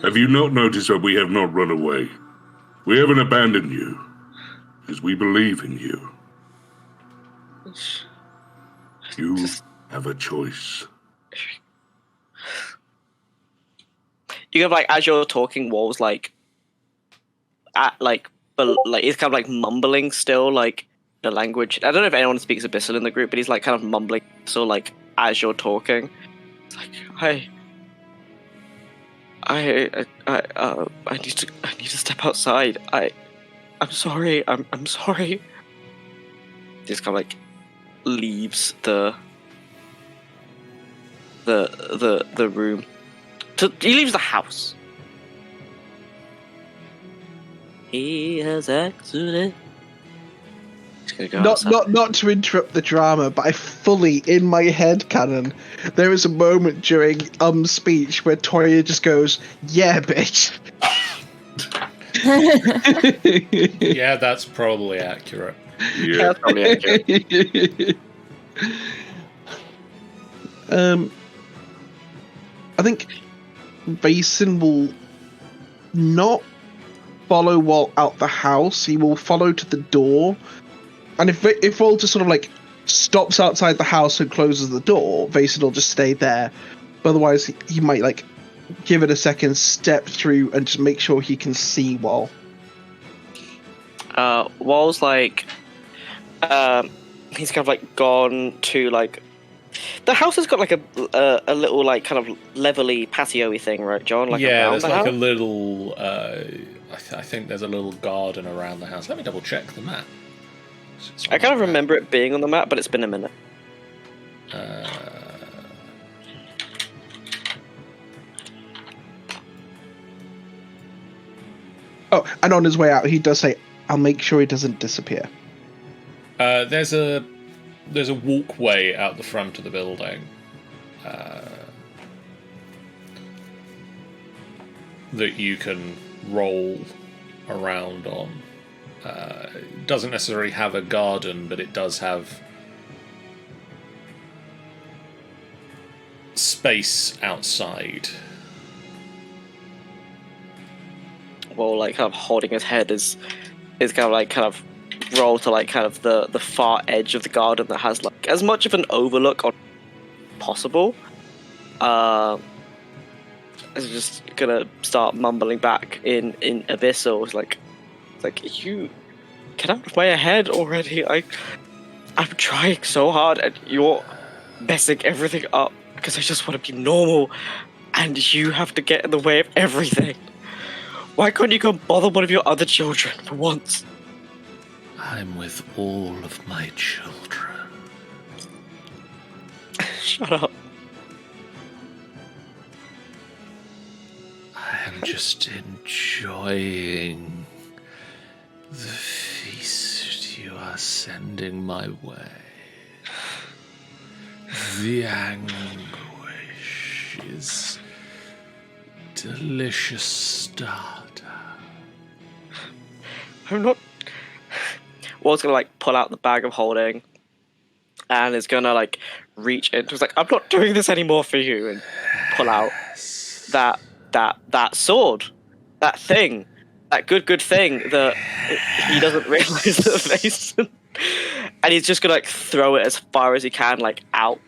Have you not noticed that we have not run away? We haven't abandoned you, because we believe in you. You have a choice. You have like as you're talking, Wall's like he's kind of like mumbling still, like the language. I don't know if anyone speaks Abyssal in the group, but he's like kind of mumbling still, like as you're talking. It's like I need to step outside. I'm sorry. I'm sorry. Just kind of like leaves the room. He leaves the house. He has exited. He's gonna go outside. Not to interrupt the drama, but I fully, in my head canon, there is a moment during speech where Toya just goes, "Yeah, bitch." Yeah, that's probably accurate. Yeah. That's probably accurate. I think Vaacin will not follow Walt out the house. He will follow to the door, and if Walt just sort of like stops outside the house and closes the door, Vaacin will just stay there. But otherwise, he might like give it a second, step through, and just make sure he can see Wall. Wall's like, he's kind of like gone to like The house has got like a little like kind of levelly patio-y thing, right, John? Like yeah, around there's the like house? a little. I think there's a little garden around the house. Let me double check the map. I kind of remember it being on the map, but it's been a minute. Oh, and on his way out, he does say, "I'll make sure he doesn't disappear." There's a walkway out the front of the building that you can roll around on. It doesn't necessarily have a garden, but it does have space outside. Well, like kind of holding his head is kind of roll to like kind of the far edge of the garden that has like as much of an overlook on possible. Is just gonna start mumbling back in abyssal. It's like you get out of my head already. I'm trying so hard and you're messing everything up because I just want to be normal and you have to get in the way of everything. Why can't you go bother one of your other children for once? I'm with all of my children. Shut up. I'm just enjoying the feast you are sending my way. The anguish is delicious starter. I'm not. Wall's gonna like pull out the bag of holding, and is gonna like reach into. It's like I'm not doing this anymore for you, and pull out that sword, that thing, that good thing that he doesn't realize that Vaacin. And he's just gonna like throw it as far as he can, like out,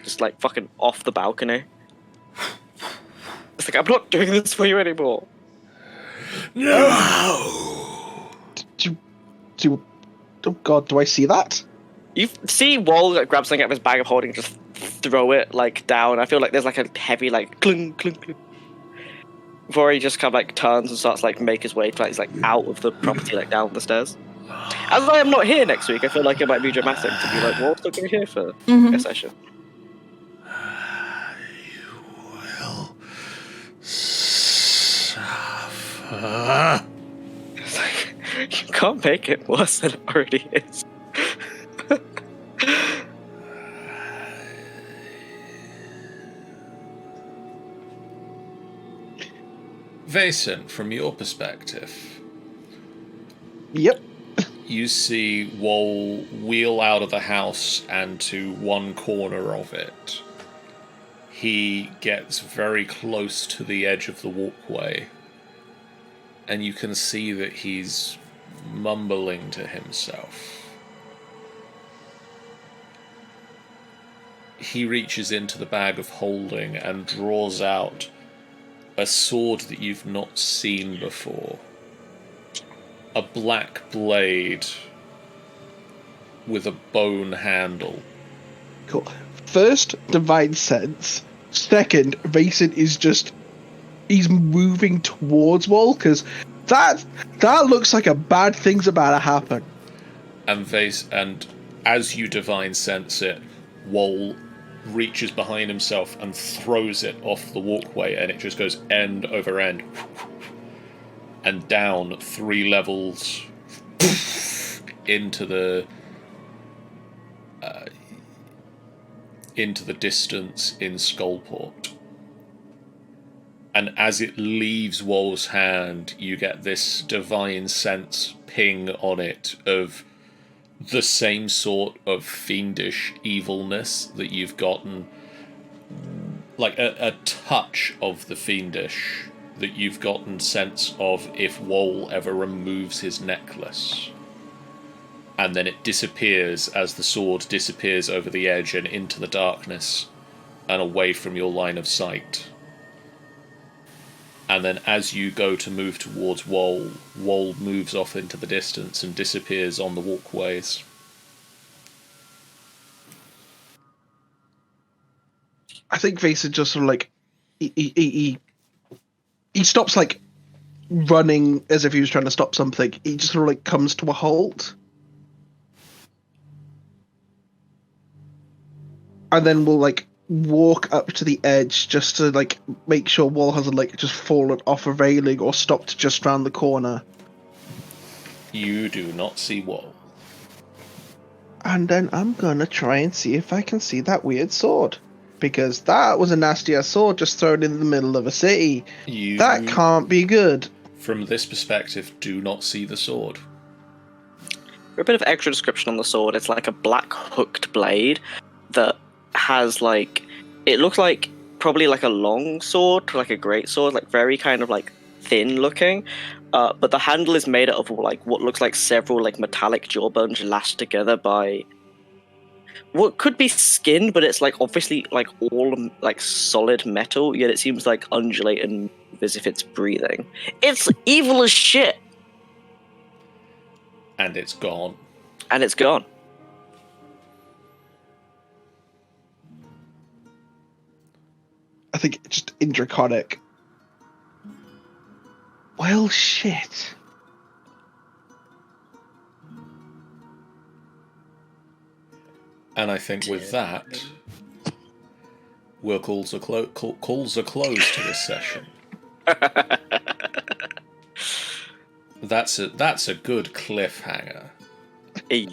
just like fucking off the balcony. It's like I'm not doing this for you anymore. No. Oh God, do I see that? You see Wall like, grab something out of his bag of holding, and just throw it like down. I feel like there's like a heavy like clunk clunk clunk. Before he just kind of like turns and starts like make his way to like, he's, like out of the property, like down the stairs. As I am not here next week, I feel like it might be dramatic to be like, Wall's still going to be here for a session. You will suffer. It's like, you can't make it worse than it already is. Vaacin, from your perspective, Yep. you see Wall wheel out of the house and to one corner of it. He gets very close to the edge of the walkway, and you can see that he's mumbling to himself. He reaches into the bag of holding and draws out a sword that you've not seen before. A black blade with a bone handle. Cool. First, divine sense. Second, Vaacin is just... he's moving towards Wall, because that looks like a bad thing's about to happen. And as you divine sense it, Wall reaches behind himself and throws it off the walkway, and it just goes end over end and down 3 levels into the distance in Skullport. And as it leaves Wall's hand, you get this divine sense ping on it of the same sort of fiendish evilness that you've gotten, like a touch of the fiendish that you've gotten sense of if Wall ever removes his necklace. And then it disappears as the sword disappears over the edge and into the darkness and away from your line of sight. And then as you go to move towards Wall, Wall moves off into the distance and disappears on the walkways. I think Vaacin just sort of like he stops like running as if he was trying to stop something. He just sort of like comes to a halt, and then we'll like walk up to the edge just to like make sure Wall hasn't like just fallen off a railing or stopped just round the corner. You do not see Wall. And then I'm gonna try and see if I can see that weird sword. Because that was a nasty ass sword just thrown in the middle of a city. That can't be good. From this perspective, do not see the sword. For a bit of extra description on the sword, it's like a black hooked blade that has like, it looks like probably like a long sword, like a great sword, like very kind of like thin looking. But the handle is made out of like what looks like several like metallic jawbones lashed together by what could be skin, but it's like obviously like all like solid metal, yet it seems like undulating as if it's breathing. It's evil as shit. And it's gone. And it's gone. I think it's just in Draconic. Well, shit. And I think with that, we'll calls a close to this session. That's a good cliffhanger. Hey.